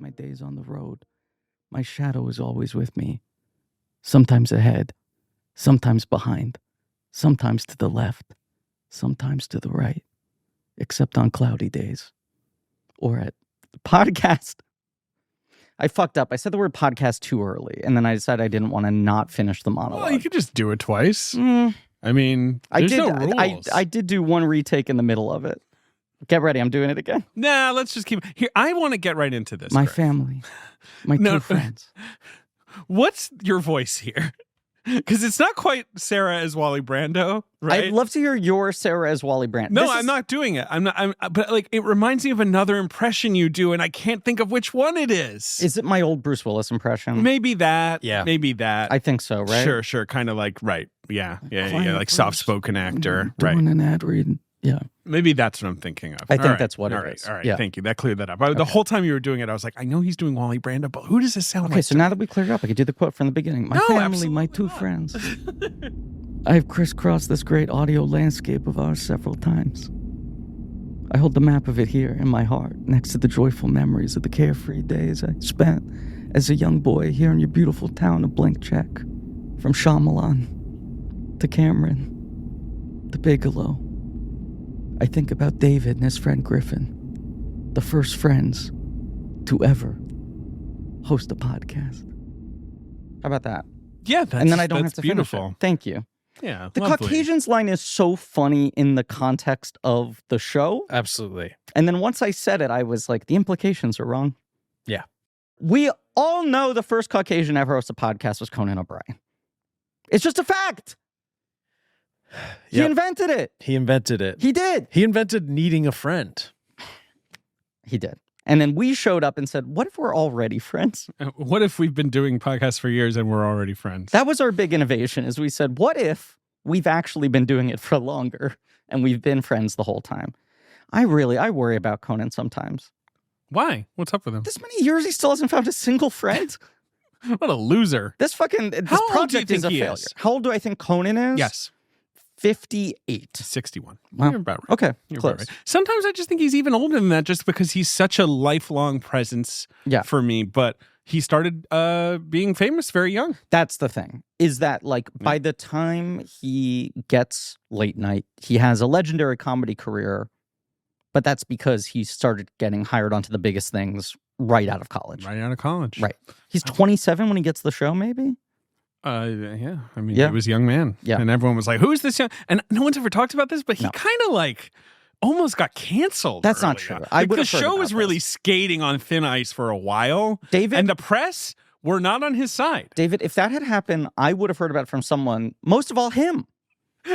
my days on the road, my shadow is always with me. Sometimes ahead, sometimes behind, sometimes to the left, sometimes to the right, except on cloudy days. Or at the podcast. I fucked up. I said the word podcast too early, and then I decided I didn't want to not finish the monologue. Well, you could just do it twice. I mean, there's no rules. I did do one retake in the middle of it. Get ready. I'm doing it again. Nah, let's just keep... Here, I want to get right into this. My Greg. family. My two friends. What's your voice here? Because it's not quite Cera as Wally Brando, right? I'd love to hear your Cera as Wally Brando. No, I'm not doing it. But like, it reminds me of another impression you do, and I can't think of which one it is. Is it my old Bruce Willis impression? Maybe that. Yeah. Maybe that. I think so, right? Sure. Kind of like, right. Yeah. Like soft-spoken actor. Doing an ad read. Yeah. Maybe that's what I'm thinking of. I think that's what it is. All right. Yeah. Thank you. That cleared that up. The whole time you were doing it, I was like, I know he's doing Wally Brando, but who does this sound like? Okay, so now that we cleared it up, I could do the quote from the beginning. My family, my two friends. I have crisscrossed this great audio landscape of ours several times. I hold the map of it here in my heart, next to the joyful memories of the carefree days I spent as a young boy here in your beautiful town of Blank Check. From Shyamalan to Cameron to Bigelow. I think about David and his friend Griffin, the first friends to ever host a podcast. How about that? Yeah, that's, and then I don't have to beautiful. Finish it. Thank you. Yeah, the lovely. Caucasians line is so funny in the context of the show. Absolutely. And then once I said it, I was like, the implications are wrong. Yeah. We all know the first Caucasian ever host a podcast was Conan O'Brien. It's just a fact. He invented it. He invented it. He did. He invented needing a friend. He did. And then we showed up and said, what if we're already friends? What if we've been doing podcasts for years and we're already friends? That was our big innovation, is we said, what if we've actually been doing it for longer and we've been friends the whole time? I worry about Conan sometimes. Why? What's up with him? This many years, he still hasn't found a single friend. What a loser. This project is a failure. How old do I think Conan is? Yes. 58. 61. Wow. You're about right. Okay, You're close. about right. Sometimes I just think he's even older than that just because he's such a lifelong presence for me. But he started being famous very young. That's the thing, is that like by the time he gets late night, he has a legendary comedy career, but that's because he started getting hired onto the biggest things right out of college. Right out of college. Right. He's 27 when he gets the show, maybe? Yeah. I mean, he was a young man. Yeah. And everyone was like, who's this young? And no one's ever talked about this, but he kind of like almost got canceled. That's not true. Like, the show was really skating on thin ice for a while. David. And the press were not on his side. David, if that had happened, I would have heard about it from someone, most of all him.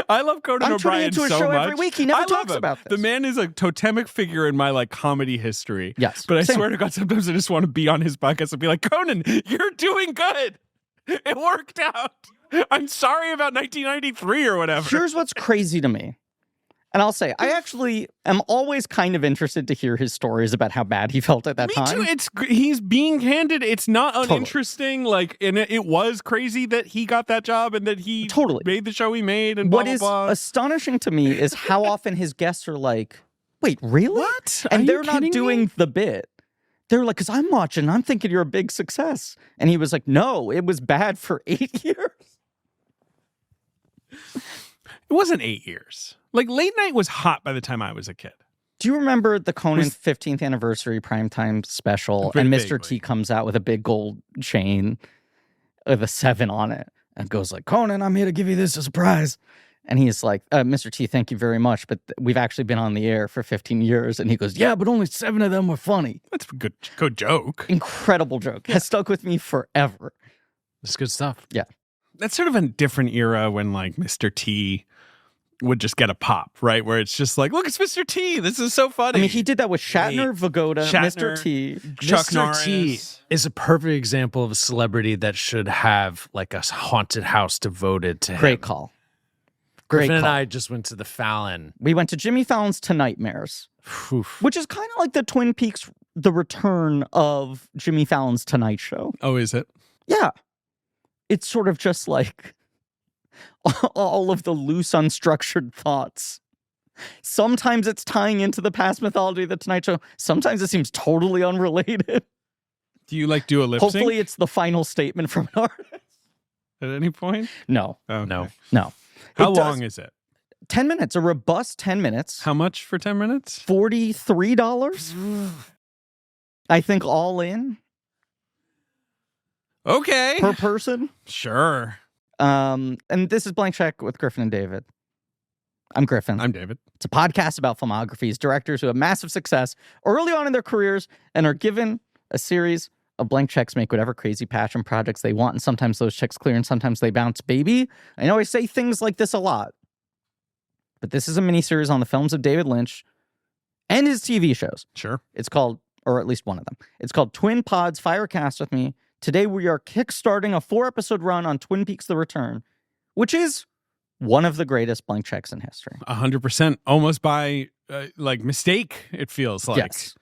I love Conan O'Brien so much. I'm tuning into a show every week. He never talks about this. The man is a totemic figure in my like comedy history. Yes. But I swear to God, sometimes I just want to be on his podcast and be like, Conan, you're doing good. It worked out. I'm sorry about 1993 or whatever. Here's what's crazy to me. And I'll say, I actually am always kind of interested to hear his stories about how bad he felt at that time. Me too. He's being candid. It's not uninteresting. Totally. Like, and it was crazy that he got that job and that he made the show he made. And what blah, is blah, blah. astonishing to me is how often his guests are like, "Wait, really? What? And are they're not doing the bit. They're like, "Because I'm watching. I'm thinking you're a big success." And he was like, "No, it was bad for 8 years." It wasn't 8 years. Like, late night was hot by the time I was a kid. Do you remember the Conan 15th anniversary primetime special? And Mr. T comes out with a big gold chain with a 7 on it and goes like, "Conan, I'm here to give you this as a surprise." And he's like, "Mr. T, thank you very much, but we've actually been on the air for 15 years. And he goes, "Yeah, but only 7 of them were funny." That's a good joke. Incredible joke. Has stuck with me forever. It's good stuff. Yeah. That's sort of a different era when like Mr. T would just get a pop, right? Where it's just like, look, it's Mr. T. This is so funny. I mean, he did that with Shatner, Vigoda, Mr. T. Chuck Mr. Norris. T is a perfect example of a celebrity that should have like a haunted house devoted to him. Great call. Griffin and I just went to the Fallon. We went to Jimmy Fallon's To Nightmares, which is kind of like the Twin Peaks, the return of Jimmy Fallon's Tonight Show. Oh, is it? Yeah. It's sort of just like all of the loose, unstructured thoughts. Sometimes it's tying into the past mythology of the Tonight Show. Sometimes it seems totally unrelated. Do you like do a lip sync Hopefully it's the final statement from an artist. at any point? No. Okay. No. How long is it? 10 minutes, a robust 10 minutes. How much for 10 minutes? $43. I think all in Okay. per person. Sure. And this is Blank Check with Griffin and David. I'm Griffin. I'm David. It's a podcast about filmographies, directors who have massive success early on in their careers and are given a series of blank checks, make whatever crazy passion projects they want, and sometimes those checks clear and sometimes they bounce, baby. I know I say things like this a lot, but this is a miniseries on the films of David Lynch and his TV shows. Sure. It's called, or at least one of them, it's called Twin Pods Firecast with me. Today we are kickstarting a 4-episode run on Twin Peaks: The Return, which is one of the greatest blank checks in history. 100%. Almost by like mistake, it feels like. Yes.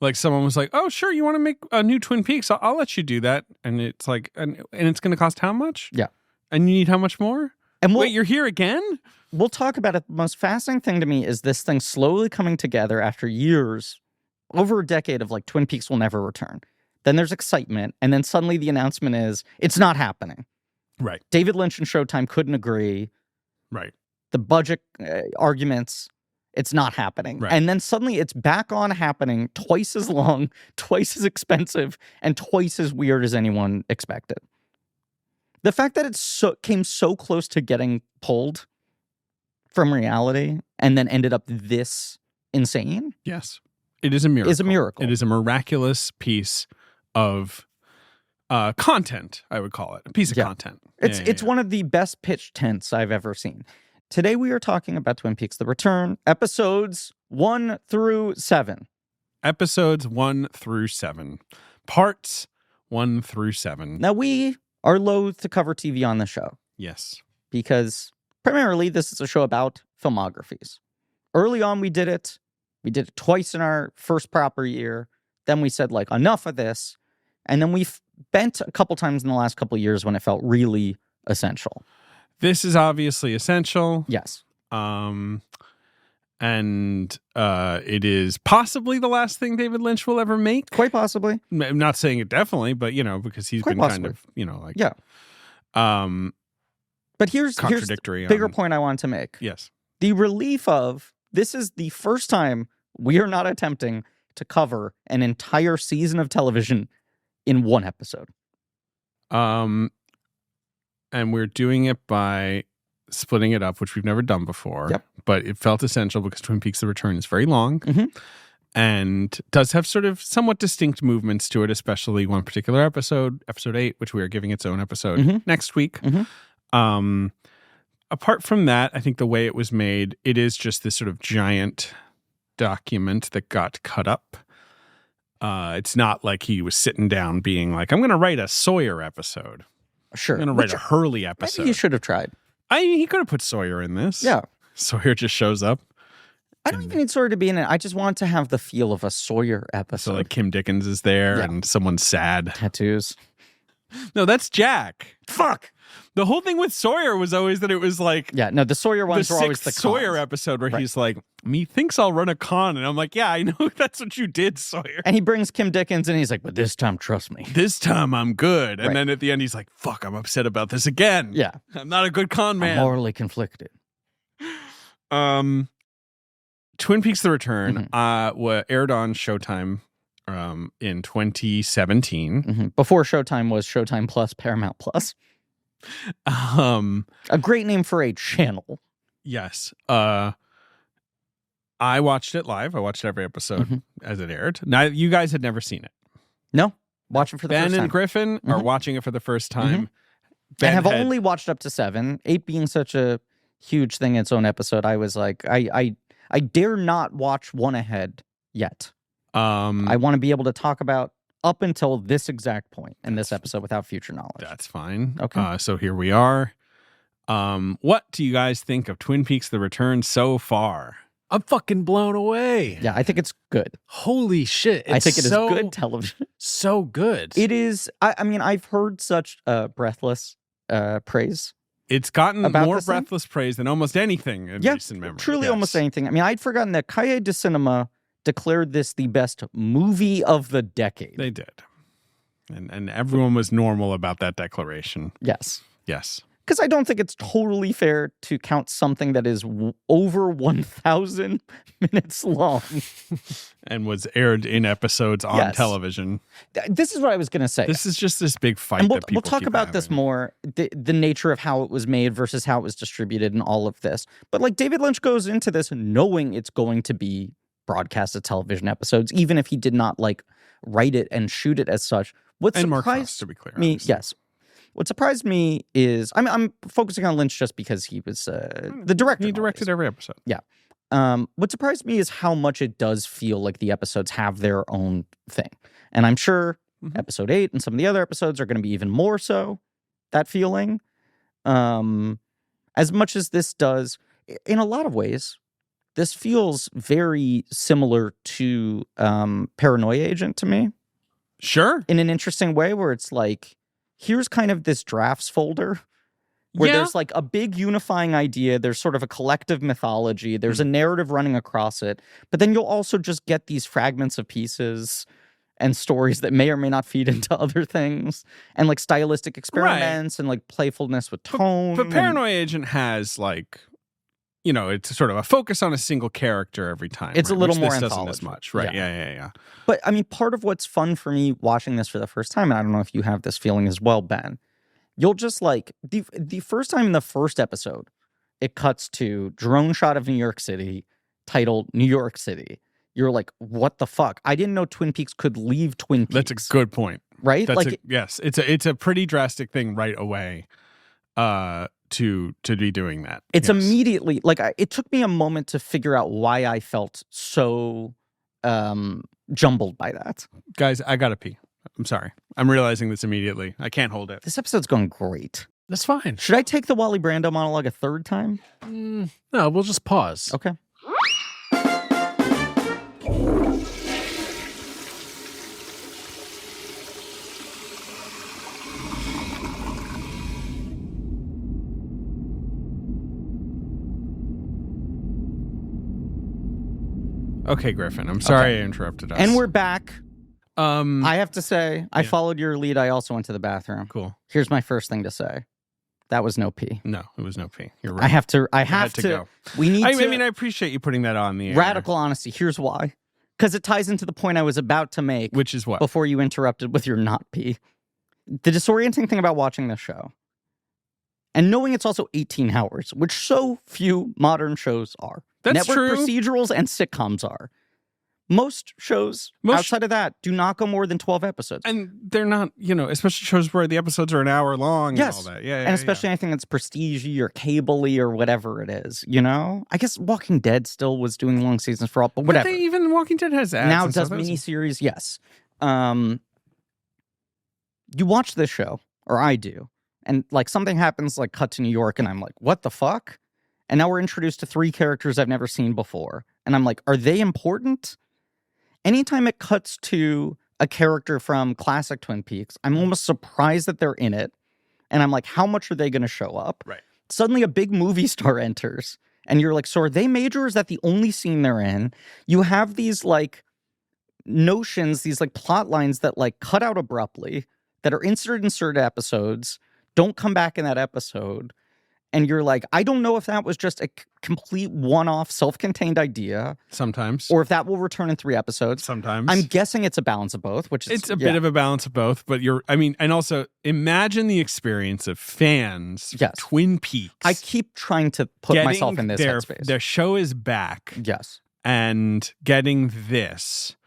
Like someone was like, "Oh, sure, you want to make a new Twin Peaks? I'll let you do that." And it's like, and it's going to cost how much? Yeah. And you need how much more? And Wait, you're here again? We'll talk about it. The most fascinating thing to me is this thing slowly coming together after years, over a decade of like Twin Peaks will never return. Then there's excitement, and then suddenly the announcement is it's not happening. Right. David Lynch and Showtime couldn't agree. Right. The budget arguments, it's not happening. Right. And then suddenly it's back on happening, twice as long, twice as expensive, and twice as weird as anyone expected. The fact that it came so close to getting pulled from reality and then ended up this insane. Yes. It is a miracle. Is a miracle. It is a miraculous piece of content, I would call it. A piece of content. It's one of the best pitched tents I've ever seen. Today we are talking about Twin Peaks: The Return, episodes 1 through 7. Episodes 1 through 7. Parts 1 through 7. Now we are loath to cover TV on the show Yes. because primarily this is a show about filmographies. Early on we did it. We did it twice in our first proper year. Then we said like enough of this. And then we've bent a couple times in the last couple of years when it felt really essential. This is obviously essential. Yes. And it is possibly the last thing David Lynch will ever make. Quite possibly. I'm not saying it definitely, but because he's Quite been possibly. kind of, like Yeah. But here's contradictory. the bigger point I wanted to make. Yes. The relief of this is the first time we are not attempting to cover an entire season of television in one episode. And we're doing it by splitting it up, which we've never done before. Yep. But it felt essential because Twin Peaks: The Return is very long Mhm. and does have sort of somewhat distinct movements to it, especially one particular episode, episode 8, which we are giving its own episode Mhm. next week. Mhm. Apart from that, I think the way it was made, it is just this sort of giant document that got cut up. It's not like he was sitting down being like, I'm going to write a Sawyer episode. Sure. I'm going to write a Hurley episode. Maybe you should have tried. He could have put Sawyer in this. Yeah. Sawyer just shows up. I don't even need Sawyer to be in it. I just want to have the feel of a Sawyer episode. So like Kim Dickens is there and someone's sad. Tattoos. No, that's Jack. Fuck. The whole thing with Sawyer was always that it was like Yeah, no, the Sawyer the ones were always the sixth Sawyer cons. episode where Right. he's like, methinks I'll run a con. And I'm like, yeah, I know that's what you did, Sawyer. And he brings Kim Dickens and he's like, but this time, trust me. This time I'm good. And Right. then at the end, he's like, fuck, I'm upset about this again. Yeah. I'm not a good con I'm man. morally conflicted. Twin Peaks: The Return aired on Showtime in 2017. Before Showtime was Showtime Plus, Paramount Plus. A great name for a channel. Yes. I watched it live. I watched every episode as it aired. Now, you guys had never seen it. No, watch it for the Ben first time. and Griffin are watching it for the first time. I have only watched up to 7. 8 being such a huge thing in its own episode, I was like, I dare not watch one ahead yet. I want to be able to talk about up until this exact point in this episode without future knowledge. That's fine. Okay. So here we are. What do you guys think of Twin Peaks: The Return so far? I'm fucking blown away. Yeah, I think it's good. Holy shit. I think it is so good television. So good. It is. I mean, I've heard such breathless praise. It's gotten About more this thing? breathless praise than almost anything in recent memory. Truly Yes. almost anything. I mean, I'd forgotten that Cahiers de Cinema declared this the best movie of the decade. They did. And everyone was normal about that declaration. Yes. Yes. Because I don't think it's totally fair to count something that is over 1,000 minutes long. And was aired in episodes on television. This is what I was going to say. This is just this big fight. And we'll talk about this more, the nature of how it was made versus how it was distributed and all of this. But like David Lynch goes into this knowing it's going to be broadcasted television episodes, even if he did not like write it and shoot it as such. What and surprised Mark Frost, to be clear, me, obviously. yes. What surprised me is I'm focusing on Lynch just because he was the director. He directed every episode. Yeah. What surprised me is how much it does feel like the episodes have their own thing. And I'm sure episode 8 and some of the other episodes are going to be even more so that feeling. As much as this does, in a lot of ways, this feels very similar to Paranoia Agent to me. Sure. In an interesting way where it's like, here's kind of this drafts folder where there's like a big unifying idea. There's sort of a collective mythology. There's a narrative running across it. But then you'll also just get these fragments of pieces and stories that may or may not feed into other things and like stylistic experiments and like playfulness with tone. But Paranoia Agent has like, you know, it's sort of a focus on a single character every time. It's a little more this doesn't anthology. as much. Right. Yeah. But I mean, part of what's fun for me watching this for the first time, and I don't know if you have this feeling as well, Ben, you'll just like the first time in the first episode, it cuts to drone shot of New York City titled New York City. You're like, what the fuck? I didn't know Twin Peaks could leave Twin Peaks. That's a good point. Right? Yes. It's a pretty drastic thing right away to be doing that. It's immediately like it took me a moment to figure out why I felt so jumbled by that. Guys, I gotta pee. I'm sorry. I'm realizing this immediately. I can't hold it. This episode's going great. That's fine. Should I take the Wally Brando monologue a third time? No, we'll just pause. Okay. Okay, Griffin. I'm sorry I interrupted us. And we're back. I I have to say, I followed your lead. I also went to the bathroom. Cool. Here's my first thing to say. That was no pee. No, it was no pee. You're right. I have to go. We need to. I mean, I appreciate you putting that on the air. Radical honesty. Here's why. Because it ties into the point I was about to make. Which is what? Before you interrupted with your not pee. The disorienting thing about watching this show, and knowing it's also 18 hours, which so few modern shows are. That's Network true. procedurals and sitcoms are. Most shows outside of that do not go more than 12 episodes. And they're not, you know, especially shows where the episodes are an hour long Yes. and all that. Yeah, and especially anything that's prestige-y or cable-y or whatever it is, you know? I guess Walking Dead still was doing long seasons for all, but whatever. But even Walking Dead has ads. Now and does stuff. miniseries, yes. You watch this show, or I do, and like something happens, like cut to New York, and I'm like, what the fuck? And now we're introduced to 3 characters I've never seen before. And I'm like, are they important? Anytime it cuts to a character from classic Twin Peaks, I'm almost surprised that they're in it. And I'm like, how much are they going to show up? Right. Suddenly a big movie star enters. And you're like, so are they major? Or is that the only scene they're in? You have these like notions, these like plot lines that like cut out abruptly, that are inserted episodes, don't come back in that episode. And you're like, I don't know if that was just a complete one-off self-contained idea. Sometimes. Or if that will return in 3 episodes. Sometimes. I'm guessing it's a balance of both, which is... It's a bit of a balance of both, but and also imagine the experience of fans of Twin Peaks. I keep trying to put myself in this headspace. Their show is back. Yes. And getting this,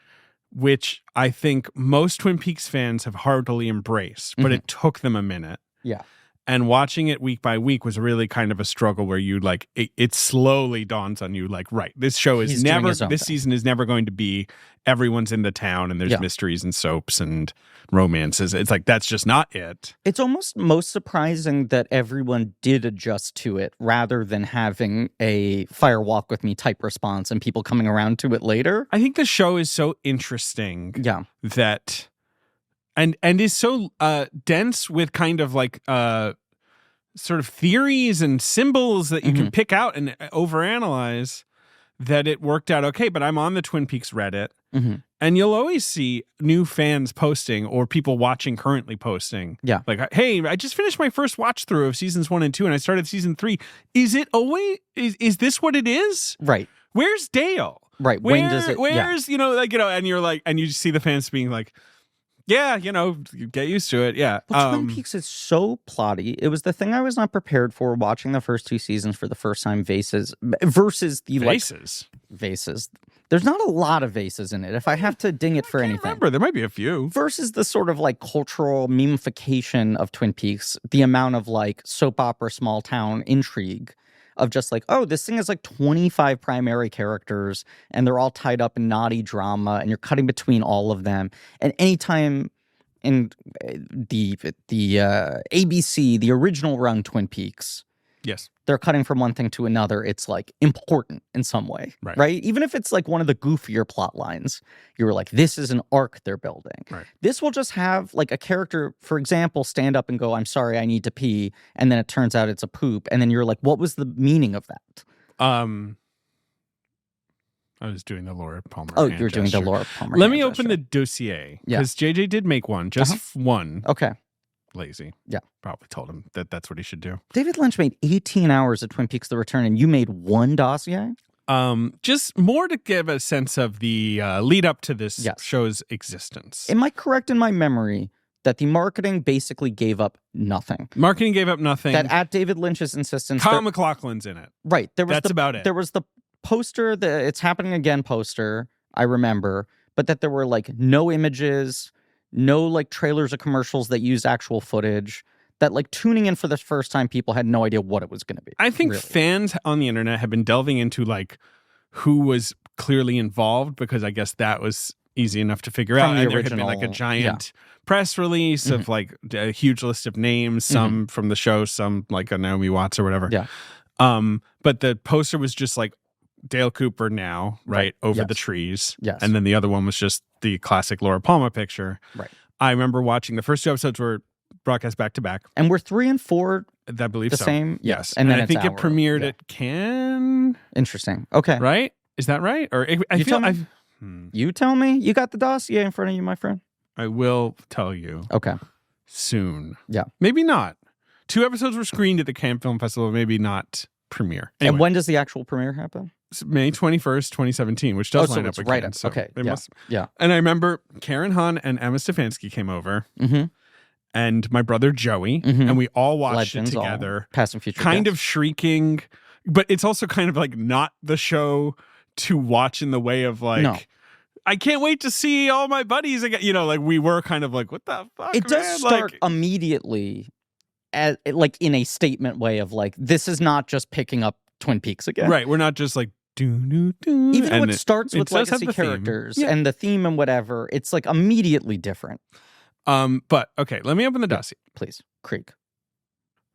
which I think most Twin Peaks fans have heartily embraced, but it took them a minute. Yeah. And watching it week by week was really kind of a struggle where you like, it slowly dawns on you like, right, this show is this season is never going to be everyone's in the town and there's mysteries and soaps and romances. It's like, that's just not it. It's almost most surprising that everyone did adjust to it rather than having a fire walk with me type response and people coming around to it later. I think the show is so interesting that... And is so dense with kind of like sort of theories and symbols that you can pick out and overanalyze that it worked out okay. But I'm on the Twin Peaks Reddit, And you'll always see new fans posting or people watching currently posting. Yeah. Like, hey, I just finished my first watch through of seasons 1 and 2 and I started season 3. Is it always, is this what it is? Right. Where's Dale? Right. When does it? Where's, and you're like, and you see the fans being like, yeah, get used to it. Yeah. Well, Twin Peaks is so plotty. It was the thing I was not prepared for watching the first 2 seasons for the first time. Versus the vases. There's not a lot of vases in it. If I have to ding it for anything, remember there might be a few. Versus the sort of like cultural memification of Twin Peaks, the amount of like soap opera small town intrigue. Of just like, oh, this thing has like 25 primary characters and they're all tied up in naughty drama and you're cutting between all of them. And anytime in the ABC, the original run Twin Peaks, yes, they're cutting from one thing to another, it's like important in some way, right? Even if it's like one of the goofier plot lines, you were like, this is an arc they're building. Right. This will just have like a character, for example, stand up and go, I'm sorry, I need to pee. And then it turns out it's a poop. And then you're like, what was the meaning of that? I was doing the Laura Palmer. Oh, you're doing the Laura Palmer. Let me open the dossier. Because JJ did make one, just one. Okay. Lazy. Yeah. Probably told him that that's what he should do. David Lynch made 18 hours of Twin Peaks The Return, and you made one dossier? Just more to give a sense of the lead up to this show's existence. Am I correct in my memory that the marketing basically gave up nothing? Marketing gave up nothing. That at David Lynch's insistence... Kyle MacLachlan's in it. Right. That's about it. There was the poster, the It's Happening Again poster, I remember, but that there were like no images... No like trailers or commercials that used actual footage, that like tuning in for the first time, people had no idea what it was going to be. I think fans on the internet have been delving into like who was clearly involved because I guess that was easy enough to figure out. And there had been like a giant press release of like a huge list of names, some from the show, some like a Naomi Watts or whatever. Yeah. But the poster was just like Dale Cooper now, right? Over the trees. Yes. And then the other one was just the classic Laura Palmer picture. Right. I remember watching the first 2 episodes were broadcast back to back. And were 3 and 4 I believe the same? Yes. And then I think it premiered at Cannes. Interesting. Okay. Right? Is that right? Or You tell me. You got the dossier in front of you, my friend. I will tell you. Okay. Soon. Yeah. Maybe not. 2 episodes were screened at the Cannes Film Festival, maybe not premiere. Anyway. And when does the actual premiere happen? May 21st, 2017, which does line up with Cannes. So okay. Yeah. And I remember Karen Hahn and Emma Stefanski came over. And my brother Joey. And we all watched it together. Past and future. Kind of shrieking. But it's also kind of like not the show to watch in the way of like... I can't wait to see all my buddies again. Like we were kind of like, what the fuck, It does start immediately as, like in a statement way of like, this is not just picking up Twin Peaks again. Right. We're not just like, even though it starts with legacy characters and the theme and whatever, it's like immediately different. But okay, let me open the dossier. Please. Creek.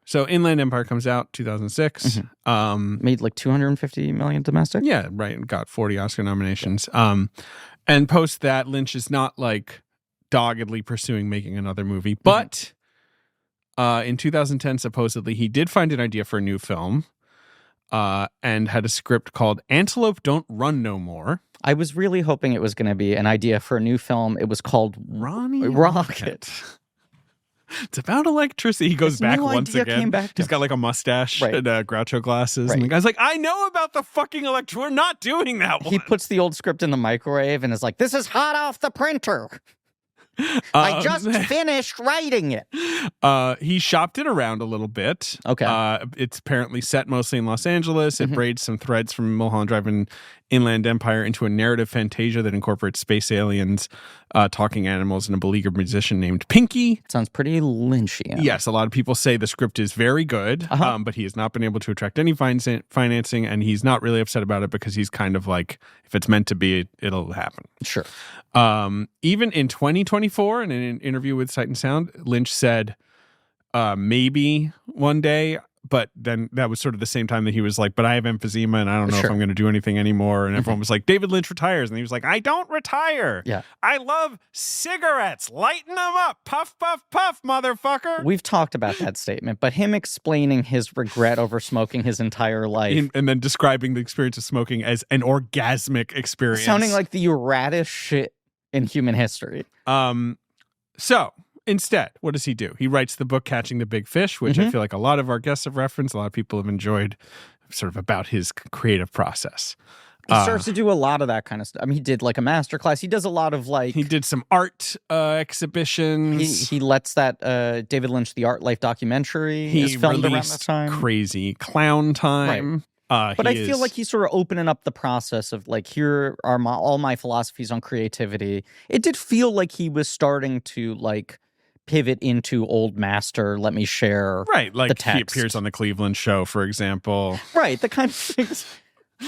So Inland Empire comes out 2006. Made like 250 million domestic. Yeah, right. And got 40 Oscar nominations. And post that, Lynch is not like doggedly pursuing making another movie. But in 2010, supposedly, he did find an idea for a new film. And had a script called Antelope Don't Run No More. I was really hoping it was going to be an idea for a new film. It was called Ronnie Rocket. It's about electricity. He goes back once again. He's got like a mustache and Groucho glasses. And the guy's like, I know about the fucking electricity. We're not doing that one. He puts the old script in the microwave and is like, this is hot off the printer. I just finished writing it. He shopped it around a little bit. Okay. It's apparently set mostly in Los Angeles. It braids some threads from Mulholland Drive and Inland Empire into a narrative fantasia that incorporates space aliens, talking animals, and a beleaguered musician named Pinky. Sounds pretty Lynchian. Yes, a lot of people say the script is very good, but he has not been able to attract any financing, and he's not really upset about it because he's kind of like, if it's meant to be, it'll happen. Sure. Even in 2024, in an interview with Sight and Sound, Lynch said, maybe one day, but then that was sort of the same time that he was like, but I have emphysema and I don't know if I'm going to do anything anymore. And everyone was like, David Lynch retires. And he was like, I don't retire. Yeah. I love cigarettes. Lighten them up. Puff, puff, puff, motherfucker. We've talked about that statement, but him explaining his regret over smoking his entire life. And then describing the experience of smoking as an orgasmic experience. Sounding like the raddest shit in human history. So instead, what does he do? He writes the book Catching the Big Fish, which I feel like a lot of our guests have referenced. A lot of people have enjoyed, sort of about his creative process. He starts to do a lot of that kind of stuff. I mean, he did like a masterclass. He does a lot of like... He did some art exhibitions. He lets that David Lynch, The Art Life documentary is filmed around that time. Crazy Clown Time. Right. But I feel like he's sort of opening up the process of like, here are all my philosophies on creativity. It did feel like he was starting to like pivot into old master, let me share like the text. He appears on the Cleveland Show, for example. Right, the kind of things...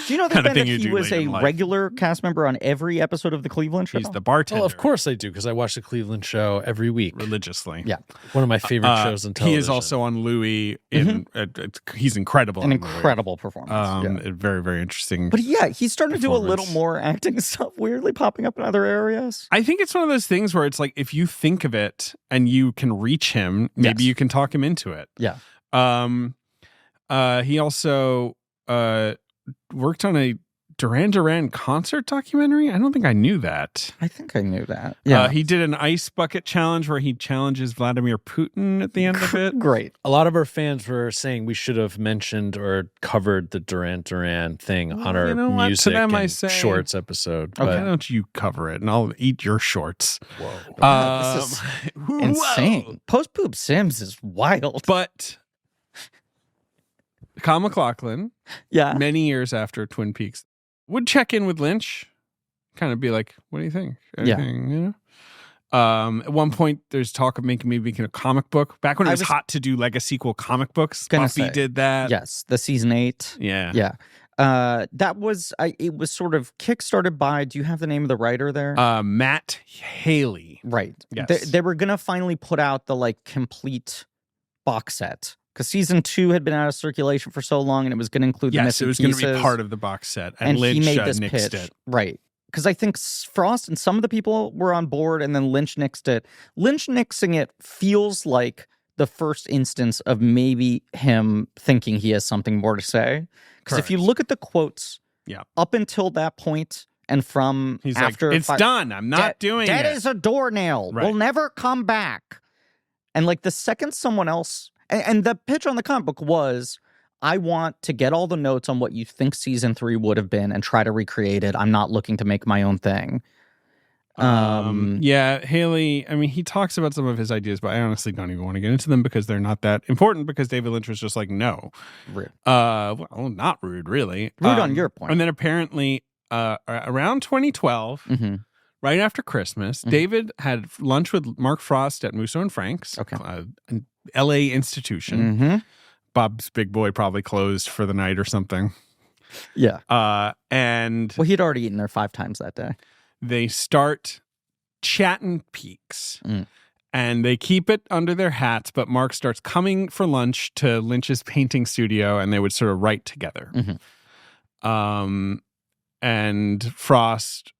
Do you know that he was a regular cast member on every episode of The Cleveland Show? He's the bartender. Well, of course I do, because I watch The Cleveland Show every week. Religiously. Yeah. One of my favorite shows on television. He is also on Louis. He's incredible. An incredible performance. Very, very interesting. But yeah, he's starting to do a little more acting stuff, weirdly popping up in other areas. I think it's one of those things where it's like, if you think of it and you can reach him, maybe you can talk him into it. Yeah. He also... worked on a Duran Duran concert documentary. I don't think I knew that. I think I knew that. Yeah. He did an ice bucket challenge where he challenges Vladimir Putin at the end of it. Great. A lot of our fans were saying we should have mentioned or covered the Duran Duran thing on our music and shorts episode. Okay. Why don't you cover it and I'll eat your shorts? Whoa. This is insane. Post-poop Sims is wild. But... Kyle MacLachlan, many years after Twin Peaks, would check in with Lynch, kind of be like, what do you think? Anything, you know? At one point, there's talk of making a comic book. Back when it was hot to do like a sequel comic books, Buffy did that. Yes, the season 8. Yeah. Yeah. That was, it was sort of kickstarted by, do you have the name of the writer there? Matt Haley. Right. Yes. They were going to finally put out the like complete box set. Because season 2 had been out of circulation for so long, and it was going to include the missing pieces. It was going to be part of the box set, and Lynch he made this nixed pitch. it. Right. Because I think Frost and some of the people were on board, and then Lynch nixed it. Lynch nixing it feels like the first instance of maybe him thinking he has something more to say. Because if you look at the quotes up until that point, and from He's after... Like, it's done. I'm not doing it. Dead as a doornail. Right. We'll never come back. And like the second someone else... And the pitch on the comic book was, I want to get all the notes on what you think season 3 would have been and try to recreate it. I'm not looking to make my own thing. Haley, I mean, he talks about some of his ideas, but I honestly don't even want to get into them because they're not that important, because David Lynch was just like, no. Rude. Well, not rude, really. Rude on your point. And then apparently around 2012, right after Christmas, David had lunch with Mark Frost at Musso and Frank's. Okay. An LA institution. Bob's Big Boy probably closed for the night or something. Yeah. And well, he'd already eaten there 5 times that day. They start chatting peaks. And they keep it under their hats, but Mark starts coming for lunch to Lynch's painting studio, and they would sort of write together. And Frost,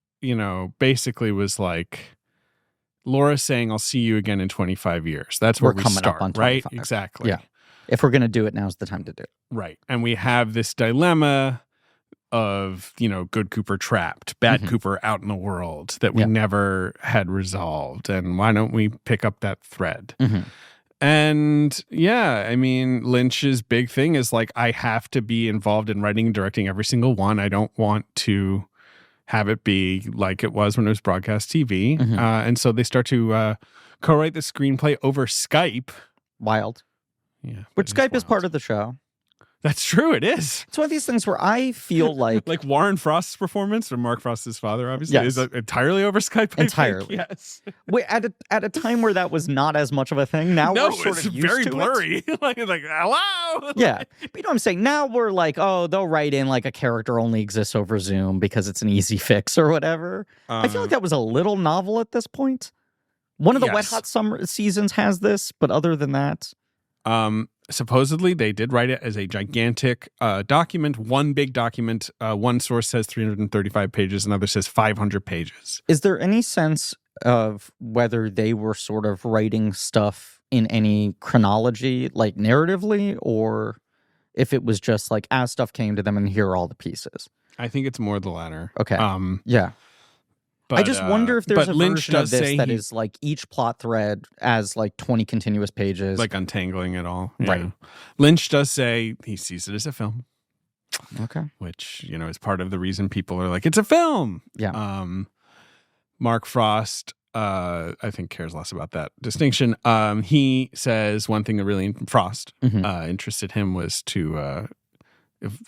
basically was like, Laura's saying, I'll see you again in 25 years. That's where we start, up on right? Exactly. Yeah. If we're going to do it, now's the time to do it. Right. And we have this dilemma of, good Cooper trapped, bad Cooper out in the world that we never had resolved. And why don't we pick up that thread? And I mean, Lynch's big thing is like, I have to be involved in writing and directing every single one. I don't want to have it be like it was when it was broadcast TV. And so they start to co-write the screenplay over Skype. Wild. Yeah. Which Skype is part of the show. That's true. It is. It's one of these things where I feel like... like Warren Frost's performance, or Mark Frost's father, obviously, is entirely over Skype. Entirely. Yes. Wait, at a time where that was not as much of a thing, now we're sort of used very to blurry. it. like hello. Yeah. But you know what I'm saying? Now we're like, oh, they'll write in like a character only exists over Zoom because it's an easy fix or whatever. I feel like that was a little novel at this point. One of the Wet Hot Summer seasons has this, but other than that... Supposedly, they did write it as a gigantic document, one big document. One source says 335 pages, another says 500 pages. Is there any sense of whether they were sort of writing stuff in any chronology, like narratively, or if it was just like as stuff came to them and here are all the pieces? I think it's more the latter. Okay. Yeah. But I just wonder if there's a Lynch version of does this say that is like each plot thread as like 20 continuous pages. like untangling it all. Right. Yeah. Lynch does say he sees it as a film. Okay. Which, is part of the reason people are like, it's a film. Yeah. Mark Frost, I think, cares less about that distinction. He says one thing that really interested him was to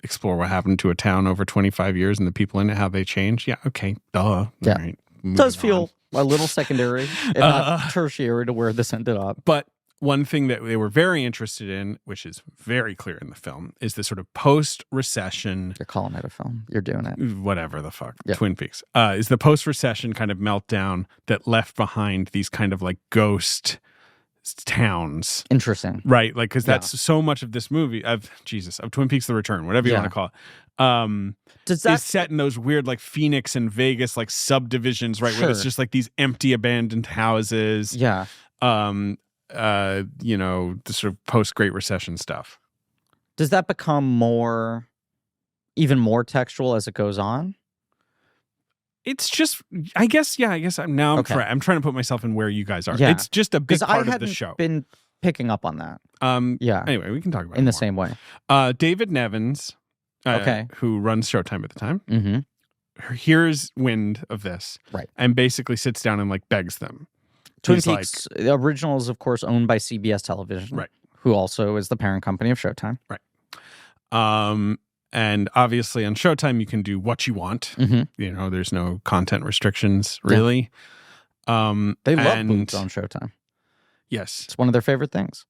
explore what happened to a town over 25 years and the people in it, how they changed. Yeah, okay, duh. Yeah. All right, does feel a little secondary, if not tertiary, to where this ended up. But one thing that they were very interested in, which is very clear in the film, is the sort of post-recession... You're calling it a film. You're doing it. Whatever the fuck. Yeah. Twin Peaks. Is the post-recession kind of meltdown that left behind these kind of like ghost towns. Interesting. Right? Like, because that's so much of this movie, of Twin Peaks The Return, whatever you want to call it. Is set in those weird like Phoenix and Vegas like subdivisions, right? Where it's just like these empty abandoned houses. Yeah. The sort of post-Great Recession stuff. Does that become even more textual as it goes on? It's just, I guess I'm trying to put myself in where you guys are. Yeah. it's just a big part of the show. Been picking up on that. Yeah. Anyway, we can talk about it in the more. same way. David Nevins, who runs Showtime at the time, hears wind of this, right, and basically sits down and like begs them. Twin Peaks, the original is of course owned by CBS Television, right, who also is the parent company of Showtime, right. And obviously on Showtime you can do what you want. There's no content restrictions really. They love boobs on Showtime. Yes, it's one of their favorite things.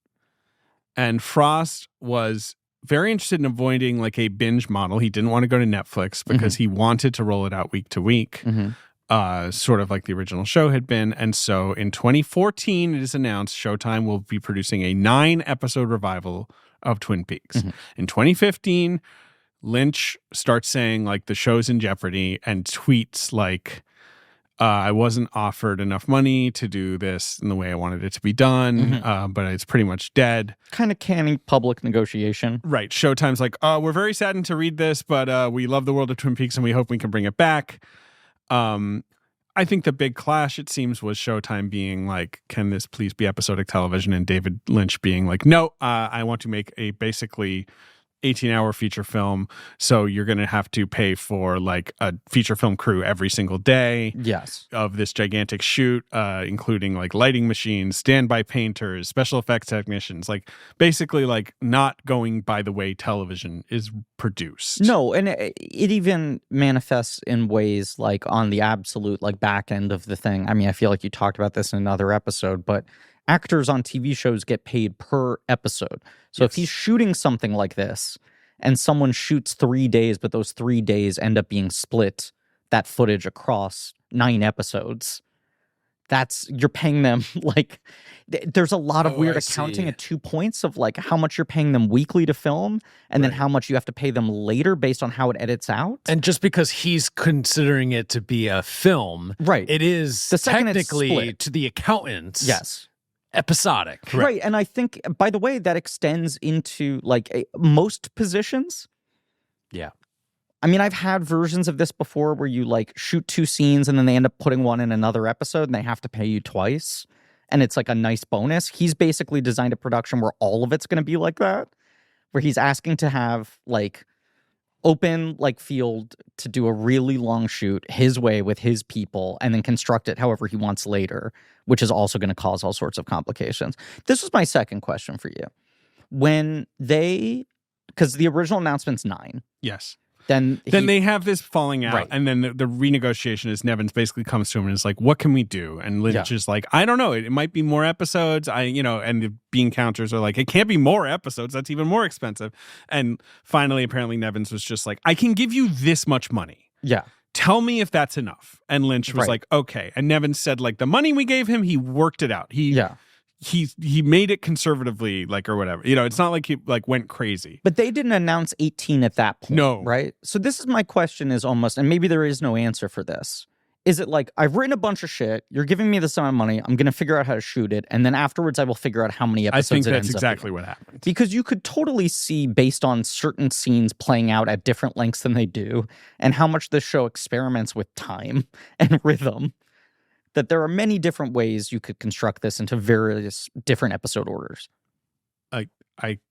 And Frost was very interested in avoiding like a binge model. He didn't want to go to Netflix because he wanted to roll it out week to week. Sort of like the original show had been. And so in 2014, it is announced Showtime will be producing a 9-episode revival of Twin Peaks. In 2015, Lynch starts saying like the show's in jeopardy and tweets like, I wasn't offered enough money to do this in the way I wanted it to be done, but it's pretty much dead. Kind of canny public negotiation. Right. Showtime's like, we're very saddened to read this, but we love the world of Twin Peaks and we hope we can bring it back. I think the big clash, it seems, was Showtime being like, can this please be episodic television? And David Lynch being like, no, I want to make a basically 18-hour feature film, so you're going to have to pay for like a feature film crew every single day of this gigantic shoot, including like lighting machines, standby painters, special effects technicians, like basically like not going by the way television is produced. No, and it even manifests in ways like on the absolute like back end of the thing. I mean, I feel like you talked about this in another episode, but actors on TV shows get paid per episode. So if he's shooting something like this and someone shoots 3 days, but those 3 days end up being split, that footage across 9 episodes, you're paying them like, there's a lot of weird accounting at 2 points of like how much you're paying them weekly to film and then how much you have to pay them later based on how it edits out. And just because he's considering it to be a film, it is technically to the accountants. Episodic. Right. And I think, by the way, that extends into like most positions. Yeah. I mean, I've had versions of this before where you like shoot 2 scenes and then they end up putting one in another episode and they have to pay you twice. And it's like a nice bonus. He's basically designed a production where all of it's going to be like that, where he's asking to have like open like field to do a really long shoot his way with his people and then construct it however he wants later, which is also going to cause all sorts of complications. This was my second question for you. When because the original announcement's 9. Yes. Then they have this falling out, and then the renegotiation is Nevins basically comes to him and is like, "What can we do?" And Lynch is like, "I don't know. It might be more episodes. And the bean counters are like, it can't be more episodes. That's even more expensive." And finally, apparently, Nevins was just like, "I can give you this much money. Yeah, tell me if that's enough." And Lynch was like, "Okay." And Nevins said, like, the money we gave him, he worked it out. He made it conservatively, like, or whatever. It's not like he like went crazy. But they didn't announce 18 at that point. No. Right? So this is my question is almost, and maybe there is no answer for this. Is it like, I've written a bunch of shit, you're giving me this amount of money, I'm going to figure out how to shoot it, and then afterwards I will figure out how many episodes it ends up I think that's exactly what happened. Because you could totally see, based on certain scenes playing out at different lengths than they do, and how much this show experiments with time and rhythm, that there are many different ways you could construct this into various different episode orders.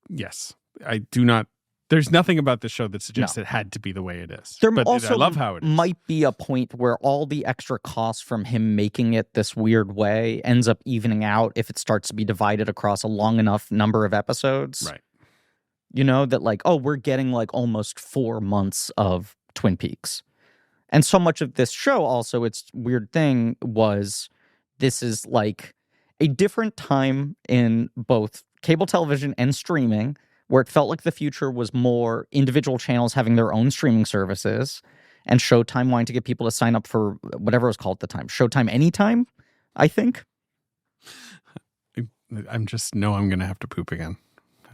Yes. I do not. There's nothing about the show that suggests it had to be the way it is. But also I love how it is. Might be a point where all the extra costs from him making it this weird way ends up evening out if it starts to be divided across a long enough number of episodes. Right. You know, that like, oh, we're getting like almost 4 months of Twin Peaks. And so much of this show also, its weird thing was this is like a different time in both cable television and streaming, where it felt like the future was more individual channels having their own streaming services and Showtime wanting to get people to sign up for whatever it was called at the time. Showtime Anytime, I think. I'm going to have to poop again.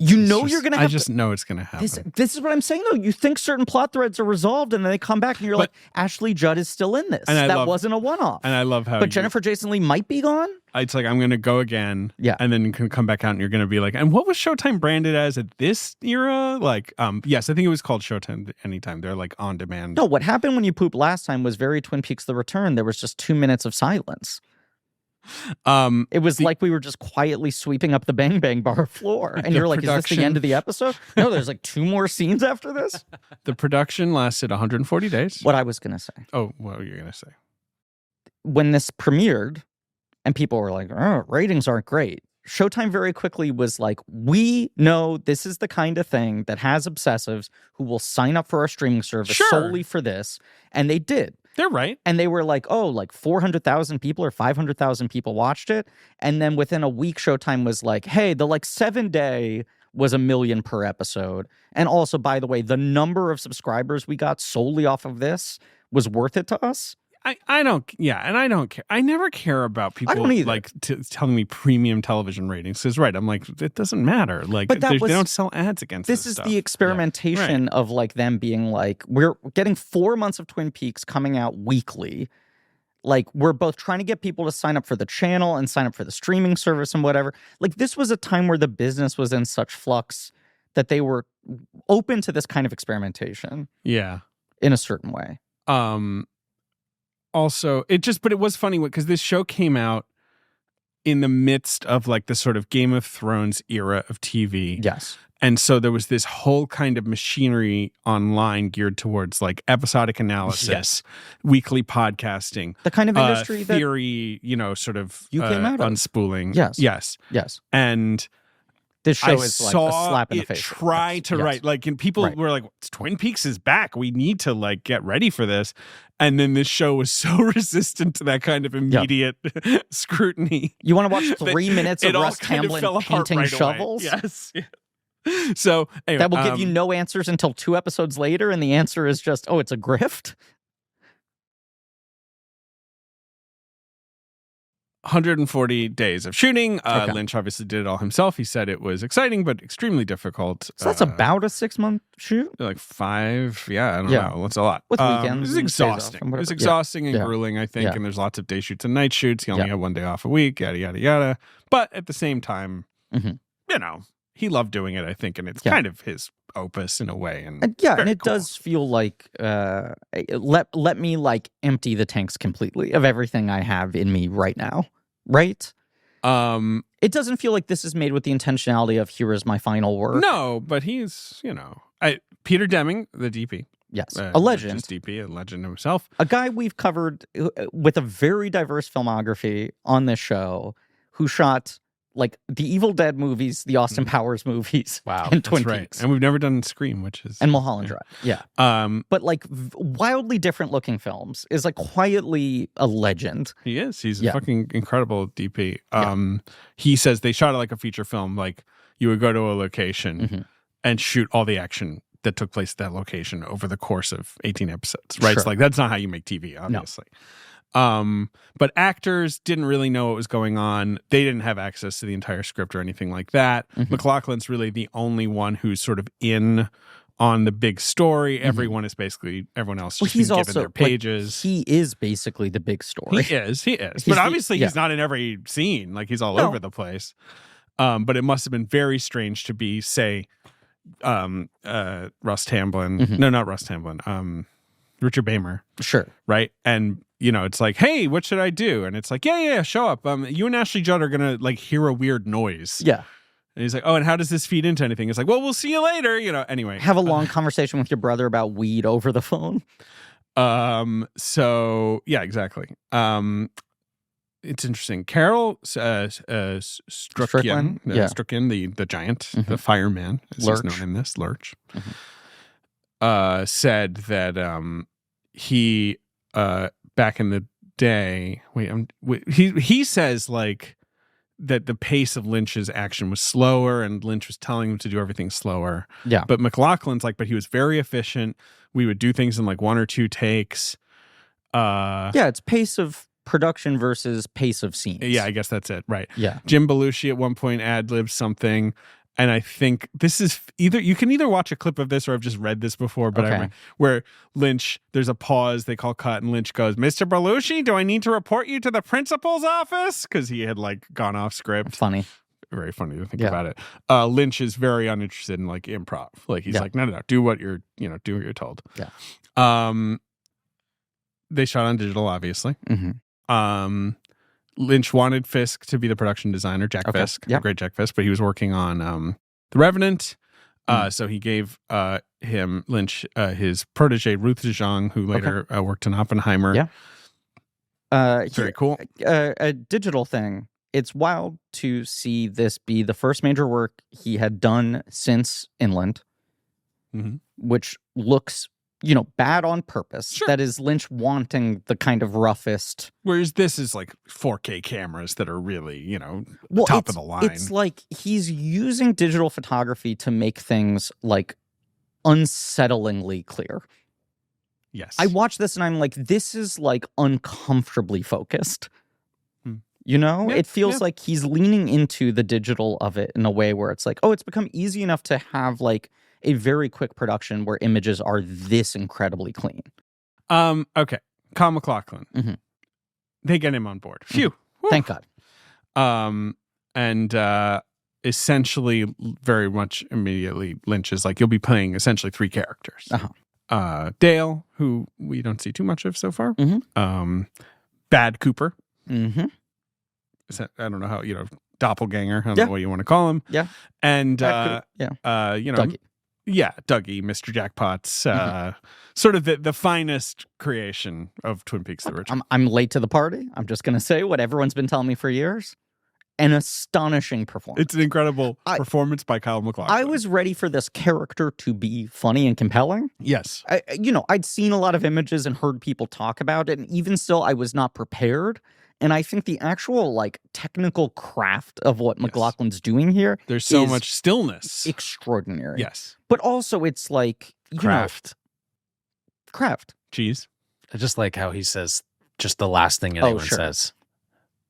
You're going to have I just know it's going to happen. This is what I'm saying, though. You think certain plot threads are resolved, and then they come back, and you're like, Ashley Judd is still in this. That wasn't a one-off. And I love how But Jennifer Jason Leigh might be gone? It's like, I'm going to go again. Yeah. And then you can come back out, and you're going to be like, and what was Showtime branded as at this era? Like, yes, I think it was called Showtime Anytime. They're like on demand. No, what happened when you pooped last time was very Twin Peaks The Return. There was just 2 minutes of silence. It was like we were just quietly sweeping up the Bang Bang bar floor. And you're like, is this the end of the episode? No, there's like 2 more scenes after this. The production lasted 140 days. What I was going to say. Oh, what were you going to say? When this premiered and people were like, oh, ratings aren't great. Showtime very quickly was like, we know this is the kind of thing that has obsessives who will sign up for our streaming service solely for this. And they did. They're right. And they were like, oh, like 400,000 people or 500,000 people watched it. And then within a week, Showtime was like, hey, the like 7-day was 1 million per episode. And also, by the way, the number of subscribers we got solely off of this was worth it to us. I don't care. I never care about people like telling me premium television ratings. Because I'm like, it doesn't matter. Like, they don't sell ads against this is stuff. The experimentation of like them being like, we're getting 4 months of Twin Peaks coming out weekly. Like, we're both trying to get people to sign up for the channel and sign up for the streaming service and whatever. Like, this was a time where the business was in such flux that they were open to this kind of experimentation. Yeah. In a certain way. Also, but it was funny because this show came out in the midst of like the sort of Game of Thrones era of TV. Yes. And so there was this whole kind of machinery online geared towards like episodic analysis, weekly podcasting. The kind of industry theory, sort of you came out of. Unspooling. Yes. And this show is like a slap in the face. Try to write like, and people were like, Twin Peaks is back. We need to like get ready for this. And then this show was so resistant to that kind of immediate scrutiny. You want to watch 3 minutes of Russ Tamblyn painting shovels? Yes. So anyway, that will give you no answers until 2 episodes later, and the answer is just, oh, it's a grift. 140 days of shooting. Lynch obviously did it all himself. He said it was exciting, but extremely difficult. So that's about a 6-month shoot? Like 5, I don't know. That's a lot. With weekends. It was exhausting. It was exhausting and grueling, I think, and there's lots of day shoots and night shoots. He only had 1 day off a week, yada, yada, yada. But at the same time, he loved doing it, I think, and it's kind of his opus in a way. And it does feel like, let me like empty the tanks completely of everything I have in me right now. Right? It doesn't feel like this is made with the intentionality of here is my final work. No, but he's, Peter Deming, the DP. Yes, a legend. Just DP, a legend himself. A guy we've covered with a very diverse filmography on this show who shot like the Evil Dead movies, the Austin Powers movies, and Twin Peaks. And we've never done Scream, which is... And Mulholland Drive, but like wildly different looking films, is like quietly a legend. He is. He's a fucking incredible DP. He says they shot it like a feature film, like you would go to a location and shoot all the action that took place at that location over the course of 18 episodes, right? Sure. It's like, that's not how you make TV, obviously. No. But actors didn't really know what was going on. They didn't have access to the entire script or anything like that. McLaughlin's really the only one who's sort of in on the big story. Everyone else has just been given their pages. He is basically the big story. He is. But obviously he's not in every scene. Like he's all over the place. But it must have been very strange to be, say, Russ Tamblyn. No, not Russ Tamblyn. Richard Beymer. Sure. Right? And, it's like, hey, what should I do? And it's like, yeah, show up. You and Ashley Judd are going to, like, hear a weird noise. Yeah. And he's like, oh, and how does this feed into anything? It's like, well, we'll see you later. Anyway. Have a long conversation with your brother about weed over the phone. So, yeah, exactly. It's interesting. Carol Strucken, the giant, the fireman, as he's known in this, Lurch, said that he back in the day. He says like that the pace of Lynch's action was slower, and Lynch was telling him to do everything slower. Yeah, but McLaughlin's like, but he was very efficient. We would do things in like 1 or 2 takes. It's pace of production versus pace of scenes. Yeah, I guess that's it. Right. Yeah. Jim Belushi at one point ad-libbed something. And I think this is you can either watch a clip of this or I've just read this before, but where Lynch, there's a pause, they call cut, and Lynch goes, Mr. Belushi, do I need to report you to the principal's office? Because he had like gone off script. Funny. Very funny to think about it. Lynch is very uninterested in like improv. Like he's like, no, do what you're told. Yeah. They shot on digital, obviously. Lynch wanted Fisk to be the production designer, Jack Fisk, the great Jack Fisk, but he was working on The Revenant. So he gave Lynch his protege, Ruth de Jong, who later worked on Oppenheimer. Yeah. Very cool. A digital thing. It's wild to see this be the first major work he had done since Inland, which looks bad on purpose. Sure. That is Lynch wanting the kind of roughest. Whereas this is like 4K cameras that are really, top of the line. It's like he's using digital photography to make things like unsettlingly clear. Yes. I watch this and I'm like, this is like uncomfortably focused. It feels like he's leaning into the digital of it in a way where it's like, oh, it's become easy enough to have like a very quick production where images are this incredibly clean. Okay. Kyle MacLachlan. They get him on board. Phew. Thank God. And essentially, very much immediately, Lynch is like, you'll be playing essentially 3 characters. Dale, who we don't see too much of so far. Bad Cooper. I don't know how, doppelganger. I don't know what you want to call him. Yeah. And, Dougie. Yeah, Dougie, Mr. Jackpot's sort of the finest creation of Twin Peaks: The Original. I'm late to the party. I'm just going to say what everyone's been telling me for years. An astonishing performance. It's an incredible performance by Kyle MacLachlan. I was ready for this character to be funny and compelling. Yes. I'd seen a lot of images and heard people talk about it, and even still, I was not prepared. And I think the actual like technical craft of what MacLachlan's doing here, there's so much stillness, extraordinary. Yes, but also it's like craft. Cheese. I just like how he says just the last thing anyone says,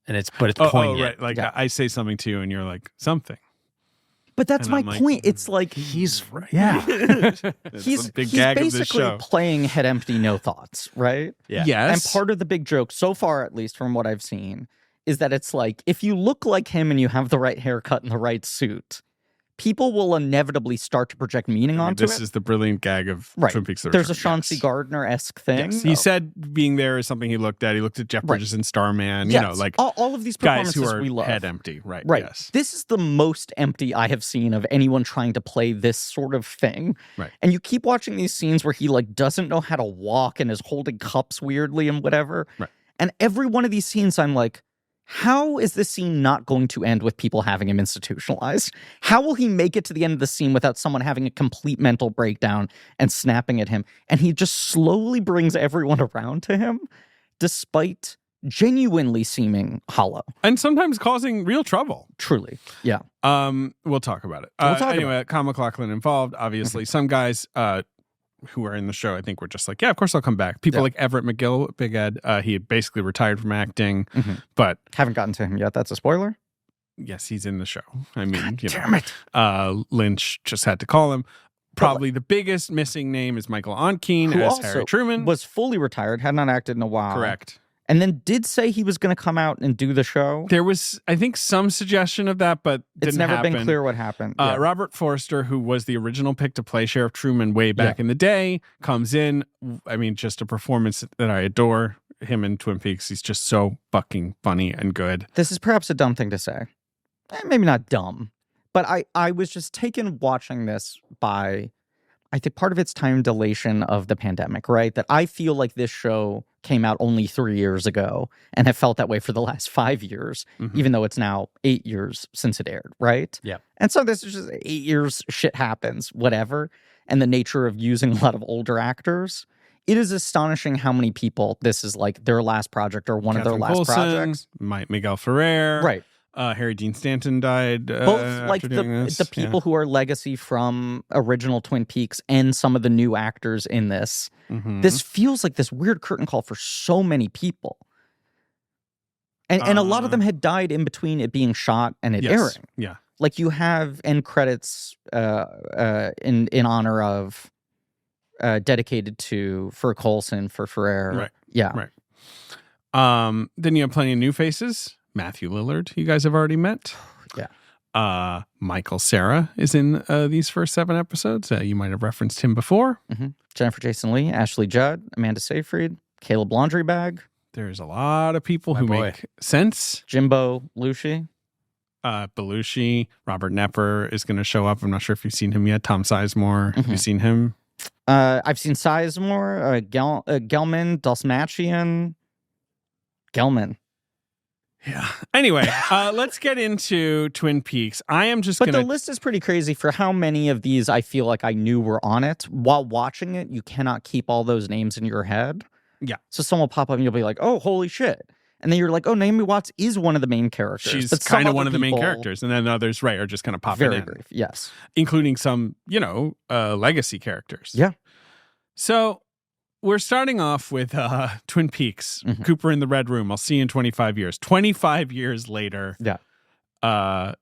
and it's poignant. Right. Like I say something to you, and you're like something. But that's my point. It's like he's right. Yeah, he's basically playing head empty, no thoughts, right? Yeah. Yes. And part of the big joke so far, at least from what I've seen, is that it's like if you look like him and you have the right haircut and the right suit, people will inevitably start to project meaning onto it. This is the brilliant gag of Twin Peaks. There's a Chauncey Gardner-esque thing. Yes. He said being there is something he looked at. He looked at Jeff Bridges and Starman. Yes. Like all of these performances guys who are we love. Head empty. Right. Right. Yes. This is the most empty I have seen of anyone trying to play this sort of thing. Right. And you keep watching these scenes where he like doesn't know how to walk and is holding cups weirdly and whatever. Right. And every one of these scenes, I'm like, how is this scene not going to end with people having him institutionalized? How will he make it to the end of the scene without someone having a complete mental breakdown and snapping at him? And he just slowly brings everyone around to him, despite genuinely seeming hollow. And sometimes causing real trouble. Truly. Yeah. We'll talk about it. Anyway, Kyle MacLachlan involved, obviously. Some guys who are in the show, I think, were just like, yeah, of course I'll come back. People like Everett McGill, Big Ed, he had basically retired from acting, but haven't gotten to him yet. That's a spoiler. Yes, he's in the show. I mean, damn it. Lynch just had to call him. Probably the biggest missing name is Michael Onkeen as Harry Truman. Was fully retired, had not acted in a while. Correct. And then did say he was going to come out and do the show. There was, I think, some suggestion of that, but it's never been clear what happened. Robert Forster, who was the original pick to play Sheriff Truman way back in the day, comes in. I mean, just a performance that I adore. Him in Twin Peaks. He's just so fucking funny and good. This is perhaps a dumb thing to say. Maybe not dumb. But I was just taken watching this by, I think, part of its time dilation of the pandemic, right? That I feel like this show came out only 3 years ago and have felt that way for the last 5 years, even though it's now 8 years since it aired, right? Yeah. And so this is just 8 years, shit happens, whatever. And the nature of using a lot of older actors. It is astonishing how many people this is like their last project or one of their last projects. Miguel Ferrer. Right. Harry Dean Stanton died. Both like the people who are legacy from original Twin Peaks and some of the new actors in this. This feels like this weird curtain call for so many people. And a lot of them had died in between it being shot and it airing. Yeah. Like you have end credits in honor of dedicated for Coulson, for Ferrer. Right. Yeah. Right. Then you have plenty of new faces. Matthew Lillard, you guys have already met. Yeah. Michael Cera is in these first 7 episodes. You might have referenced him before. Jennifer Jason Leigh, Ashley Judd, Amanda Seyfried, Caleb Laundrybag. There's a lot of people who make sense. Jimbo Belushi. Belushi. Robert Knepper is going to show up. I'm not sure if you've seen him yet. Tom Sizemore. Have you seen him? I've seen Sizemore, Gelman, Dulcimacchian. Gelman. Yeah. Anyway, let's get into Twin Peaks. I am just But the list is pretty crazy for how many of these I feel like I knew were on it. While watching it, you cannot keep all those names in your head. Yeah. So someone will pop up and you'll be like, oh, holy shit. And then you're like, oh, Naomi Watts is one of the main characters. She's kind of one of the main characters. And then others, are just kind of popping in. Very brief, yes. Including some, legacy characters. Yeah. So we're starting off with Twin Peaks, Cooper in the Red Room. I'll see you in 25 years. 25 years later, the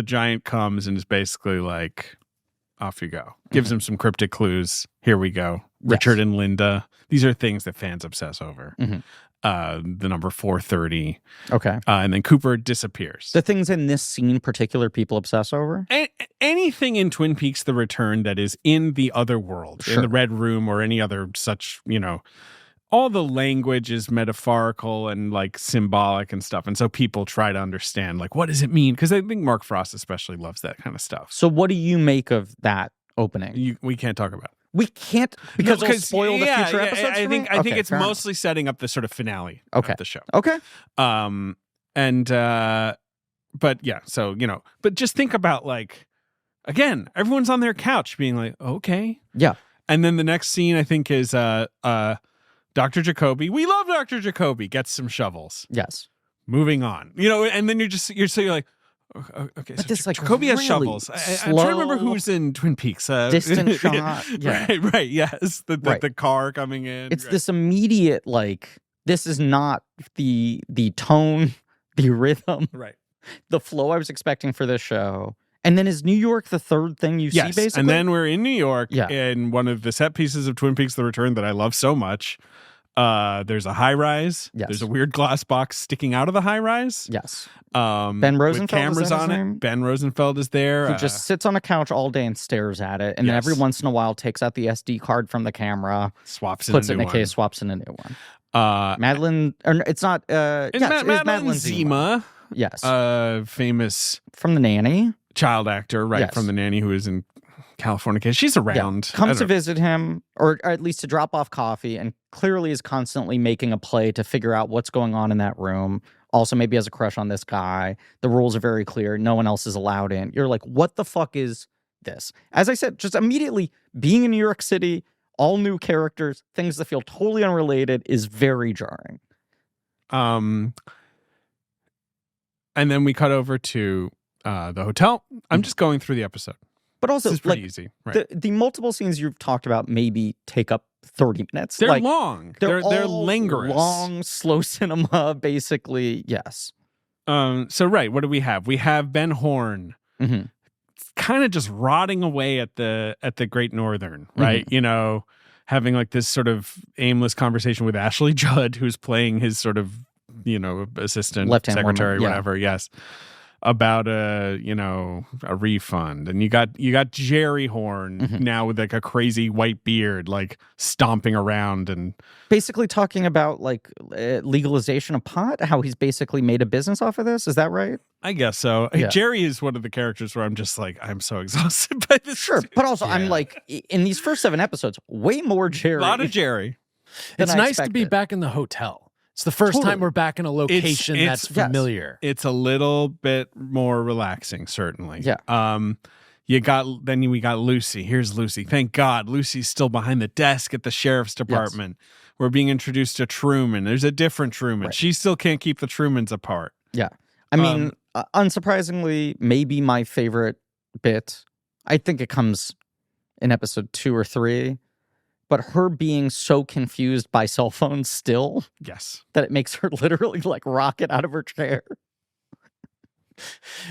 giant comes and is basically like, off you go. Gives him some cryptic clues. Here we go. Richard and Linda. These are things that fans obsess over. The number 430. Okay. And then Cooper disappears. The things in this scene particular people obsess over? Anything in Twin Peaks The Return that is in the other world, in the Red Room or any other such, all the language is metaphorical and like symbolic and stuff. And so people try to understand, like, what does it mean? Because I think Mark Frost especially loves that kind of stuff. So what do you make of that opening? We can't talk about it. We can't because it'll spoil the future episodes. I think it's mostly setting up the sort of finale of the show. Okay. But yeah, so but just think about like, again, everyone's on their couch being like, okay, yeah. And then the next scene I think is Dr. Jacobi. We love Dr. Jacobi. Gets some shovels. Yes. Moving on. And then you're like, okay, but so Jacobi has shovels. I'm trying to remember who's in Twin Peaks. Distant shot. Yeah. Right, yes. The car coming in. It's this immediate, like, this is not the tone, the rhythm, the flow I was expecting for this show. And then is New York the third thing you see, basically? And then we're in New York in one of the set pieces of Twin Peaks The Return that I love so much. There's a high rise. Yes. There's a weird glass box sticking out of the high rise. Yes. Ben Rosenfeld, with cameras on it. Ben Rosenfeld is there. Who just sits on a couch all day and stares at it, and then every once in a while takes out the SD card from the camera, puts it in a case, swaps in a new one. Madeline, or it's not. It's Madeline Zima. Yes. Famous from The Nanny, child actor, from The Nanny, who is in California. She's around. Comes to visit him, or at least to drop off coffee, and clearly is constantly making a play to figure out what's going on in that room. Also, maybe has a crush on this guy. The rules are very clear. No one else is allowed in. You're like, what the fuck is this? As I said, just immediately being in New York City, all new characters, things that feel totally unrelated is very jarring. And then we cut over to the hotel. I'm just going through the episode. But also, this is pretty easy. Right. The multiple scenes you've talked about maybe take up 30 minutes. They're long. They're languorous. Long, slow cinema, basically. Yes. So what do we have? We have Ben Horne kind of just rotting away at the Great Northern, right? Mm-hmm. You know, having like this sort of aimless conversation with Ashley Judd, who's playing his sort of, you know, assistant, left-hand secretary, woman. whatever. Yes. About a refund. And you got Jerry Horn now with like a crazy white beard, like stomping around and basically talking about like legalization of pot, how he's basically made a business off of this. Is that right? I guess so. Yeah. Jerry is one of the characters where I'm just like, I'm so exhausted by this. Sure. But also I'm like, in these first 7 episodes, way more Jerry. A lot of Jerry. It's nice to be back in the hotel. It's the first time we're back in a location that's familiar. Yes. It's a little bit more relaxing, certainly. Yeah. We got Lucy. Here's Lucy. Thank God. Lucy's still behind the desk at the sheriff's department. Yes. We're being introduced to Truman. There's a different Truman. Right. She still can't keep the Trumans apart. Yeah. I mean, unsurprisingly, maybe my favorite bit, I think it comes in episode 2 or 3. But her being so confused by cell phones still, yes, that it makes her literally like rocket out of her chair.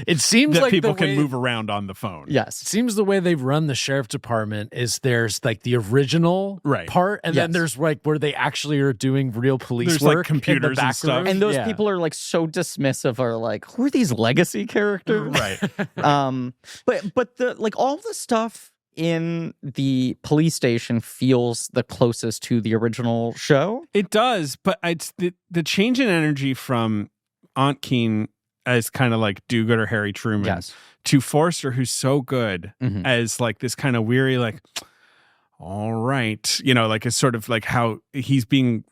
It seems that like people can move around on the phone. Yes, it seems the way they've run the sheriff's department is there's like the original part, and then there's like where they actually are doing real police work, like computers in the back and stuff, and those people are like so dismissive, are like, who are these legacy characters? Right. But the like all the stuff in the police station feels the closest to the original show. It does, but it's the change in energy from Aunt Keen as kind of like do-gooder Harry Truman to Forster, who's so good as like this kind of weary, like, all right, you know, like it's sort of like how he's being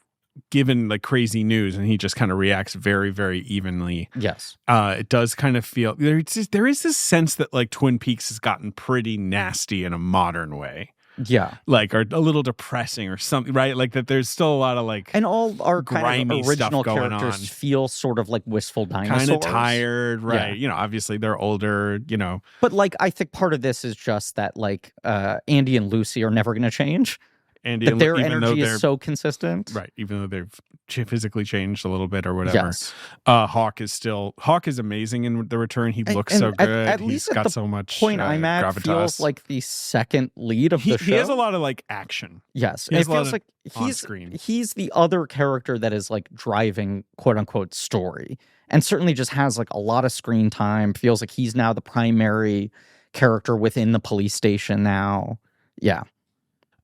given like crazy news and he just kind of reacts very, very evenly. Yes. It does kind of feel there is this sense that like Twin Peaks has gotten pretty nasty in a modern way. Yeah. Like, or a little depressing or something, right? Like that there's still a lot of like, and all our kind of original characters on. Feel sort of like wistful dinosaurs. Kind of tired, right? Yeah. You know, obviously they're older, you know. But like, I think part of this is just that like Andy and Lucy are never going to change. And their energy is so consistent, right? Even though they've physically changed a little bit or whatever. Yes. Hawk is amazing in The Return. He looks so good. At least He's at got the so much point I'm at gravitas. Feels like the second lead of the show. He has a lot of like action. Yes, it feels like he's the other character that is like driving quote unquote story, and certainly just has like a lot of screen time. Feels like he's now the primary character within the police station now. Yeah.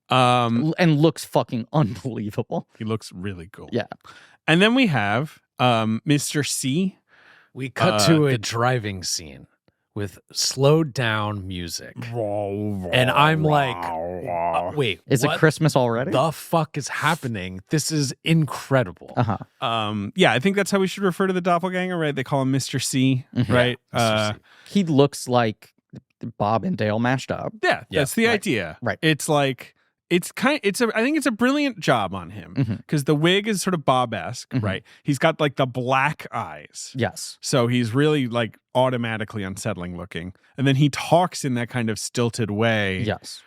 And looks fucking unbelievable. He looks really cool. Yeah. And then we have Mr. C. We cut to a driving scene with slowed down music. And I'm like, wait, is it Christmas already? The fuck is happening? This is incredible. Yeah, I think that's how we should refer to the doppelganger, right? They call him Mr. C, right? Mr. C. He looks like Bob and Dale mashed up. Yeah, that's the idea. Right. It's like I think it's a brilliant job on him because the wig is sort of Bob-esque, right? He's got like the black eyes. Yes. So he's really like automatically unsettling looking. And then he talks in that kind of stilted way. Yes.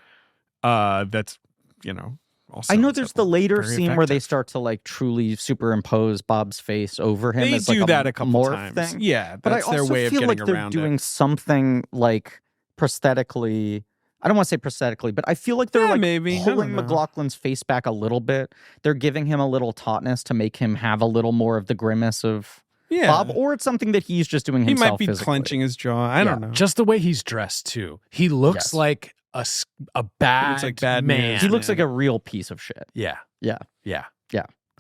That's, you know, also I know there's the later scene effective. where they start to like truly superimpose Bob's face over him. They as, do like, that a couple morph times. Thing. Yeah, but that's I also their way of feel getting like they're around doing something like prosthetically. I don't want to say prosthetically, but I feel like they're like maybe pulling McLaughlin's face back a little bit. They're giving him a little tautness to make him have a little more of the grimace of Bob, or it's something that he's just doing himself. He might be physically. clenching his jaw. I don't know. Just the way he's dressed too. He looks like a bad man. He looks like a real piece of shit. Yeah.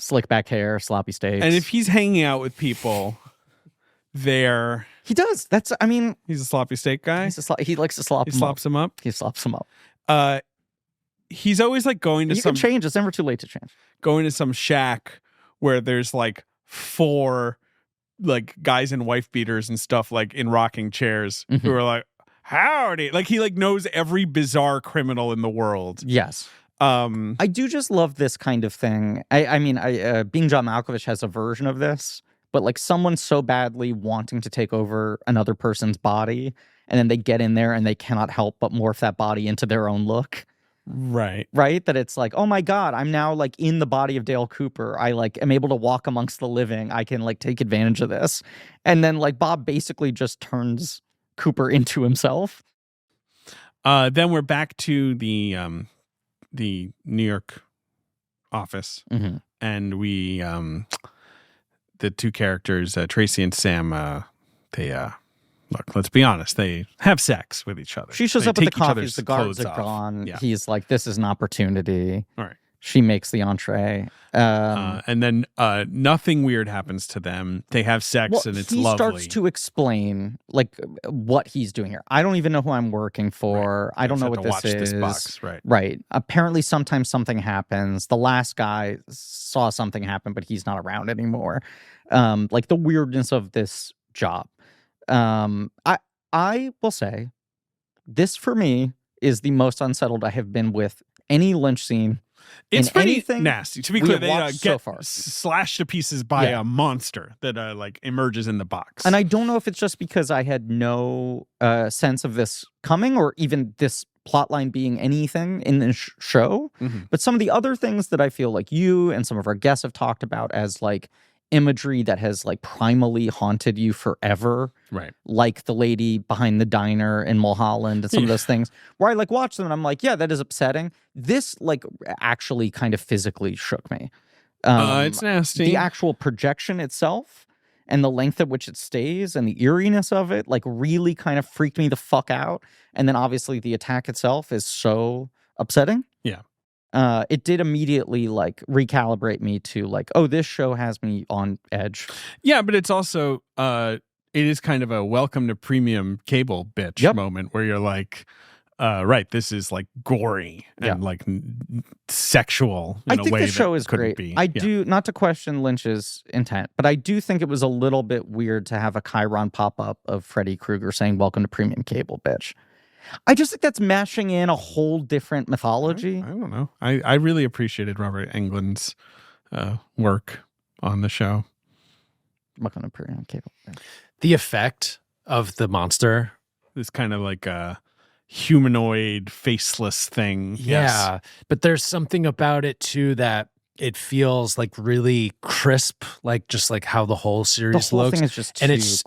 Slick back hair, sloppy steaks. And if he's hanging out with people, he does. He's a sloppy steak guy. He likes to slop. He slops him up. He slops him up. He's always like going to you can change. It's never too late to change. Going to some shack where there's like 4 like guys in wife beaters and stuff like in rocking chairs who are like, howdy. Like he like knows every bizarre criminal in the world. Yes. I do just love this kind of thing. I mean, Being John Malkovich has a version of this, but like someone so badly wanting to take over another person's body, and then they get in there and they cannot help but morph that body into their own look. Right. That it's like, oh my God, I'm now like in the body of Dale Cooper. I like am able to walk amongst the living. I can like take advantage of this. And then like Bob basically just turns Cooper into himself. Then we're back to the New York office, and we the two characters, Tracy and Sam, they look. Let's be honest. They have sex with each other. She shows up at the coffees. The guards are gone. Yeah. He's like, "This is an opportunity." All right. She makes the entree. And then nothing weird happens to them. They have sex, and it's lovely. He starts to explain like what he's doing here. I don't even know who I'm working for. Right. I don't know what this is. This box. Right. Right. Apparently, sometimes something happens. The last guy saw something happen, but he's not around anymore. Like the weirdness of this job. I will say, this for me is the most unsettled I have been with any Lynch scene. It's pretty nasty. To be clear, they get so slashed to pieces by a monster that like emerges in the box. And I don't know if it's just because I had no sense of this coming, or even this plotline being anything in the show. But some of the other things that I feel like you and some of our guests have talked about as like imagery that has like primally haunted you forever, right? Like the lady behind the diner in Mulholland and some of those things where I like watch them and I'm like, yeah, that is upsetting. This like actually kind of physically shook me. It's nasty. The actual projection itself and the length at which it stays and the eeriness of it like really kind of freaked me the fuck out. And then obviously the attack itself is so upsetting. Yeah. It did immediately like recalibrate me to like, oh, this show has me on edge. Yeah, but it's also it is kind of a welcome to premium cable bitch moment where you're like, right, this is like gory and like sexual in I a think way the show that is couldn't great. be. I do, not to question Lynch's intent, but I do think it was a little bit weird to have a Chiron pop up of Freddy Krueger saying welcome to premium cable bitch. I just think that's mashing in a whole different mythology. I don't know. I really appreciated Robert Englund's work on the show. Welcome to premium cable. The effect of the monster. This kind of like a humanoid, faceless thing. Yeah, yes. But there's something about it too that it feels like really crisp, like just like how the whole series the whole looks. Thing is just and it's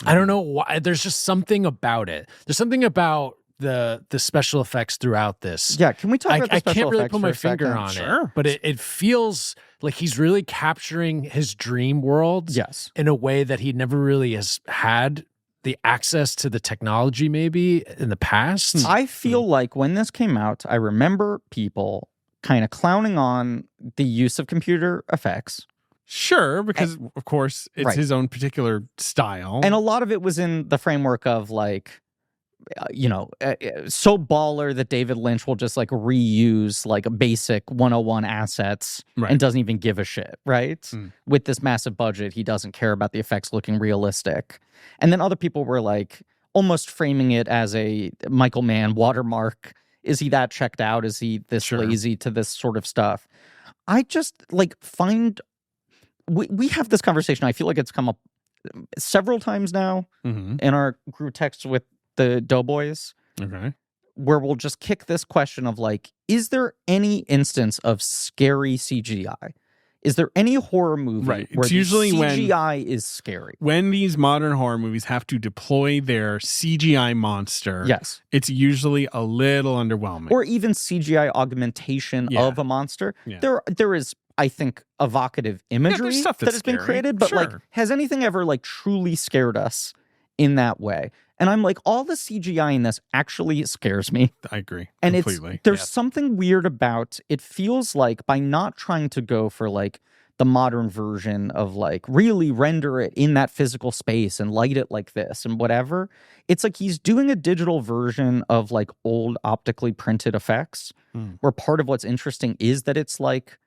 I don't know why. There's just something about it. There's something about the special effects throughout this. Yeah, can we talk about the special I can't really effects put for my a finger second? on Sure. it, but it feels like he's really capturing his dream world. Yes, in a way that he never really has had the access to the technology maybe in the past. I feel like when this came out, I remember people kind of clowning on the use of computer effects. Sure, because of course it's his own particular style. And a lot of it was in the framework of like, so baller that David Lynch will just like reuse like basic 101 assets and doesn't even give a shit, right? With this massive budget, he doesn't care about the effects looking realistic. And then other people were like almost framing it as a Michael Mann watermark. Is he that checked out? Is he this lazy to this sort of stuff? I just like find we have this conversation. I feel like it's come up several times now in our group text with the Doughboys. Okay. Where we'll just kick this question of like, is there any instance of scary CGI? Is there any horror movie where it's usually the CGI is scary? When these modern horror movies have to deploy their CGI monster, yes, it's usually a little underwhelming. Or even CGI augmentation of a monster. Yeah. There is, I think, evocative imagery that has been created, but like, has anything ever like truly scared us in that way? And I'm like, all the CGI in this actually scares me. I agree. And completely. There's something weird about it. Feels like by not trying to go for like the modern version of like really render it in that physical space and light it like this and whatever, it's like he's doing a digital version of like old optically printed effects where part of what's interesting is that it's like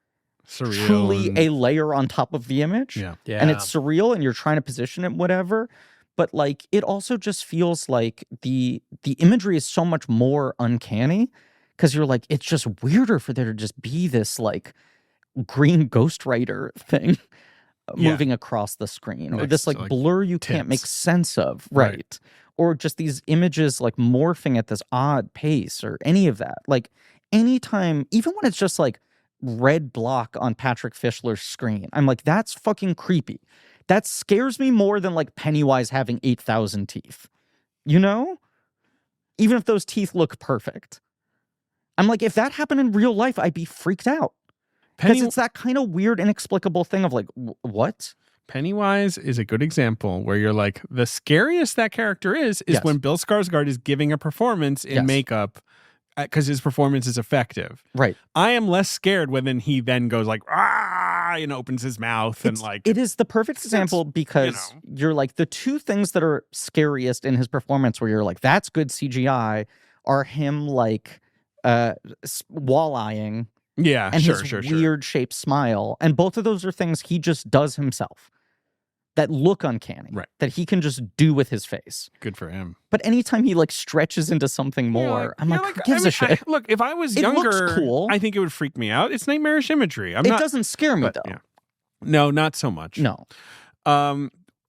surreal truly a layer on top of the image. Yeah. And it's surreal and you're trying to position it whatever. But like it also just feels like the imagery is so much more uncanny because you're like, it's just weirder for there to just be this like green Ghost Rider thing moving across the screen, or this like blur you can't make sense of, right? Or just these images like morphing at this odd pace, or any of that. Like anytime, even when it's just like red block on Patrick Fischler's screen, I'm like, that's fucking creepy. That scares me more than like Pennywise having 8,000 teeth. You know? even if those teeth look perfect. I'm like, if that happened in real life, I'd be freaked out. Because it's that kind of weird, inexplicable thing of like, what? Pennywise is a good example where you're like, the scariest that character is when Bill Skarsgård is giving a performance in makeup because his performance is effective. Right. I am less scared when he then goes like, ah, and opens his mouth and like. It is the perfect example because you're like, the two things that are scariest in his performance where you're like, that's good CGI, are him like wall-eyeing. Yeah, and his weird shaped smile. And both of those are things he just does himself that look uncanny, that he can just do with his face. Good for him. But anytime he like stretches into something more, I'm like, who gives a shit? Look, if I was younger, cool. I think it would freak me out. It's nightmarish imagery. It doesn't scare me though. Yeah. No, not so much. No.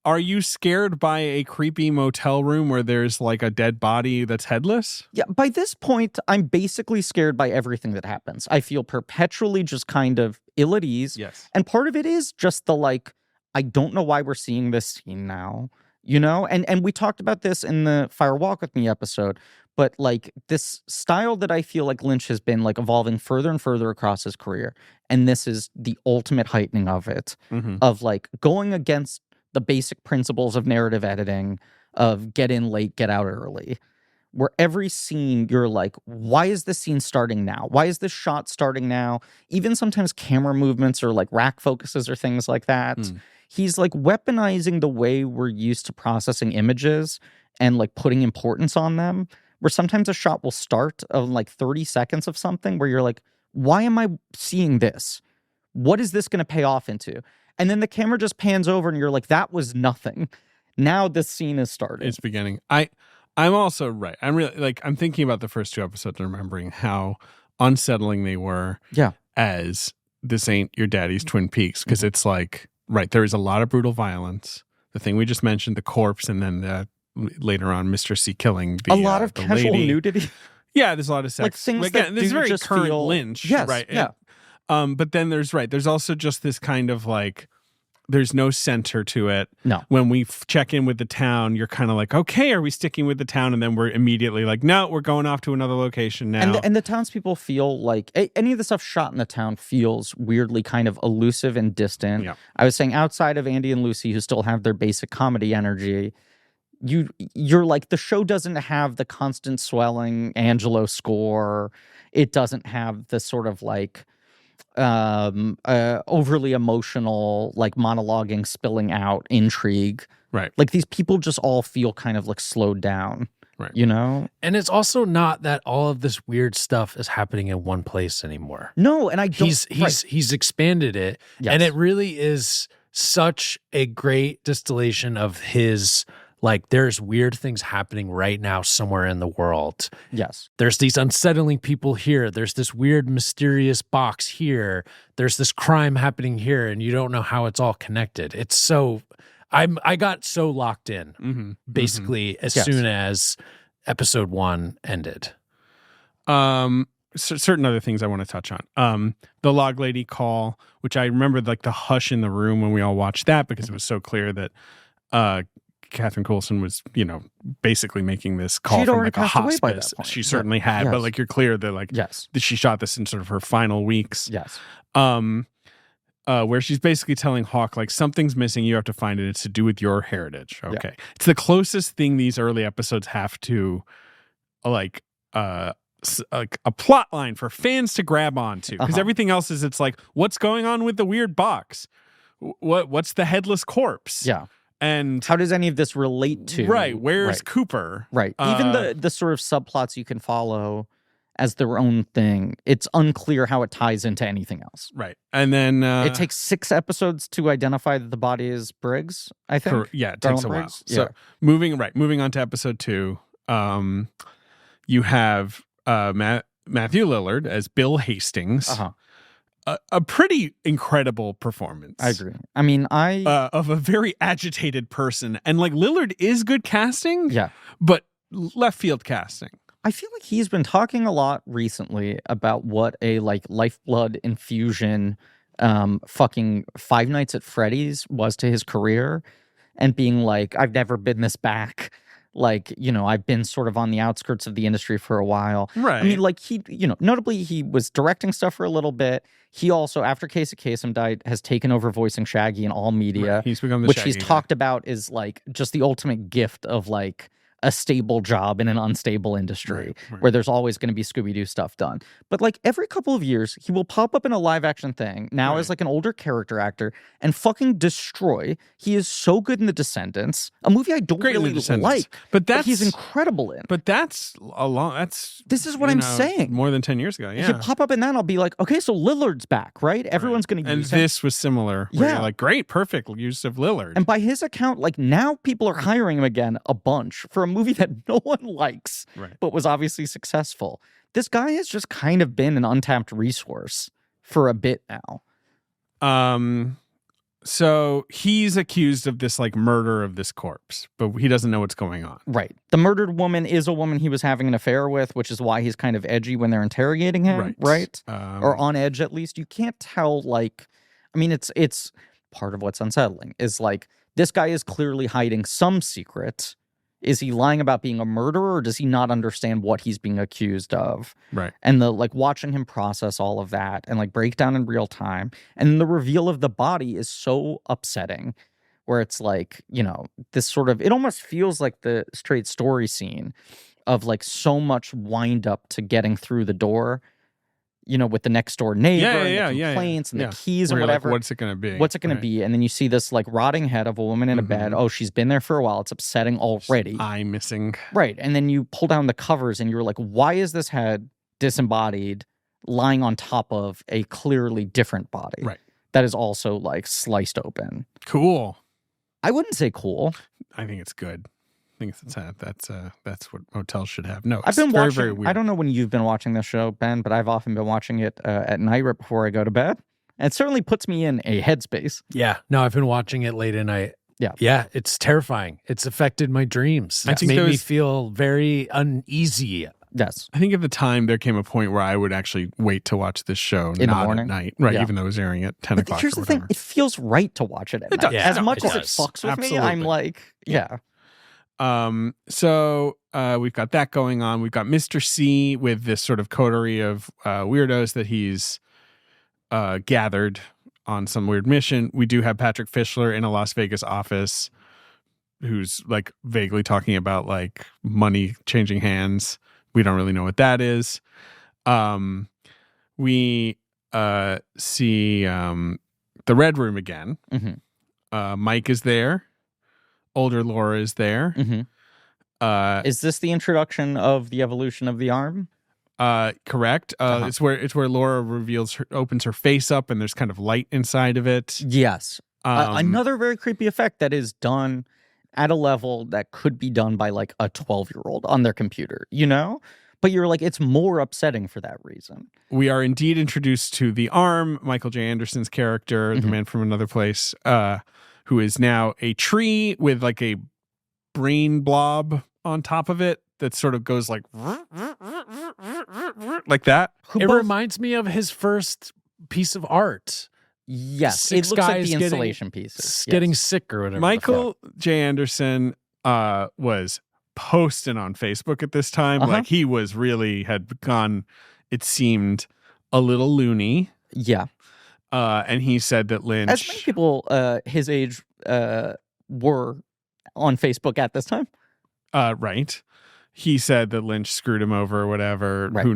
Are you scared by a creepy motel room where there's like a dead body that's headless? Yeah, by this point, I'm basically scared by everything that happens. I feel perpetually just kind of ill at ease. Yes. And part of it is just the like, I don't know why we're seeing this scene now, you know? And we talked about this in the Fire Walk With Me episode, but like this style that I feel like Lynch has been like evolving further and further across his career. And this is the ultimate heightening of it, of like going against the basic principles of narrative editing, of get in late, get out early, where every scene you're like, why is this scene starting now? Why is this shot starting now? Even sometimes camera movements or like rack focuses or things like that. He's like weaponizing the way we're used to processing images and like putting importance on them, where sometimes a shot will start of like 30 seconds of something where you're like, why am I seeing this? What is this going to pay off into? And then the camera just pans over and you're like, that was nothing. Now this scene is starting. It's beginning. I'm also right. I'm really like, I'm thinking about the first two episodes and remembering how unsettling they were as this ain't your daddy's Twin Peaks. Because it's like, there is a lot of brutal violence. The thing we just mentioned, the corpse, and then later on, Mr. C killing a lot of casual nudity. Yeah, there's a lot of sex. Like things again, that this is very just current feel... Lynch. Yes, right? Yeah. But then there's also just this kind of like, there's no center to it. No. When we check in with the town, you're kind of like, okay, are we sticking with the town? And then we're immediately like, no, we're going off to another location now. And the townspeople feel like any of the stuff shot in the town feels weirdly kind of elusive and distant. Yeah. I was saying outside of Andy and Lucy, who still have their basic comedy energy, you're like, the show doesn't have the constant swelling Angelo score. It doesn't have the sort of like overly emotional, like monologuing, spilling out intrigue. Right. Like these people just all feel kind of like slowed down. Right. You know? And it's also not that all of this weird stuff is happening in one place anymore. No, and I don't... He's expanded it. Yes. And it really is such a great distillation of his... Like, there's weird things happening right now somewhere in the world. Yes. There's these unsettling people here. There's this weird, mysterious box here. There's this crime happening here, and you don't know how it's all connected. It's so... I got so locked in, basically, as soon as episode 1 ended. Certain other things I want to touch on. The log lady call, which I remember like the hush in the room when we all watched that, because it was so clear that... Catherine Coulson was, basically making this call from like a hospice. She certainly had, but like you're clear that like that she shot this in sort of her final weeks. Yes. Where she's basically telling Hawk like something's missing, you have to find it. It's to do with your heritage. Okay, it's the closest thing these early episodes have to like a plot line for fans to grab onto, because everything else is it's like, what's going on with the weird box? What's the headless corpse? Yeah. And how does any of this relate to... Right. Where's Cooper? Right. Even the sort of subplots you can follow as their own thing, it's unclear how it ties into anything else. Right. And then... it takes 6 episodes to identify that the body is Briggs, I think. It takes a while. Yeah. So moving on to episode 2, you have Matthew Lillard as Bill Hastings. A pretty incredible performance. I agree. I mean, of a very agitated person. And like Lillard is good casting. Yeah. But left field casting. I feel like he's been talking a lot recently about what a like lifeblood infusion fucking Five Nights at Freddy's was to his career, and being like, I've never been this back Like, I've been sort of on the outskirts of the industry for a while. Right. I mean, like he, notably he was directing stuff for a little bit. He also, after Casey Kasem died, has taken over voicing Shaggy in all media. Right. He's become the which Shaggy he's guy. talked about is like just the ultimate gift of like a stable job in an unstable industry Right. where there's always going to be Scooby-Doo stuff done. But like every couple of years, he will pop up in a live action thing now as like an older character actor and fucking destroy. He is so good in The Descendants, a movie I don't Great in The really Descendants. like, But but he's incredible in. But that's This is what I'm saying. More than 10 years ago. Yeah. He'll pop up in that and I'll be like, okay, so Lillard's back, right? Everyone's going to And use him. this was similar. Where Yeah. you're like, great, perfect use of Lillard. And by his account, like now people are hiring him again a bunch for a movie that no one likes, Right. but was obviously successful. This guy has just kind of been an untapped resource for a bit now. So he's accused of this like murder of this corpse, but he doesn't know what's going on. Right. The murdered woman is a woman he was having an affair with, which is why he's kind of edgy when they're interrogating him, right? Or on edge at least. You can't tell, like, I mean, it's part of what's unsettling is like this guy is clearly hiding some secret. Is he lying about being a murderer, or does he not understand what he's being accused of? Right. And the like watching him process all of that and like break down in real time. And the reveal of the body is so upsetting, where it's like, this sort of, it almost feels like the straight story scene of like so much wind up to getting through the door, with the next door neighbor and the complaints and the keys and whatever. Like, what's it going to be? What's it going to be? And then you see this like rotting head of a woman in a bed. Oh, she's been there for a while. It's upsetting already. Eye missing. Right. And then you pull down the covers and you're like, why is this head disembodied lying on top of a clearly different body? Right. That is also like sliced open. Cool. I wouldn't say cool. I think it's good. I think that's what hotels should have. No, I've been very, watching. very weird. I don't know when you've been watching this show, Ben, but I've often been watching it at night right before I go to bed. And it certainly puts me in a headspace. Yeah. No, I've been watching it late at night. Yeah. Yeah. It's terrifying. It's affected my dreams. I It's think made there me was- feel very uneasy. Yes. I think at the time there came a point where I would actually wait to watch this show In the not morning? at night, right? Yeah. Even though it was airing at 10 But o'clock. here's or the thing. whatever. It feels right to watch it at night. does. As Yeah, much it as it does. fucks with me, Absolutely. I'm like, yeah. So we've got that going on. We've got Mr. C with this sort of coterie of weirdos that he's gathered on some weird mission. We do have Patrick Fischler in a Las Vegas office who's like vaguely talking about like money changing hands. We don't really know what that is. We see the Red Room again. Mm-hmm. Mike is there. Older Laura is there. Mm-hmm. Is this the introduction of the evolution of the arm? Correct. It's where Laura opens her face up, and there's kind of light inside of it. Yes. Another very creepy effect that is done at a level that could be done by like a 12-year-old on their computer, But you're like, it's more upsetting for that reason. We are indeed introduced to the arm, Michael J. Anderson's character, the man from another place, who is now a tree with like a brain blob on top of it that sort of goes like that. It reminds me of his first piece of art. Yes, Six it looks like guys the installation pieces. Getting Yes. sick or whatever. Michael J. Anderson was posting on Facebook at this time. Like he was really had gone, it seemed, a little loony. Yeah. And he said that Lynch... As many people his age were on Facebook at this time. Right. He said that Lynch screwed him over or whatever, Right. who,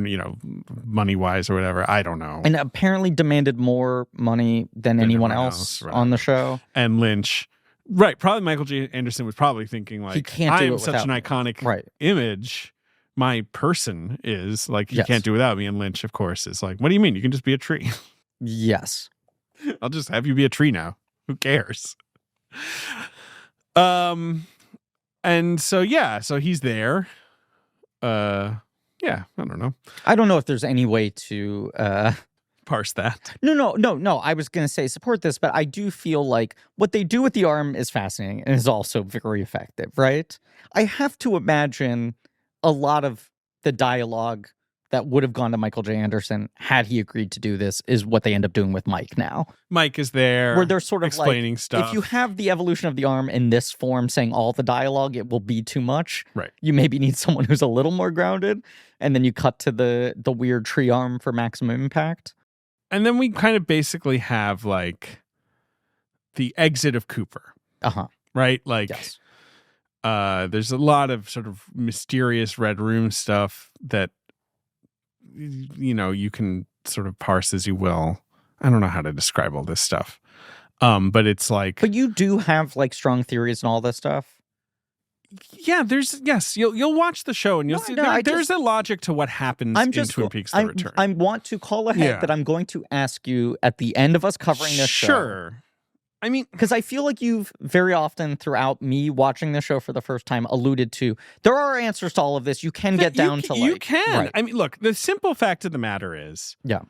money-wise or whatever. I don't know. And apparently demanded more money than anyone else right. on the show. And Lynch... Right. Probably Michael J. Anderson was probably thinking like, He can't do I am it such an without iconic Right. image. My person is like, he Yes. can't do without me. And Lynch, of course, is like, what do you mean? You can just be a tree. Yes. I'll just have you be a tree now. Who cares? And so he's there. I don't know. I don't know if there's any way to Parse that. No. I was going to say support this, but I do feel like what they do with the arm is fascinating and is also very effective, right? I have to imagine a lot of the dialogue that would have gone to Michael J. Anderson had he agreed to do this is what they end up doing with Mike now. Mike is there. Where they're sort of explaining stuff. If you have the evolution of the arm in this form saying all the dialogue, it will be too much. Right. You maybe need someone who's a little more grounded. And then you cut to the weird tree arm for maximum impact. And then we kind of basically have like the exit of Cooper. Uh-huh. Right? Like, yes. There's a lot of sort of mysterious Red Room stuff that, you know, you can sort of parse as you will. I don't know how to describe all this stuff. But it's like... But you do have like strong theories and all this stuff. Yeah, you'll watch the show and you'll see there's a logic to what happens in Twin Peaks The Return. I want to call ahead that I'm going to ask you at the end of us covering this show. Sure. I mean, because I feel like you've very often throughout me watching the show for the first time alluded to there are answers to all of this. You can get down to like... You can. Right. I mean, look, the simple fact of the matter is... Yeah.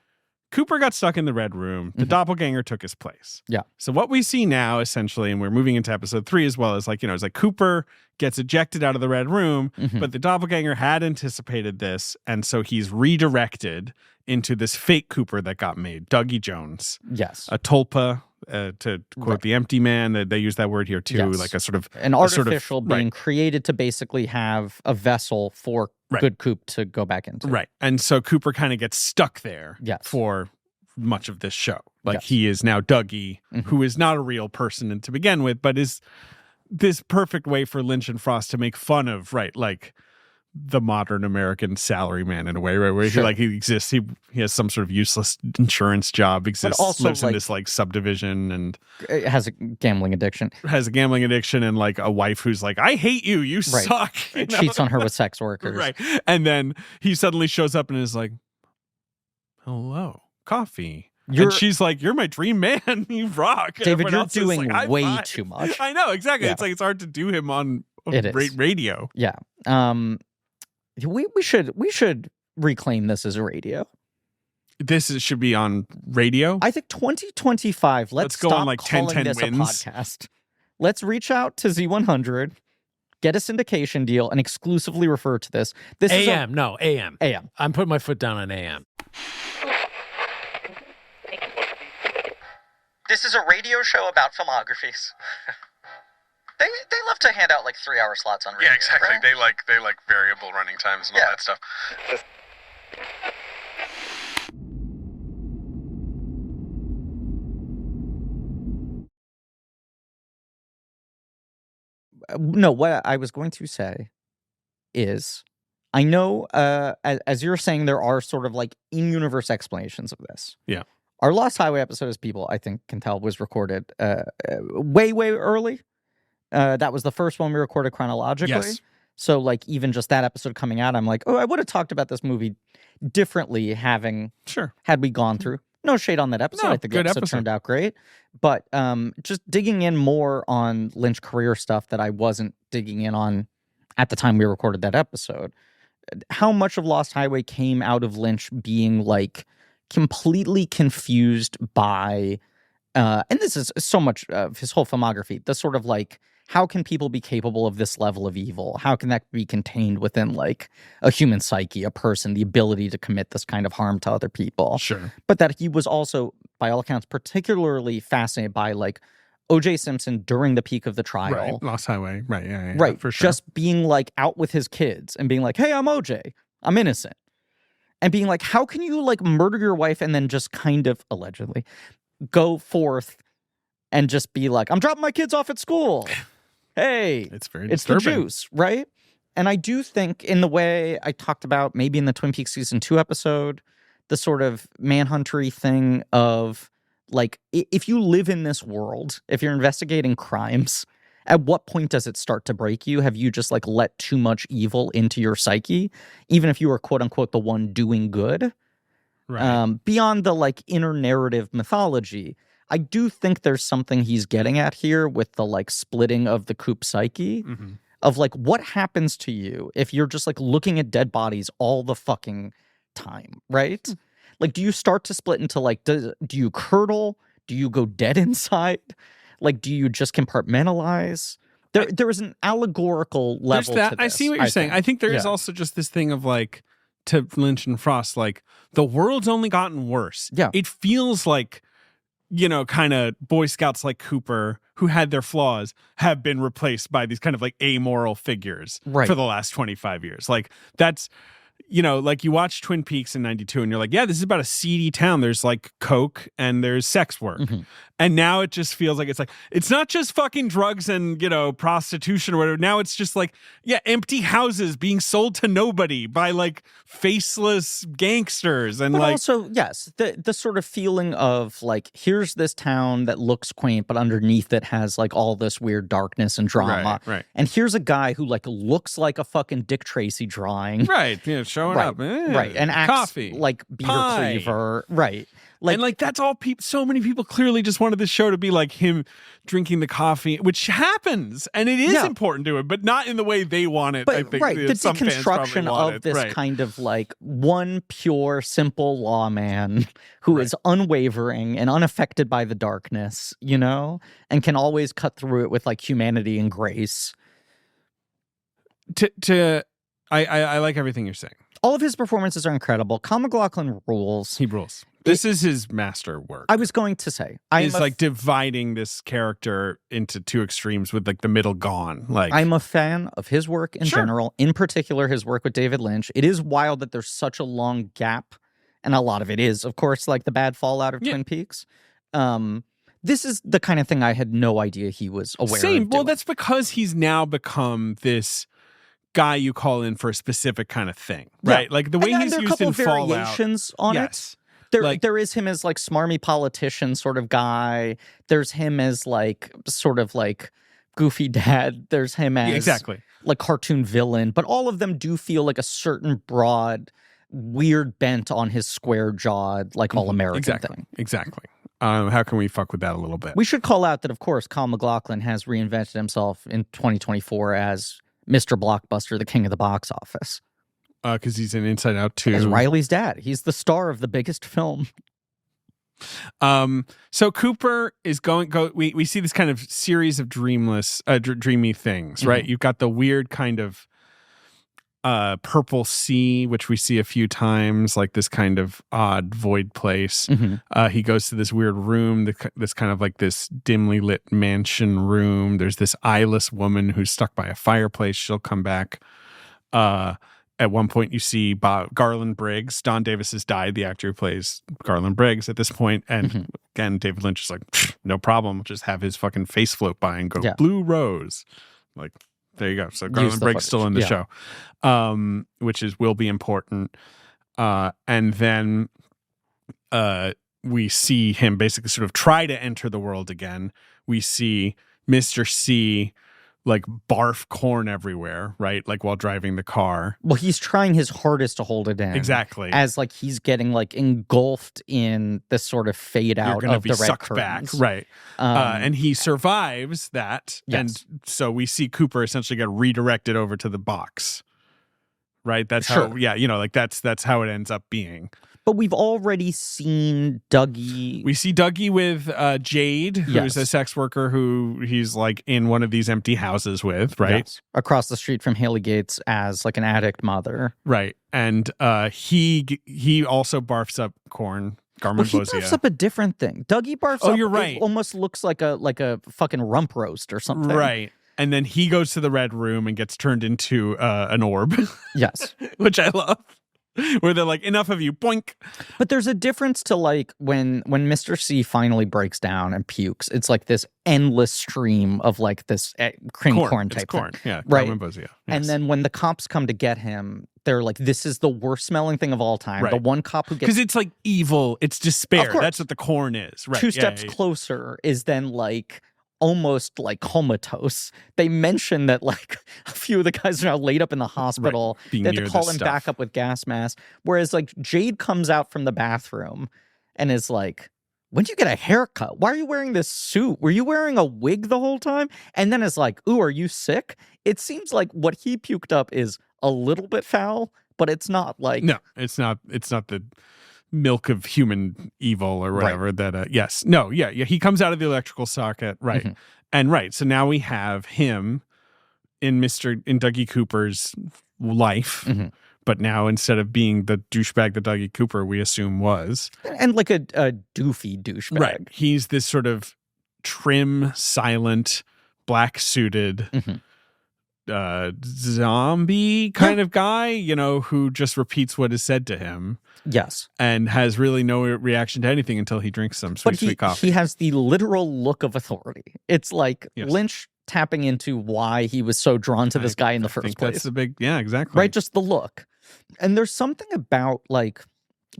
Cooper got stuck in the Red Room. The doppelganger took his place. Yeah. So what we see now, essentially, and we're moving into episode 3 as well, is like, you know, it's like Cooper gets ejected out of the Red Room, but the doppelganger had anticipated this, and so he's redirected into this fake Cooper that got made, Dougie Jones. Yes. A tulpa, to quote the Empty Man. They use that word here too, like a sort of... An artificial being created to basically have a vessel for good Coop to go back into. Right. And so Cooper kind of gets stuck there for much of this show. Like he is now Dougie, who is not a real person to begin with, but is this perfect way for Lynch and Frost to make fun of, like the modern American salaryman in a way, right? Where he exists, he has some sort of useless insurance job, lives in this like subdivision and has a gambling addiction. And like a wife who's like, I hate you, you suck. You know? Cheats on her with sex workers. Right. And then he suddenly shows up and is like, hello, coffee. And she's like, you're my dream man. You rock. David, you're doing way too much. I know, exactly. It's like, it's hard to do him on radio. Yeah. We should reclaim this as a radio. Should be on radio? I think 2025. Let's go on like 10-10 wins. A podcast. Let's reach out to Z100, get a syndication deal, and exclusively refer to this. This AM. is AM. AM. I'm putting my foot down on AM. This is a radio show about filmographies. They love to hand out like 3-hour slots on radio. Yeah, exactly. Right? They like variable running times and all that stuff. No, what I was going to say is, I know, as you're saying, there are sort of like in-universe explanations of this. Yeah. Our Lost Highway episode, as people I think can tell, was recorded way early. That was the first one we recorded chronologically. Yes. So like even just that episode coming out, I'm like, oh, I would have talked about this movie differently had we gone through. No shade on that episode. I think the episode turned out great. But just digging in more on Lynch career stuff that I wasn't digging in on at the time we recorded that episode. How much of Lost Highway came out of Lynch being like completely confused by, and this is so much of his whole filmography, the sort of like, how can people be capable of this level of evil? How can that be contained within like a human psyche, a person, the ability to commit this kind of harm to other people? Sure. But that he was also, by all accounts, particularly fascinated by like O.J. Simpson during the peak of the trial. Right. Lost Highway. Right. Yeah. Right. For sure. Just being like out with his kids and being like, hey, I'm O.J. I'm innocent. And being like, how can you like murder your wife and then just kind of allegedly go forth and just be like, I'm dropping my kids off at school. Hey, it's very disturbing. The juice, right? And I do think in the way I talked about maybe in the Twin Peaks season 2 episode, the sort of manhuntery thing of like, if you live in this world, if you're investigating crimes, at what point does it start to break you? Have you just like let too much evil into your psyche, even if you are quote unquote the one doing good? Right. Beyond the like inner narrative mythology, I do think there's something he's getting at here with the like splitting of the Coop psyche of like what happens to you if you're just like looking at dead bodies all the fucking time, right? Like, do you start to split into like, do you curdle? Do you go dead inside? Like, do you just compartmentalize? There is an allegorical level to this. I see what you're saying. I think there is also just this thing of like, to Lynch and Frost, like, the world's only gotten worse. Yeah. It feels like, kind of Boy Scouts like Cooper, who had their flaws, have been replaced by these kind of like amoral figures for the last 25 years. Like, that's, like you watch Twin Peaks in 92 and you're like, yeah, this is about a seedy town. There's like coke and there's sex work. And now it just feels like it's not just fucking drugs and, prostitution or whatever. Now it's just like, empty houses being sold to nobody by like faceless gangsters. And but like, also, yes, the sort of feeling of like, here's this town that looks quaint, but underneath it has like all this weird darkness and drama. Right. And here's a guy who like looks like a fucking Dick Tracy drawing. Right. Showing up. Right. And acts coffee, like Beaver pie. Cleaver. Right. Like, and like that's all so many people clearly just wanted this show to be like him drinking the coffee, which happens, and it is important to him, but not in the way they want it. But I think the some fans deconstruction probably of this kind of like one pure, simple lawman who is unwavering and unaffected by the darkness, and can always cut through it with like humanity and grace. I like everything you're saying. All of his performances are incredible. Kyle MacLachlan rules. He rules. This is his master work. I was going to say, he's like dividing this character into two extremes with like the middle gone. Like, I'm a fan of his work in general, in particular his work with David Lynch. It is wild that there's such a long gap, and a lot of it is, of course, like the bad fallout of Twin Peaks. This is the kind of thing I had no idea he was aware of doing. Well, that's because he's now become this guy you call in for a specific kind of thing, right? Like the way he's there are a used couple in of Fallout. variations on Yes. it. There is him as like smarmy politician sort of guy. There's him as like sort of like goofy dad. There's him as like cartoon villain. But all of them do feel like a certain broad, weird bent on his square jawed, like all American thing. Exactly. How can we fuck with that a little bit? We should call out that, of course, Kyle MacLachlan has reinvented himself in 2024 as Mr. Blockbuster, the king of the box office. Because he's in Inside Out 2. As Riley's dad. He's the star of the biggest film. So Cooper is we see this kind of series of dreamy things, right? You've got the weird kind of purple sea, which we see a few times, like this kind of odd void place. He goes to this weird room, this kind of like this dimly lit mansion room. There's this eyeless woman who's stuck by a fireplace. She'll come back. At one point, you see Garland Briggs. Don Davis has died, the actor who plays Garland Briggs at this point. And again, David Lynch is like, no problem. We'll just have his fucking face float by and go, Blue Rose. Like, there you go. So Garland Briggs still in the show, which will be important. And then we see him basically sort of try to enter the world again. We see Mr. C like barf corn everywhere, right? Like while driving the car. Well, he's trying his hardest to hold it in. Exactly. As like he's getting like engulfed in this sort of fade out of the red sucked curtains. Back, right? And he survives that, and so we see Cooper essentially get redirected over to the box, right? That's how, like that's how it ends up being. But we've already seen Dougie. We see Dougie with Jade, who's a sex worker who he's like in one of these empty houses with, right? Yes. Across the street from Haley Gates as like an addict mother. Right. And he also barfs up corn. He barfs up a different thing. Dougie barfs up. You're right. It almost looks like a fucking rump roast or something. Right. And then he goes to the red room and gets turned into an orb. Yes. Which I love. Where they're like, enough of you, boink. But there's a difference to like when Mr. C finally breaks down and pukes. It's like this endless stream of like this cream corn type thing. Yeah, right. Yes. And then when the cops come to get him, they're like, "This is the worst smelling thing of all time." Right. The one cop who gets because it's like evil, it's despair. That's what the corn is. Right. Two steps closer is then like almost like comatose. They mention that like a few of the guys are now laid up in the hospital. They have to call him back up with gas masks. Whereas like Jade comes out from the bathroom and is like, "When'd you get a haircut? Why are you wearing this suit? Were you wearing a wig the whole time?" And then it's like, "Ooh, are you sick?" It seems like what he puked up is a little bit foul, but it's not like... No, it's not the milk of human evil or whatever he comes out of the electrical socket, right? And so now we have him in Dougie Cooper's life but now instead of being the douchebag that Dougie Cooper we assume was. And like a doofy douchebag. Right. He's this sort of trim, silent, black-suited zombie kind of guy, you know, who just repeats what is said to him. Yes. And has really no reaction to anything until he drinks some sweet coffee. He has the literal look of authority. It's like Lynch tapping into why he was so drawn to this guy in the first place. That's the big, yeah, exactly. Right, just the look. And there's something about, like,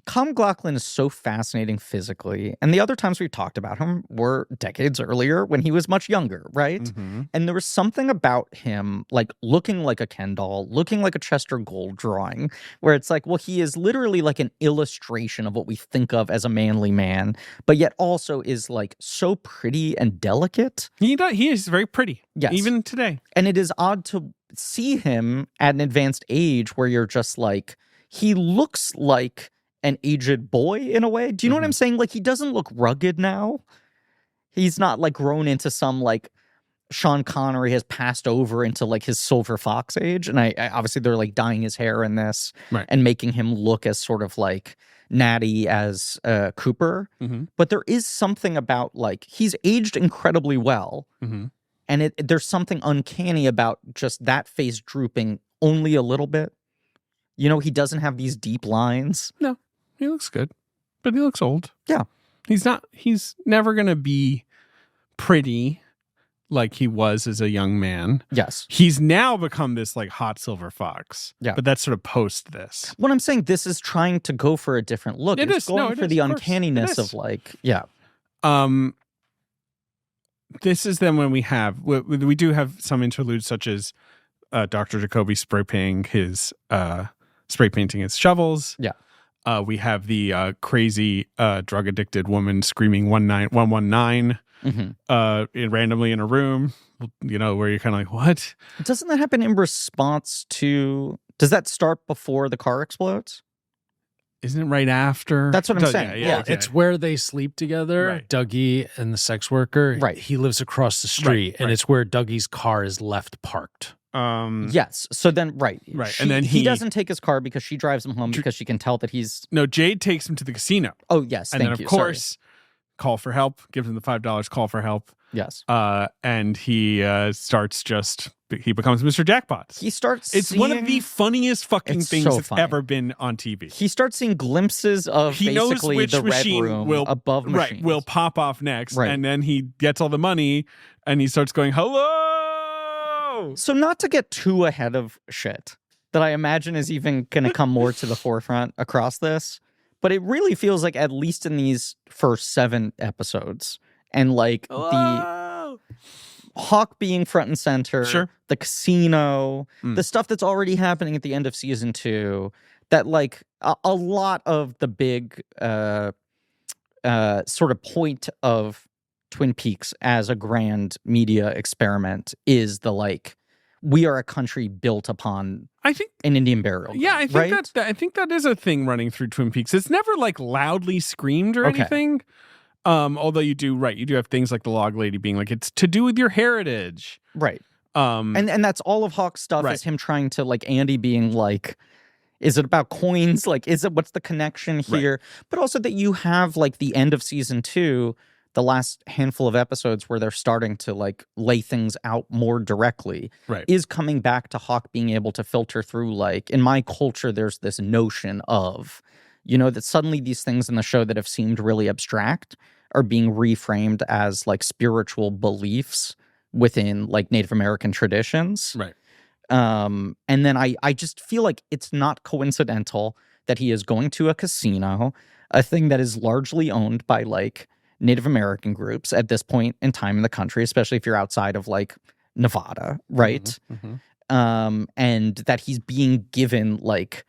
Tom McLaughlin is so fascinating physically. And the other times we've talked about him were decades earlier when he was much younger, right? And there was something about him, like, looking like a Ken doll, looking like a Chester Gould drawing, where it's like, well, he is literally like an illustration of what we think of as a manly man, but yet also is, like, so pretty and delicate. He is very pretty, even today. And it is odd to see him at an advanced age where you're just like, he looks like an aged boy in a way. Do you know what I'm saying? Like, he doesn't look rugged now. He's not like grown into some like Sean Connery has passed over into like his silver fox age. And I obviously they're like dyeing his hair in this and making him look as sort of like natty as Cooper. But there is something about like he's aged incredibly well. And there's something uncanny about just that face drooping only a little bit. You know, he doesn't have these deep lines. No. He looks good, but he looks old. Yeah. He's never going to be pretty like he was as a young man. Yes. He's now become this like hot silver fox. Yeah. But that's sort of post this. What I'm saying, this is trying to go for a different look. It's going for the uncanniness of like, this is then when we do have some interludes such as Dr. Jacobi spray painting his shovels. Yeah. We have the crazy drug addicted woman screaming 119 randomly in a room, you know, where you're kind of like, what? Doesn't that happen in response to, does that start before the car explodes? Isn't it right after? That's what I'm saying. Yeah. Okay. It's where they sleep together, Right. Dougie and the sex worker. Right. He lives across the street, and it's where Dougie's car is left parked. Yes. So then, right. And then he doesn't take his car because she drives him home because she can tell that he's. No, Jade takes him to the casino. Oh, yes. And then, of course, call for help, gives him the $5, call for help. Yes. And he he becomes Mr. Jackpot. He starts It's one of the funniest fucking things that's ever been on TV. He starts seeing glimpses of basically the Red Room above machines. Right, will pop off next. Right. And then he gets all the money and he starts going, hello! So not to get too ahead of shit that I imagine is even going to come more to the forefront across this, but it really feels like at least in these first 7 episodes and like the Hawk being front and center, the casino, the stuff that's already happening at the end of season 2, that like a lot of the big sort of point of Twin Peaks as a grand media experiment is the like, we are a country built upon an Indian burial. Yeah, I think I think that is a thing running through Twin Peaks. It's never like loudly screamed or anything. Although you do have things like the log lady being like, it's to do with your heritage. Right. And that's all of Hawk's stuff is him trying to like Andy being like, is it about coins? Like, what's the connection here? Right. But also that you have like the end of season 2, the last handful of episodes where they're starting to like lay things out more directly is coming back to Hawk being able to filter through like, in my culture, there's this notion of, you know, that suddenly these things in the show that have seemed really abstract are being reframed as like spiritual beliefs within like Native American traditions. Right. And then I just feel like it's not coincidental that he is going to a casino, a thing that is largely owned by like Native American groups at this point in time in the country, especially if you're outside of like Nevada, right? And that he's being given like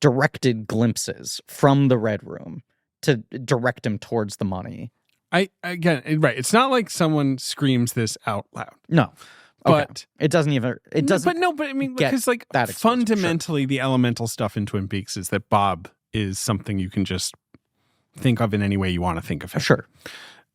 directed glimpses from the Red Room to direct him towards the money. It's not like someone screams this out loud. No. But it doesn't even, it doesn't. But I mean, because like fundamentally the elemental stuff in Twin Peaks is that Bob is something you can just think of in any way you want to think of him. Sure.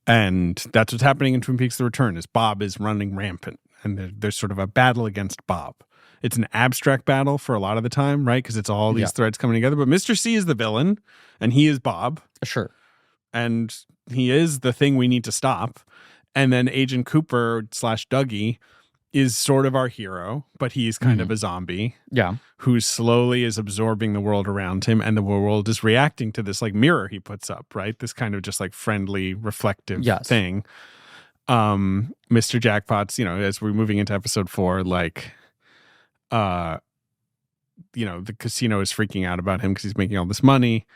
And that's what's happening in Twin Peaks The Return is Bob is running rampant and there's sort of a battle against Bob. it's an abstract battle for a lot of the time, right? Because it's all these threads coming together. But Mr. C is the villain, and he is Bob. Sure. And he is the thing we need to stop. And then Agent Cooper / Dougie is sort of our hero, but he's kind of a zombie. Yeah. Who slowly is absorbing the world around him, and the world is reacting to this like mirror he puts up, right? This kind of just like friendly, reflective thing. Mr. Jackpot's, as we're moving into episode 4, like, the casino is freaking out about him because he's making all this money.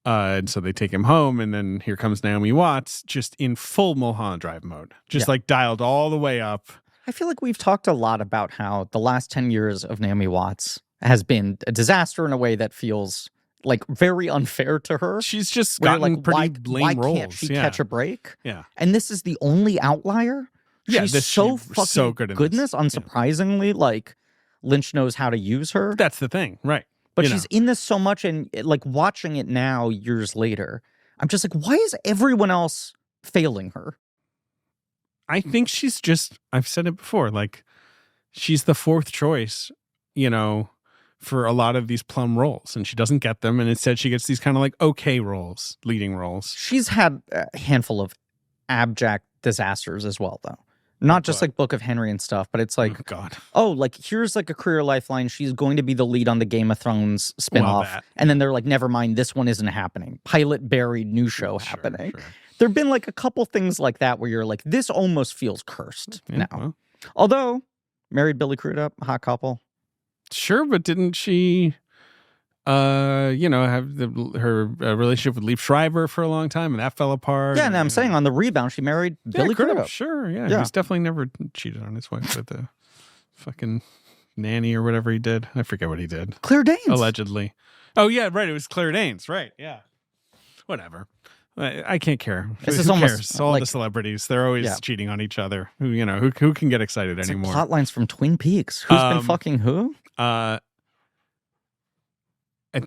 And so they take him home, and then here comes Naomi Watts just in full Mulholland Drive mode, just like dialed all the way up. I feel like we've talked a lot about how the last 10 years of Naomi Watts has been a disaster in a way that feels like very unfair to her. She's just gotten pretty lame roles. Why can't she catch a break? Yeah. And this is the only outlier? She's so fucking goodness. Unsurprisingly, like Lynch knows how to use her. That's the thing, right. But she's in this so much, and like watching it now years later, I'm just like, why is everyone else failing her? I think she's just, I've said it before, like she's the fourth choice, for a lot of these plum roles, and she doesn't get them. And instead she gets these kind of like okay roles, leading roles. She's had a handful of abject disasters as well, though. Not just like Book of Henry and stuff, but it's like, like here's like a career lifeline. She's going to be the lead on the Game of Thrones spinoff. And then they're like, never mind, this one isn't happening. Pilot buried, new show happening. Sure. There've been like a couple things like that where you're like, this almost feels cursed now. Well. Although, married Billy Crudup, hot couple. Sure, but didn't she, have her relationship with Liev Schreiber for a long time, and that fell apart? Yeah, and I'm saying on the rebound, she married Billy Crudup. Sure, yeah. He's definitely never cheated on his wife with the fucking nanny or whatever he did. I forget what he did. Claire Danes. Allegedly. Oh, yeah, right. It was Claire Danes. Right, yeah. Whatever. I can't care. This is who almost cares? All the celebrities, they're always cheating on each other. Who can get excited it's anymore? Like plot lines from Twin Peaks. Who's been fucking who? At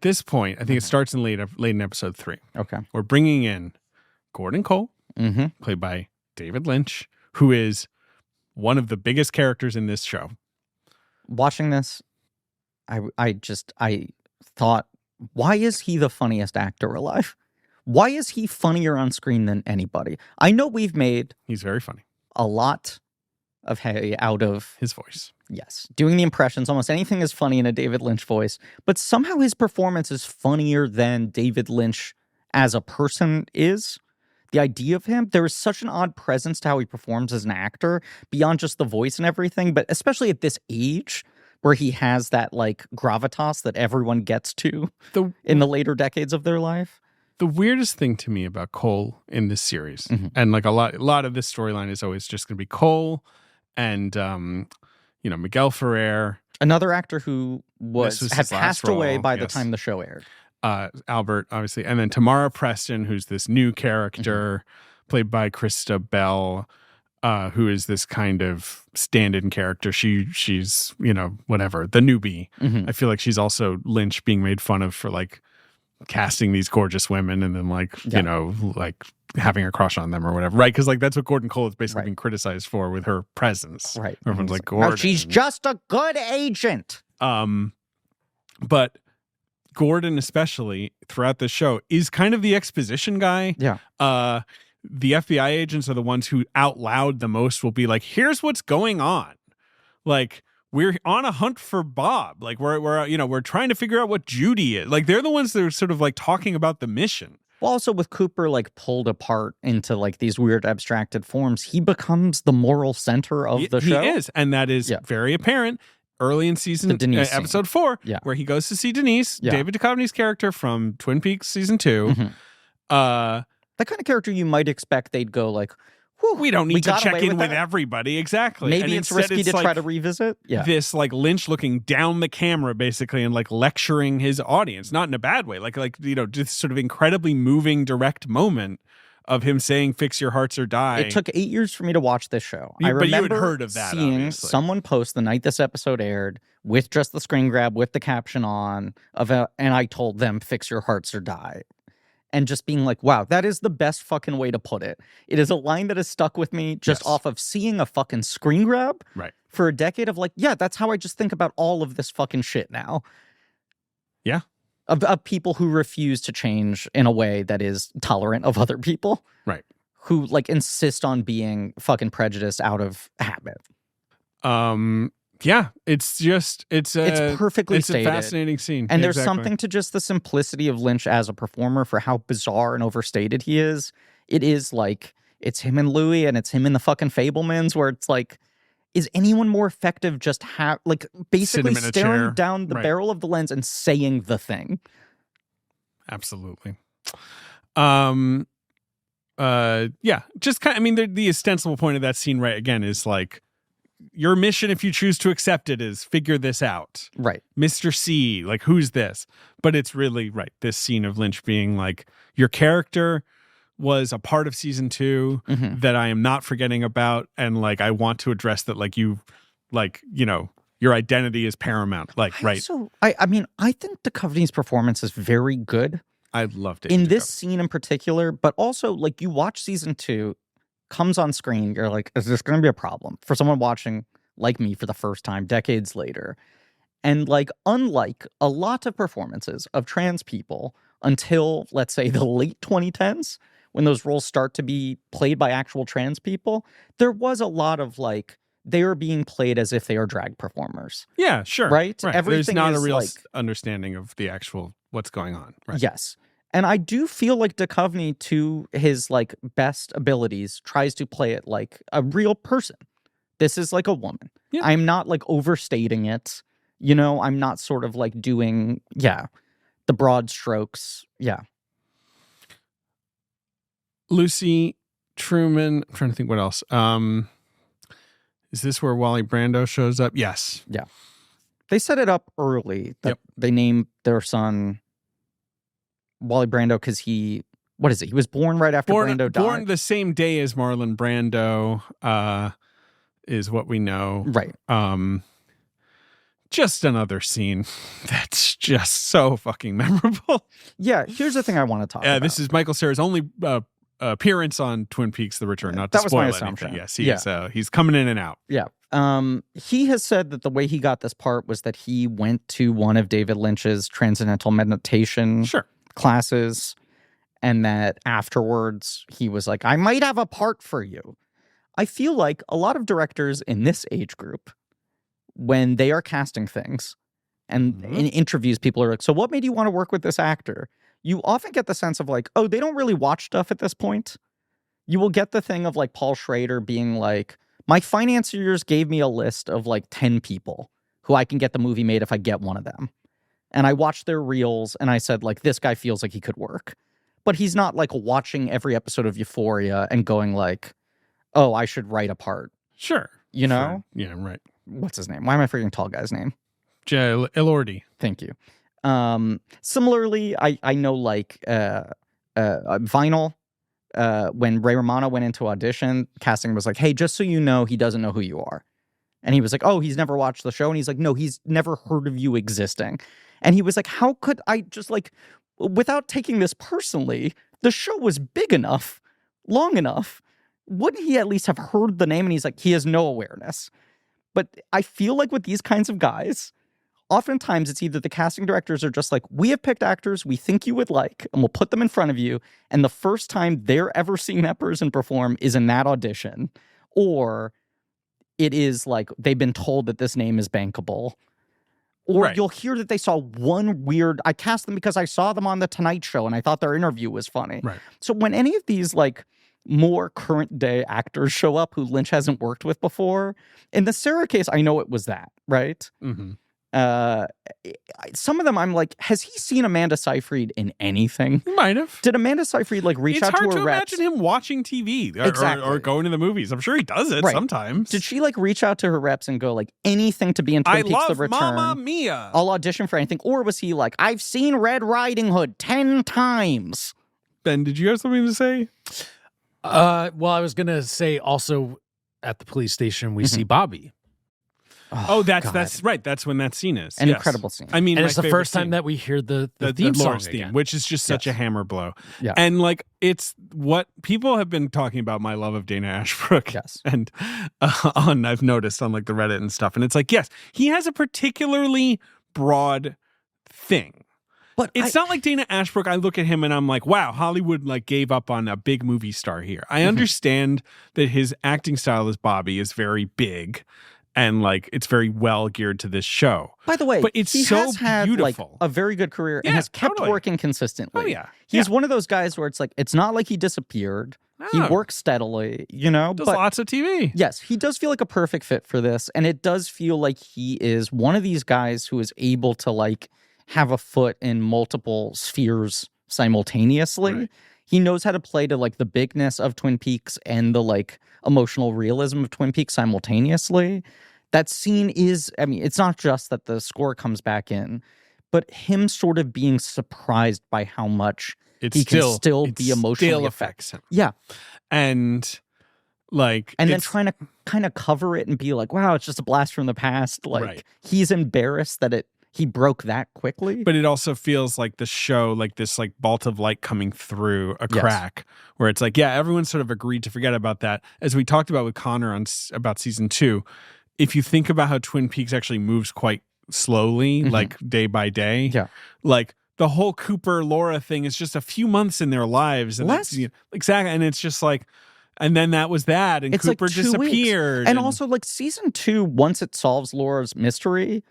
this point, I think it starts in late in episode 3. Okay. We're bringing in Gordon Cole, played by David Lynch, who is one of the biggest characters in this show. Watching this, I thought, why is he the funniest actor alive? Why is he funnier on screen than anybody? I know we've made... He's very funny. A lot of hay out of... his voice. Yes. Doing the impressions, almost anything is funny in a David Lynch voice. But somehow his performance is funnier than David Lynch as a person is. The idea of him, there is such an odd presence to how he performs as an actor, beyond just the voice and everything, but especially at this age... where he has that like gravitas that everyone gets to in the later decades of their life. The weirdest thing to me about Cole in this series, and like a lot of this storyline is always just going to be Cole and Miguel Ferrer, another actor who had passed away by the time the show aired. Albert, obviously, and then Tamara Preston, who's this new character played by Krista Bell. Who is this kind of stand-in character. She's whatever, the newbie. I feel like she's also Lynch being made fun of for like casting these gorgeous women and then like like having a crush on them or whatever, right? Because like that's what Gordon Cole is basically being criticized for with her presence, right? Everyone's like, Gordon, she's just a good agent. But Gordon, especially throughout the show, is kind of the exposition guy. Yeah. The FBI agents are the ones who out loud the most will be like, here's what's going on. Like, we're on a hunt for Bob. Like, we're trying to figure out what Judy is. Like, they're the ones that are sort of like talking about the mission. Well, also with Cooper like pulled apart into like these weird abstracted forms, he becomes the moral center of the show. He is. And that is very apparent early in episode 4, where he goes to see Denise, David Duchovny's character from Twin Peaks season 2. The kind of character you might expect they'd go like, we don't need to check in with everybody. Exactly. Maybe it's risky to try to revisit. Yeah. This like Lynch looking down the camera basically and like lecturing his audience, not in a bad way. Like just sort of incredibly moving direct moment of him saying, fix your hearts or die. It took 8 years for me to watch this show. I remember you had heard of that, seeing someone post the night this episode aired with just the screen grab with the caption on and I told them, fix your hearts or die. And just being like, wow, that is the best fucking way to put it. It is a line that has stuck with me just off of seeing a fucking screen grab for a decade of like, yeah, that's how I just think about all of this fucking shit now. Yeah. Of people who refuse to change in a way that is tolerant of other people. Right. Who like insist on being fucking prejudiced out of habit. Yeah, it's perfectly stated. A fascinating scene. And there's something to just the simplicity of Lynch as a performer for how bizarre and overstated he is. It is like, it's him and Louis and it's him in the fucking Fablemans, where it's like, is anyone more effective just basically staring down the barrel of the lens and saying the thing? Absolutely. Yeah, just kind of, I mean, the ostensible point of that scene, right, again, is like, your mission, if you choose to accept it, is figure this out. Right. Mr. C, like, who's this? But it's really, right, this scene of Lynch being like, your character was a part of season 2 that I am not forgetting about. And like, I want to address that, like, you know, your identity is paramount. Like, right. So, I mean, I think Duchovny's performance is very good. I loved it. In this scene in particular, but also, like, you watch season 2, comes on screen, you're like, is this going to be a problem for someone watching like me for the first time decades later? And like, unlike a lot of performances of trans people until, let's say, the late 2010s, when those roles start to be played by actual trans people, there was a lot of like, they are being played as if they are drag performers. Yeah, sure. Right? Everything There's not a real like, understanding of the actual what's going on. Right. Yes. And I do feel like Duchovny, to his like best abilities, tries to play it like a real person. This is like a woman. Yeah. I'm not like overstating it. You know, I'm not sort of like doing, the broad strokes. Yeah. Lucy, Truman, I'm trying to think what else. Is this where Wally Brando shows up? Yes. Yeah. They set it up early. They named their son Wally Brando because he was born right after Brando died. Born the same day as Marlon Brando, is what we know. Right. Just another scene that's just so fucking memorable. Yeah, here's the thing I want to talk about. This is Michael Cera's only appearance on Twin Peaks: The Return. Not to spoil anything. Yes, he's coming in and out. Yeah. He has said that the way he got this part was that he went to one of David Lynch's transcendental meditation classes, and that afterwards he was like, I might have a part for you. I feel like a lot of directors in this age group, when they are casting things and in interviews, people are like, so what made you want to work with this actor? You often get the sense of like, oh, they don't really watch stuff at this point. You will get the thing of like Paul Schrader being like, my financiers gave me a list of like 10 people who I can get the movie made if I get one of them. And I watched their reels and I said, like, this guy feels like he could work. But he's not like watching every episode of Euphoria and going like, oh, I should write a part. Sure. You know? Sure. Yeah, right. What's his name? Why am I forgetting tall guy's name? Lillard. Thank you. Similarly, I know like Vinyl, when Ray Romano went into audition, casting was like, hey, just so you know, he doesn't know who you are. And he was like, oh, he's never watched the show. And he's like, no, he's never heard of you existing. And he was like, how could I just like, without taking this personally, the show was big enough, long enough. Wouldn't he at least have heard the name? And he's like, he has no awareness. But I feel like with these kinds of guys, oftentimes it's either the casting directors are just like, we have picked actors we think you would like, and we'll put them in front of you. And the first time they're ever seeing that person perform is in that audition. Or it is like they've been told that this name is bankable. Or you'll hear that they saw one weird, I cast them because I saw them on The Tonight Show and I thought their interview was funny. Right. So when any of these like more current day actors show up who Lynch hasn't worked with before, in the Cera case, I know it was that, right? Mm-hmm. Some of them I'm like, has he seen Amanda Seyfried in anything? He might have. Did Amanda Seyfried like reach out to her reps? It's hard to imagine him watching TV or going to the movies. I'm sure he does it sometimes. Did she like reach out to her reps and go like anything to be in Twin Peaks: The Return? Mamma Mia. I'll audition for anything. Or was he like, I've seen Red Riding Hood 10 times? Ben, did you have something to say? Well, I was gonna say also at the police station we see Bobby. Oh, that's right. That's when that scene is. An yes. incredible scene. I mean, And my it's the favorite first time scene. that we hear the theme song Laura's theme, again. which is just such a hammer blow. Yeah. And like, it's what people have been talking about my love of Dana Ashbrook. Yes. And I've noticed on like the Reddit and stuff. And it's like, yes, he has a particularly broad thing. But It's not like Dana Ashbrook. I look at him and I'm like, wow, Hollywood like gave up on a big movie star here. I understand that his acting style as Bobby is very big and like it's very well geared to this show. By the way, but it's he so has had beautiful. like a very good career and Yeah, has kept totally. working consistently. Oh, yeah. He's one of those guys where it's like it's not like he disappeared. He No. works steadily, you know. Does but lots of TV. yes, he does feel like a perfect fit for this, and it does feel like he is one of these guys who is able to like have a foot in multiple spheres simultaneously. Right. He knows how to play to like the bigness of Twin Peaks and the like emotional realism of Twin Peaks simultaneously. That scene is, I mean, it's not just that the score comes back in, but him sort of being surprised by how much he can still be emotionally affects him. Yeah. And like, And then it's- trying to kind of cover it and be like, wow, it's just a blast from the past. Like Right. he's embarrassed that he broke that quickly. but it also feels like the show, like this like bolt of light coming through a Yes. crack where it's like, yeah, everyone sort of agreed to forget about that. As we talked about with Connor about season 2, if you think about how Twin Peaks actually moves quite slowly, like day by day, Yeah. like the whole Cooper Laura thing is just a few months in their lives. And Less. exactly. And it's just like, and then that was that. And It's Cooper like 2 weeks. disappeared. And also like season 2, once it solves Laura's mystery,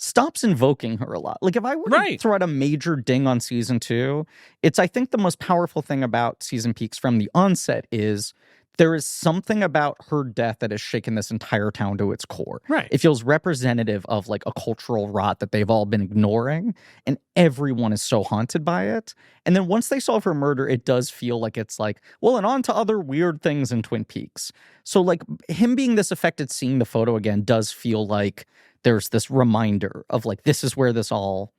stops invoking her a lot. Like if I were to Right. throw out a major ding on season 2, it's I think the most powerful thing about season Peaks from the onset is there is something about her death that has shaken this entire town to its core. Right. It feels representative of like a cultural rot that they've all been ignoring, and everyone is so haunted by it. And then once they solve her murder, it does feel like it's like, well, and on to other weird things in Twin Peaks. So like him being this affected, seeing the photo again does feel like there's this reminder of like, this is where this all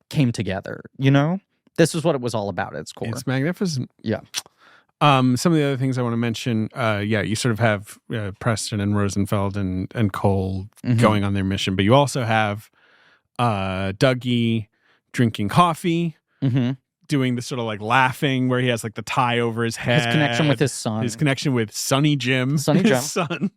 came together, you know? This is what it was all about at its core. It's magnificent. Yeah. Some of the other things I want to mention, you sort of have Preston and Rosenfeld and Cole going on their mission, but you also have Dougie drinking coffee, doing the sort of like laughing where he has like the tie over his head. His connection with his son. His connection with Sonny Jim. Sonny Jim. His son.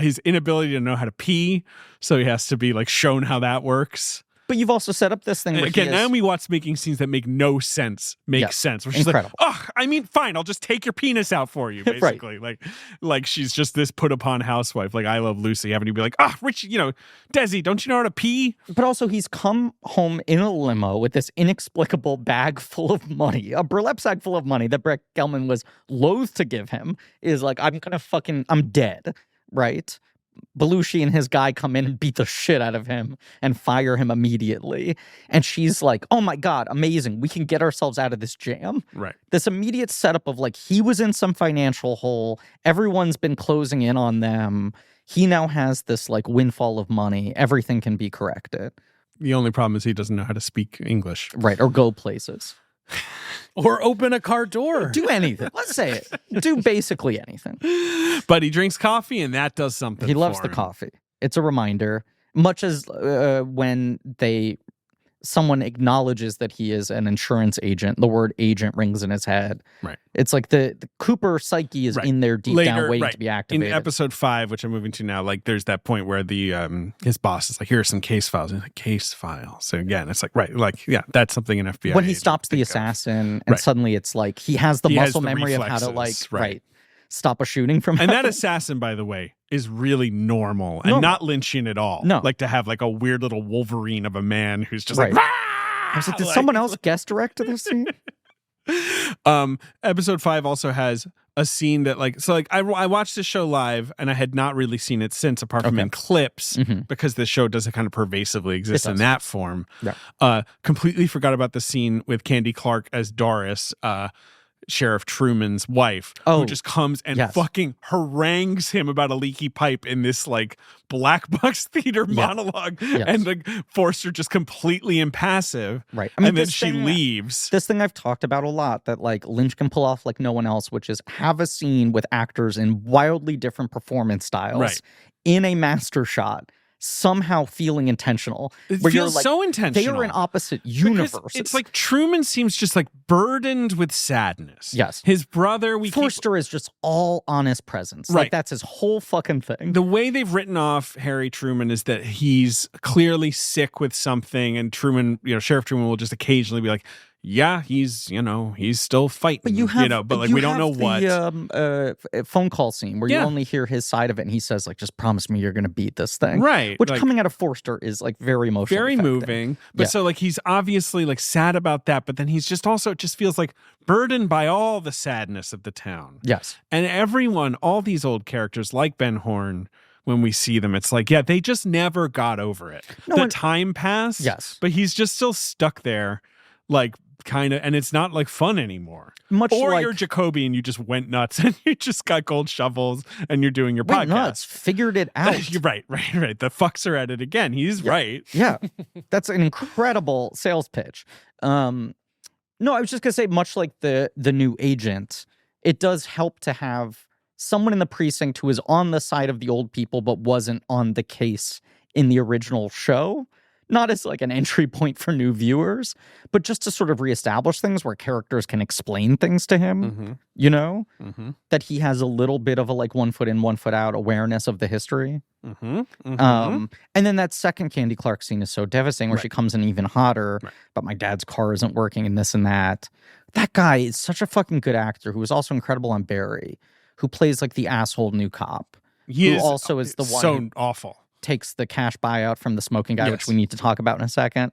His inability to know how to pee, so he has to be like shown how that works. But you've also set up this thing And where again, he is, Naomi Watts making scenes that make no sense sense. Where she's Incredible. like, "Oh, I mean, fine, I'll just take your penis out for you." Right. Basically, like she's just this put upon housewife. Like I Love Lucy, having to be like, "Ah, Rich, Desi, don't you know how to pee?" but also he's come home in a limo with this inexplicable bag full of money, a burlap sack full of money that Brett Gelman was loath to give him. Is like, I'm dead, right? Belushi and his guy come in and beat the shit out of him and fire him immediately. And she's like, oh my God, amazing. We can get ourselves out of this jam. Right. This immediate setup of like, he was in some financial hole. Everyone's been closing in on them. He now has this like windfall of money. Everything can be corrected. The only problem is he doesn't know how to speak English. Right. Or go places. Or open a car door. Do anything. Let's say it. Do basically anything. But he drinks coffee, and that does something. He loves for the him. coffee. It's a reminder, much as when someone acknowledges that he is an insurance agent, the word agent rings in his head. Right. It's like the Cooper psyche is Right. in there deep Later, down waiting right. to be In activated. episode 5, which I'm moving to now, like there's that point where the his boss is like, "Here are some case files." And he's like, "Case files." So again, it's like that's something an FBI. when he agent stops the would think of. assassin, and Right. suddenly it's like he has the He has muscle the memory of how to reflexes, right. stop a shooting from And that happening. assassin, by the way, is really normal and Normal. not Lynchian at all. No. Like to have like a weird little Wolverine of a man who's just Right. like, I was like, did someone else guest direct this scene? Episode 5 also has a scene that I watched this show live and I had not really seen it since, apart from Okay. in clips, Mhm. because this show doesn't kind of pervasively exist in does. that form. Yeah. Completely forgot about the scene with Candy Clark as Doris. Sheriff Truman's wife, who just comes and fucking harangues him about a leaky pipe in this like black box theater monologue, and like Forster just completely impassive, right? I mean, and then she leaves. This thing I've talked about a lot that like Lynch can pull off like no one else, which is have a scene with actors in wildly different performance styles in a master shot. Somehow feeling intentional. It feels like, so intentional. They are in opposite universes. It's like Truman seems just like burdened with sadness. Yes. His brother, Forster is just all honest presence. Right. Like that's his whole fucking thing. The way they've written off Harry Truman is that he's clearly sick with something, and Truman, Sheriff Truman will just occasionally be like, yeah, he's still fighting. But we don't know what. Phone call scene where you only hear his side of it, and he says, like, just promise me you're going to beat this thing. Right. Which coming out of Forster is like very emotional. Very moving. But so like he's obviously like sad about that, but then he's just also, it just feels like burdened by all the sadness of the town. Yes. And everyone, all these old characters like Ben Horne, when we see them, it's like, they just never got over it. Time passed. Yes. But he's just still stuck there, like, kind of, and it's not like fun anymore. You're Jacobi and you just went nuts and you just got gold shovels and you're doing your podcast. Nuts, figured it out. You're right. The fucks are at it again. He's right. Yeah, that's an incredible sales pitch. No, I was just gonna say, much like the new agent, it does help to have someone in the precinct who is on the side of the old people but wasn't on the case in the original show. Not as like an entry point for new viewers, but just to sort of reestablish things where characters can explain things to him, that he has a little bit of a like 1 foot in, 1 foot out awareness of the history. And then that second Candy Clark scene is so devastating where she comes in even hotter, but my dad's car isn't working and this and that. That guy is such a fucking good actor who is also incredible on Barry, who plays like the asshole new cop. He also is the one so awful. Takes the cash buyout from the smoking guy, which we need to talk about in a second.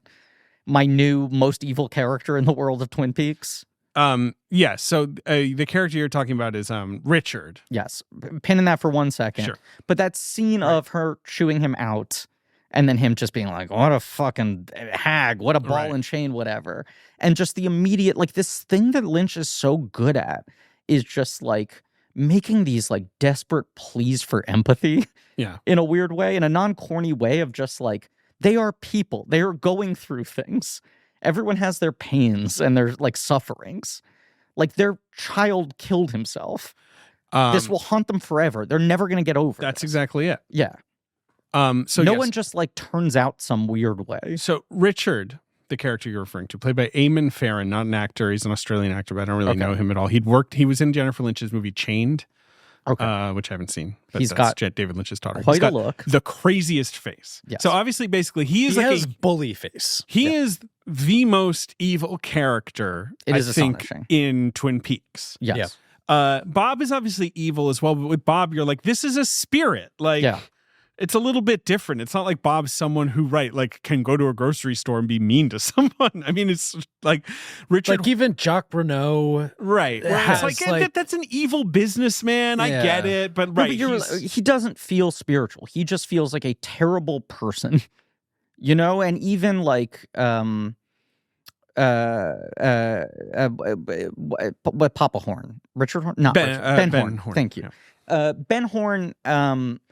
My new most evil character in the world of Twin Peaks. So the character you're talking about is Richard. Yes. Pinning that for 1 second. Sure. But that scene of her chewing him out and then him just being like, what a fucking hag, what a ball and chain, whatever. And just the immediate, like this thing that Lynch is so good at is just like making these like desperate pleas for empathy. Yeah. In a weird way, in a non-corny way of just like, they are people. They are going through things. Everyone has their pains and their like sufferings. Like their child killed himself. This will haunt them forever. They're never going to get over That's this. exactly it. Yeah. So no one just like turns out some weird way. So Richard, the character you're referring to, played by Eamon Farron, not an actor. He's an Australian actor, but I don't really know him at all. He was in Jennifer Lynch's movie Chained. Which I haven't seen. But he's got David Lynch's daughter. Quite a look. The craziest face. Yes. So obviously, basically, he has bully face. He is the most evil character, I think, in Twin Peaks. Yes. Bob is obviously evil as well, but with Bob, you're like, this is a spirit. Like, it's a little bit different. It's not like Bob's someone who, can go to a grocery store and be mean to someone. I mean, it's like Richard. Like even Jacques Renault. Right. It's like that's an evil businessman. I get it. But he doesn't feel spiritual. He just feels like a terrible person, and even like, Papa Horn, Richard Horn, not Ben Horn. Thank you. Yeah. Ben Horn,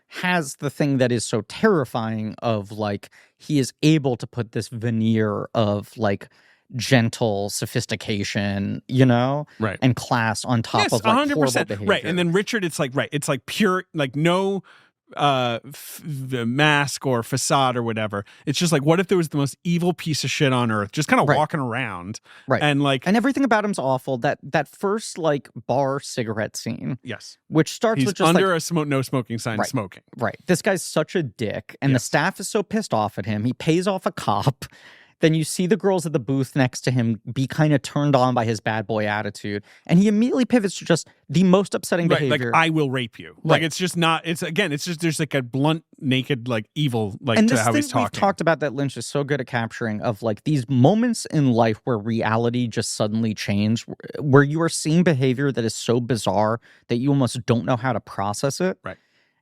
has the thing that is so terrifying of like he is able to put this veneer of like gentle sophistication, and class on top of like 100%. Horrible behavior. Right. And then Richard, it's like pure, like no the mask or facade or whatever. It's just like, what if there was the most evil piece of shit on earth just kind of walking around, and everything about him's awful. That first like bar cigarette scene, which starts he's with just under like, a no smoking sign, smoking. Right, this guy's such a dick, and the staff is so pissed off at him. He pays off a cop. Then you see the girls at the booth next to him be kind of turned on by his bad boy attitude. And he immediately pivots to just the most upsetting behavior. Like, I will rape you. Like, it's just not, it's just, there's like a blunt, naked, like evil, like and to how he's talking. We've talked about that Lynch is so good at capturing of like these moments in life where reality just suddenly changed, where you are seeing behavior that is so bizarre that you almost don't know how to process it. Right.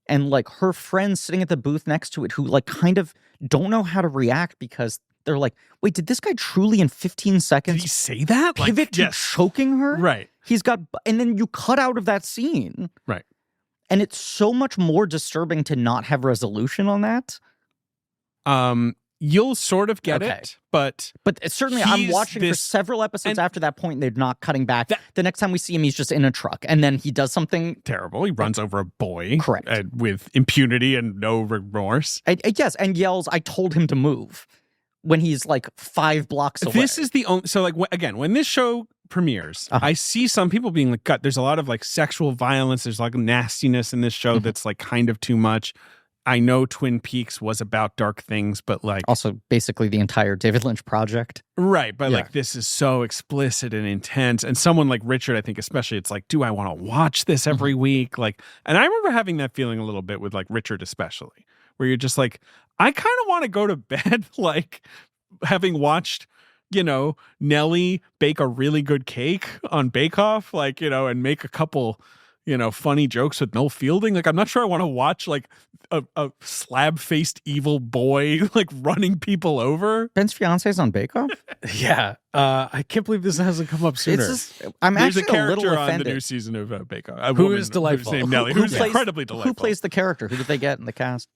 And like her friends sitting at the booth next to it who like kind of don't know how to react because they're like, wait, did this guy truly in 15 seconds did he say that? Pivot to choking her? Right. And then you cut out of that scene. Right. And it's so much more disturbing to not have resolution on that. You'll sort of get it, but certainly I'm watching for several episodes after that point, and they're not cutting back. The next time we see him, he's just in a truck, and then he does something terrible. He runs over a boy, correct, with impunity and no remorse. Yes, and yells, "I told him to move," when he's like 5 blocks away. This is the only. So, like, again, when this show premieres, I see some people being like, "God, there's a lot of like sexual violence. There's like nastiness in this show that's like kind of too much." I know Twin Peaks was about dark things, but like also basically the entire David Lynch project. Right. But like this is so explicit and intense. And someone like Richard, I think especially, it's like, do I want to watch this every week? Like, and I remember having that feeling a little bit with like Richard, especially, where you're just like, I kind of want to go to bed, like having watched, Nelly bake a really good cake on Bake Off, like, and make a couple, funny jokes with Noel Fielding. Like, I'm not sure I want to watch like a slab-faced evil boy like running people over. Ben's fiance's on Bake Off? Yeah. I can't believe this hasn't come up sooner. There's actually a character a little offended. on the new season of Bake Off. Who is delightful. Who's named Nelly, who's incredibly delightful. Who plays the character? Who did they get in the cast?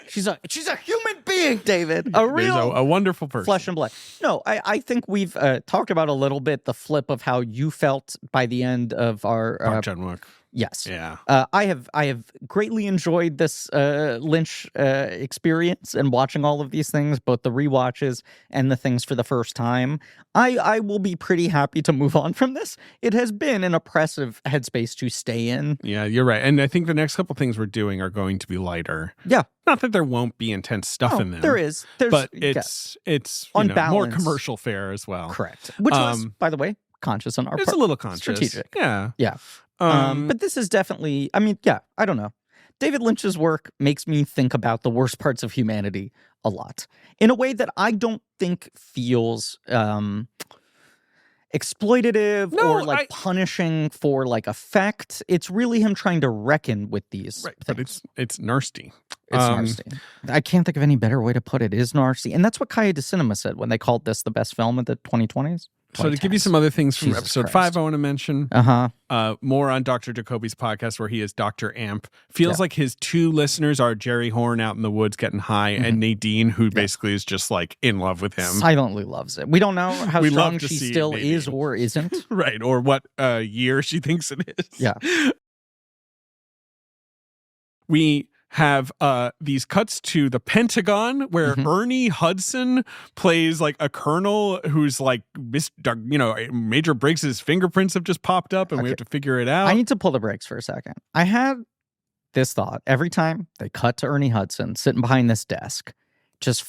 She's a human being, David. A wonderful person. Flesh and blood. No, I think we've talked about a little bit the flip of how you felt by the end of our Park Chan-wook. Yes. Yeah. I have greatly enjoyed this Lynch experience and watching all of these things, both the rewatches and the things for the first time. I will be pretty happy to move on from this. It has been an oppressive headspace to stay in. Yeah, you're right. And I think the next couple things we're doing are going to be lighter. Yeah. Not that there won't be intense stuff in them. There is. But it's more commercial fare as well. Correct. Which was, by the way, conscious on our part. It's a little conscious. Strategic. Yeah. Yeah. But this is definitely, I don't know. David Lynch's work makes me think about the worst parts of humanity a lot in a way that I don't think feels exploitative or like punishing for like effect. It's really him trying to reckon with these things. But it's nasty. It's nasty. I can't think of any better way to put it. It is nasty. And that's what Kaya de Cinema said when they called this the best film of the 2020s. So to give you some other things from Jesus episode Christ. 5 I want to mention. More on Dr. Jacobi's podcast where he is Dr. Amp. Feels like his 2 listeners are Jerry Horn out in the woods getting high and Nadine, who basically is just like in love with him. Silently loves it. We don't know how strong she still is or isn't. Right. Or what year she thinks it is. Yeah. We have these cuts to the Pentagon where Ernie Hudson plays like a colonel who's like, Major Briggs's fingerprints have just popped up and we have to figure it out. I need to pull the brakes for a second. I had this thought every time they cut to Ernie Hudson sitting behind this desk, just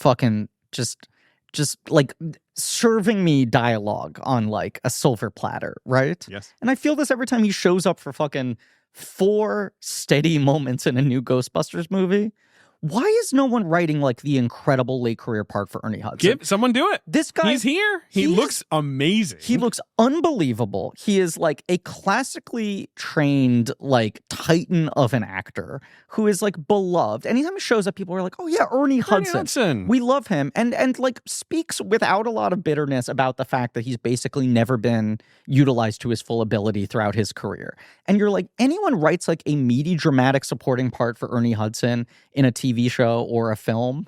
like serving me dialogue on like a silver platter, right? Yes. And I feel this every time he shows up for fucking 4 steady moments in a new Ghostbusters movie. Why is no one writing like the incredible late career part for Ernie Hudson? Someone do it. This guy, he's here. He looks amazing. He looks unbelievable. He is like a classically trained like titan of an actor who is like beloved. Anytime he shows up, people are like, "Oh yeah, Ernie Hudson. We love him," and like speaks without a lot of bitterness about the fact that he's basically never been utilized to his full ability throughout his career. And you're like, anyone writes like a meaty dramatic supporting part for Ernie Hudson in a TV show or a film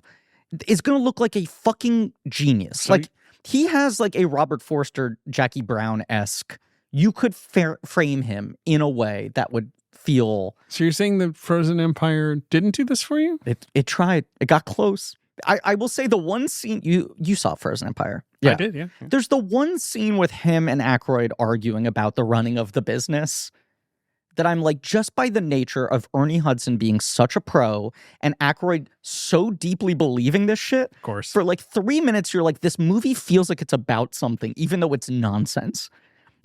is going to look like a fucking genius. So like he has like a Robert Forster, Jackie Brown-esque. You could frame him in a way that would feel. So you're saying the Frozen Empire didn't do this for you? It tried. It got close. I will say the one scene you saw Frozen Empire. Yeah. I did, yeah. There's the one scene with him and Aykroyd arguing about the running of the business that I'm like, just by the nature of Ernie Hudson being such a pro and Aykroyd so deeply believing this shit, of course, for like 3 minutes, you're like, this movie feels like it's about something, even though it's nonsense.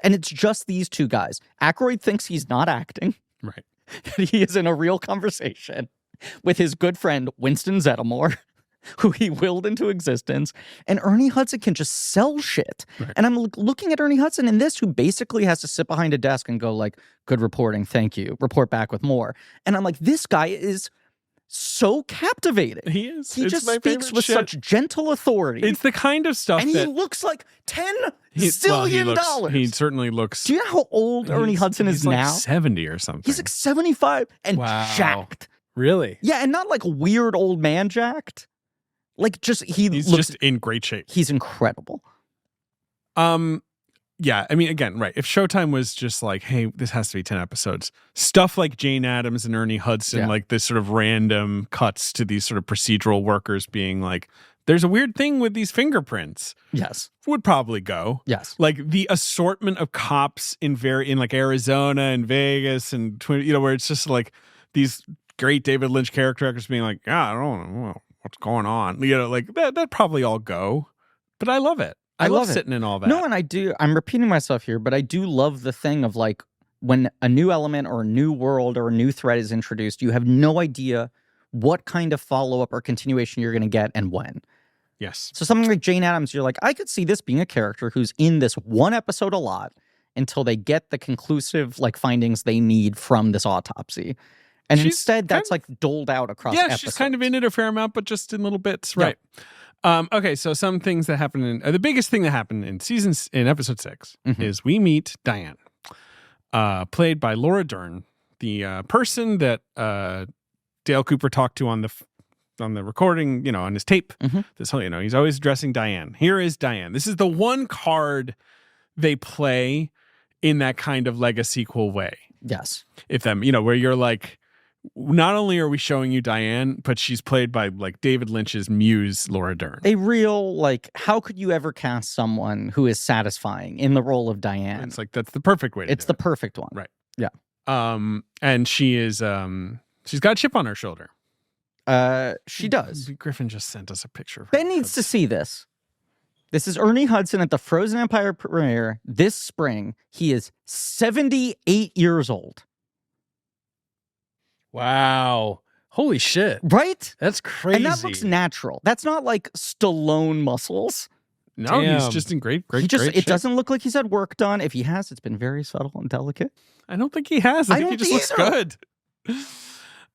And it's just these 2 guys. Aykroyd thinks he's not acting. Right. He is in a real conversation with his good friend, Winston Zeddemore, who he willed into existence. And Ernie Hudson can just sell shit. Right. And I'm looking at Ernie Hudson in this, who basically has to sit behind a desk and go like, good reporting, thank you, report back with more. And I'm like, this guy is so captivating. He is. He It's just my speaks favorite with shit. such gentle authority. It's the kind of stuff and that he looks like $10 he zillion. looks, he certainly looks. Do you know how old Ernie Hudson is he's like now? 70 or something. He's like 75 and Wow. jacked. Really? Yeah, and not like weird old man jacked. Like just He's looks. just in great shape. He's incredible. Yeah, I mean, again, right. If Showtime was just like, hey, this has to be 10 episodes, stuff like Jane Addams and Ernie Hudson, like this sort of random cuts to these sort of procedural workers being like, there's a weird thing with these fingerprints. Yes. Would probably go. Yes. Like the assortment of cops in like Arizona and Vegas and, where it's just like these great David Lynch character actors being like, yeah, I don't know what's going on. Like that probably all go. But I love it. I love sitting in all that. No, and I'm repeating myself here, but I do love the thing of like when a new element or a new world or a new thread is introduced, you have no idea what kind of follow-up or continuation you're going to get and when. Yes. So something like Jane Addams, you're like, I could see this being a character who's in this one episode a lot until they get the conclusive like findings they need from this autopsy. And instead, that's like doled out across episodes. She's kind of in it a fair amount, but just in little bits. Right. Okay, so some things that happen in the biggest thing that happened in episode 6 is we meet Diane, played by Laura Dern, the person that Dale Cooper talked to on the recording, on his tape. This whole, he's always addressing Diane. Here is Diane. This is the one card they play in that kind of legacy-quel way. Yes. If them, where you're like, not only are we showing you Diane, but she's played by like David Lynch's muse, Laura Dern. A real, like, how could you ever cast someone who is satisfying in the role of Diane? It's like, that's the perfect way to It's the perfect one. Right. Yeah. And she is, she's got a chip on her shoulder. She does. Griffin just sent us a picture of her. Ben needs to see this. This is Ernie Hudson at the Frozen Empire premiere this spring. He is 78 years old. Wow. Holy shit. Right? That's crazy. And that looks natural. That's not like Stallone muscles. No, Damn. he's just in great It shape. doesn't look like he's had work done. If he has, it's been very subtle and delicate. I don't think he has. I think he just looks good.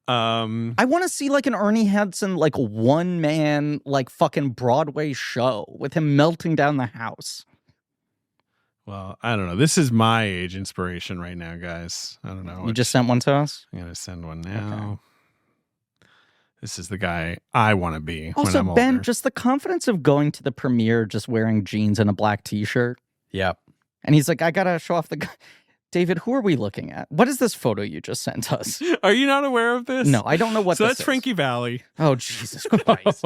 I want to see like an Ernie Hudson, like one man, like fucking Broadway show with him melting down the house. Well, I don't know. This is my age inspiration right now, guys. I don't know. You just sent one to us? I'm going to send one now. Okay. This is the guy I want to be when Also, I'm Ben, older. just the confidence of going to the premiere just wearing jeans and a black t-shirt. Yep. And he's like, I got to show off the... David, who are we looking at? What is this photo you just sent us? Are you not aware of this? No, I don't know what so this that's is. Frankie Valli. Oh, Jesus Christ.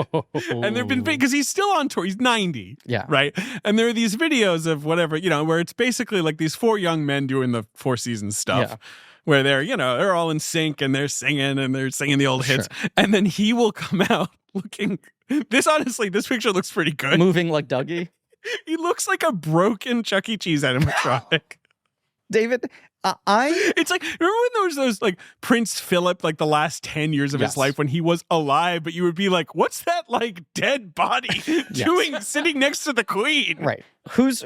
And they've been big because he's still on tour. He's 90. Yeah. Right. And there are these videos of whatever, where it's basically like these 4 young men doing the Four Seasons stuff. Yeah. Where they're, they're all in sync and they're singing the old hits. And then he will come out looking, this picture looks pretty good. Moving like Dougie. He looks like a broken Chuck E. Cheese animatronic. David, It's like, remember when there was those like Prince Philip, like the last 10 years of his life when he was alive, but you would be like, what's that like dead body doing sitting next to the Queen? Right.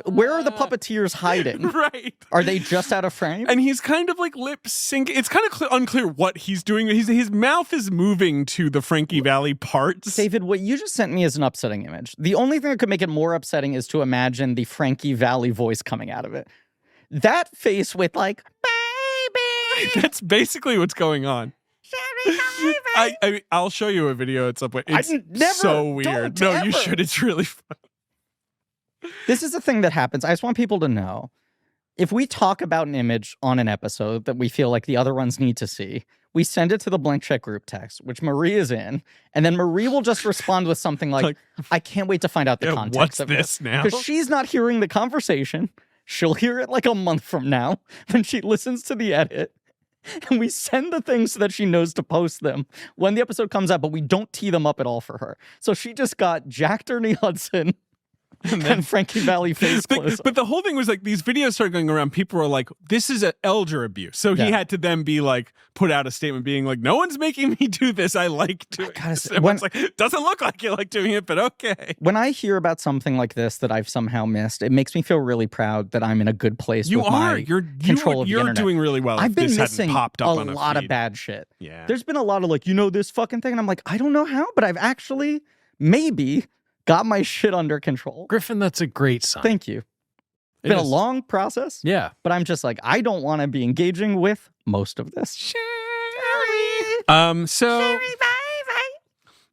Where are the puppeteers hiding? Right. Are they just out of frame? And he's kind of like lip syncing. It's kind of unclear what he's doing. His mouth is moving to the Frankie Valli parts. David, what you just sent me is an upsetting image. The only thing that could make it more upsetting is to imagine the Frankie Valli voice coming out of it. That face with like, baby. That's basically what's going on. I'll show you a video at some point. It's so weird. No, you should. It's really fun. This is the thing that happens. I just want people to know. If we talk about an image on an episode that we feel like the other ones need to see, we send it to the blank check group text, which Marie is in, and then Marie will just respond with something like, I can't wait to find out the context what's of this now? Because she's not hearing the conversation. She'll hear it like a month from now when she listens to the edit. And we send the things so that she knows to post them when the episode comes out, but we don't tee them up at all for her. So she just got jacked Ernie Hudson and Frankie Valli face close. But the whole thing was like these videos started going around. People were like, "This is an elder abuse." So he had to then be like, put out a statement being like, "No one's making me do this. I like doing it." It's like, doesn't look like you like doing it, but okay. When I hear about something like this that I've somehow missed, it makes me feel really proud that I'm in a good place. You're control of the internet. Doing really well. I've been missing popped up a lot of bad shit. Yeah, there's been a lot of like, this fucking thing, and I'm like, I don't know how, but I've actually maybe got my shit under control. Griffin, that's a great sign. Thank you. It's been a long process. Yeah. But I'm just like, I don't want to be engaging with most of this. Sherry.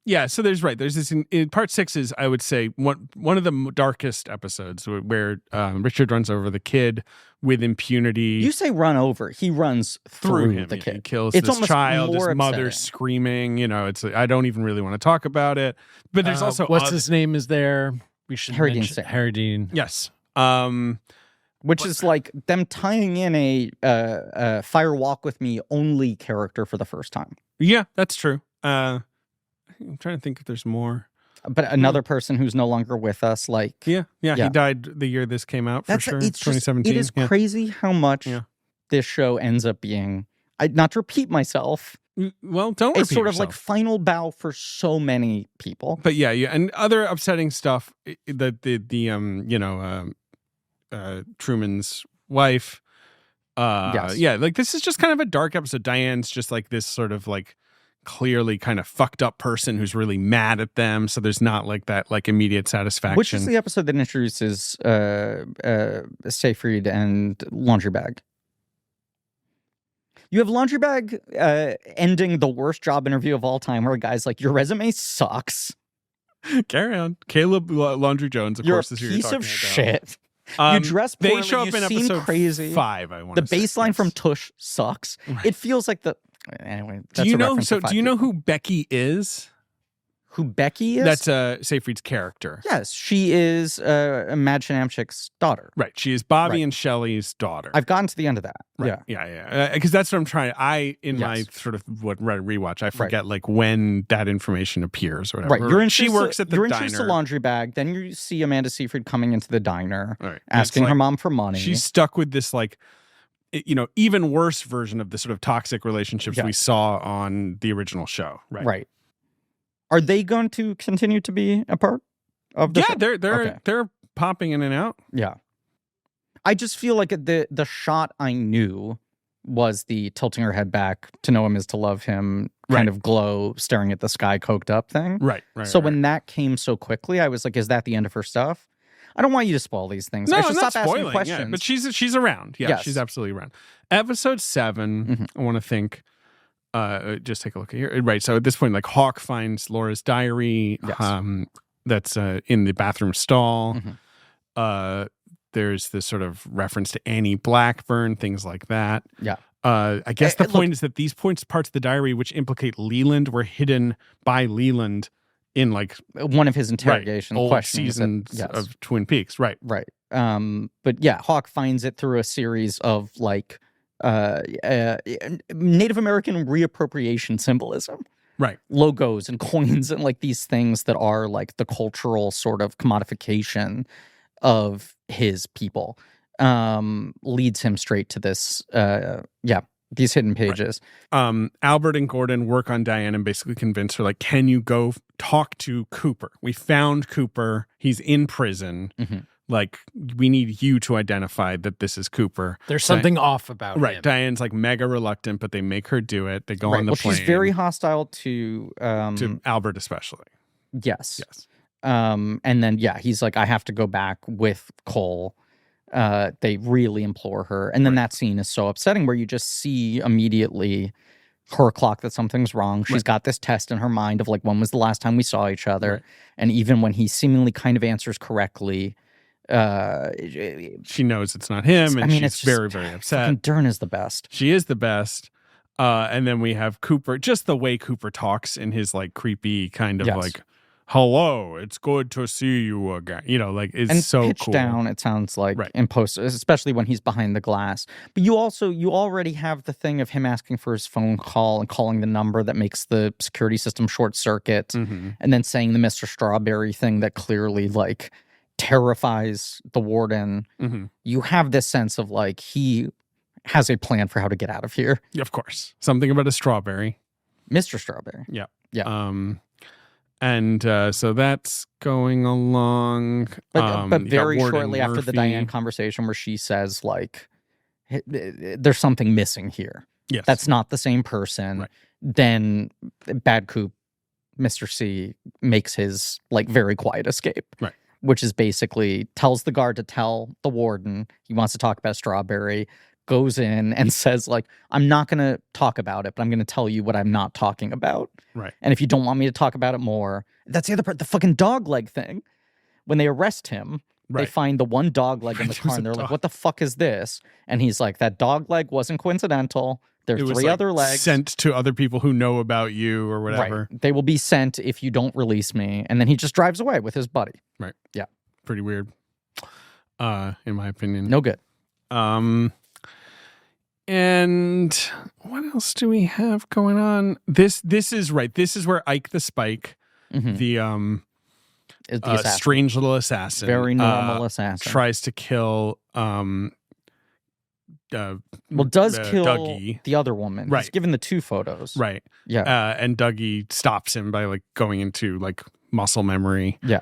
Yeah, so there's this in part 6 is, I would say, one of the darkest episodes where Richard runs over the kid with impunity. You say run over. He runs through him. The kid. He kills this child, his mother screaming. It's I don't even really want to talk about it. But there's also what's his name is there? We should Harry mention Harry Dean. Yes. Which is like them tying in a Fire Walk With Me only character for the first time. Yeah, that's true. I'm trying to think if there's more. But another person who's no longer with us, like... Yeah, he died the year this came out, for sure, 2017. It is crazy how much this show ends up being... not to repeat myself... Well, don't repeat It's sort yourself. of like final bow for so many people. But yeah, and other upsetting stuff, Truman's wife... Yeah, like this is just kind of a dark episode. Diane's just like this sort of like... clearly kind of fucked up person who's really mad at them, so there's not like that like immediate satisfaction. Which is the episode that introduces Seyfried and Laundry Bag. You have Laundry Bag ending the worst job interview of all time, where a guy's like, your resume sucks. Carry on. Caleb Laundry Jones, of course, is who you're talking about. You're a piece of shit. You dress poorly, they show up in episode crazy. 5, I want to say. The baseline from Tush sucks. Right. It feels like the... Anyway, that's do you know who Becky is? Who Becky is? That's Seyfried's character. Yes, she is Mad Shanamchik's daughter. Right, she is Bobby and Shelley's daughter. I've gotten to the end of that. Right. Yeah. Because that's what I'm trying. My sort of rewatch, I forget like when that information appears or whatever. Right, she works at the diner. You're introduced to Laundry Bag, then you see Amanda Seyfried coming into the diner, asking her mom for money. She's stuck with this like... even worse version of the sort of toxic relationships we saw on the original show. Right. Are they going to continue to be a part of the show? They're popping in and out. Yeah. I just feel like the shot I knew was the tilting her head back to know him is to love him kind of glow, staring at the sky, coked up thing. Right. So when that came so quickly, I was like, is that the end of her stuff? I don't want you to spoil these things. No, I should not stop spoiling, asking questions. yeah, but she's around. Yeah, yes. She's absolutely around. Episode 7, I want to think. Just take a look at here. Right. So at this point, like Hawk finds Laura's diary. Yes. That's in the bathroom stall. There's this sort of reference to Annie Blackburn, things like that. Yeah. I guess the point is that these parts of the diary which implicate Leland were hidden by Leland in like one of his interrogation old seasons of Twin Peaks. Right. But yeah, Hawk finds it through a series of like Native American reappropriation symbolism. Right. Logos and coins and like these things that are like the cultural sort of commodification of his people leads him straight to this these hidden pages. Right. Albert and Gordon work on Diane and basically convince her, like, can you go talk to Cooper? We found Cooper. He's in prison. Like, we need you to identify that this is Cooper. There's something off about him. Right. Diane's like mega reluctant, but they make her do it. They go on the plane. She's very hostile to Albert especially. Yes. And then, he's like, I have to go back with Cole. They really implore her. And then that scene is so upsetting where you just see immediately her clock that something's wrong. She's got this test in her mind of like, when was the last time we saw each other? Right. And even when he seemingly kind of answers correctly, she knows it's not him, and she's very, very upset. Dern is the best. She is the best. And then we have Cooper, just the way Cooper talks in his like creepy kind of like, hello, it's good to see you again. You know, like it's so pitch cool. Down, it sounds like in post, especially when he's behind the glass. But you already have the thing of him asking for his phone call and calling the number that makes the security system short circuit, and then saying the Mr. Strawberry thing that clearly like terrifies the warden. You have this sense of like he has a plan for how to get out of here. Of course. Something about a strawberry. Mr. Strawberry. Yeah. Yeah. And so that's going along. But you got very Warden shortly after the Murphy. Diane conversation where she says like, there's something missing here. Yes. That's not the same person. Right. Then Bad Coop, Mr. C, makes his like very quiet escape. Right. Which is basically tells the guard to tell the warden he wants to talk about Strawberry, goes in and says like, I'm not going to talk about it, but I'm going to tell you what I'm not talking about. Right. And if you don't want me to talk about it more, that's the other part, the fucking dog leg thing. When they arrest him, they find the one dog leg in the car and they're like, what the fuck is this? And he's like, that dog leg wasn't coincidental. There are three other legs. Sent to other people who know about you or whatever. Right. They will be sent if you don't release me. And then he just drives away with his buddy. Right. Yeah. Pretty weird. In my opinion. No good. And what else do we have going on? This is right. This is where Ike the Spike, the strange little assassin, very normal assassin, tries to kill does kill Dougie. the other woman. Right. He's given the two photos. Right. Yeah. And Dougie stops him by like going into like muscle memory. Yeah.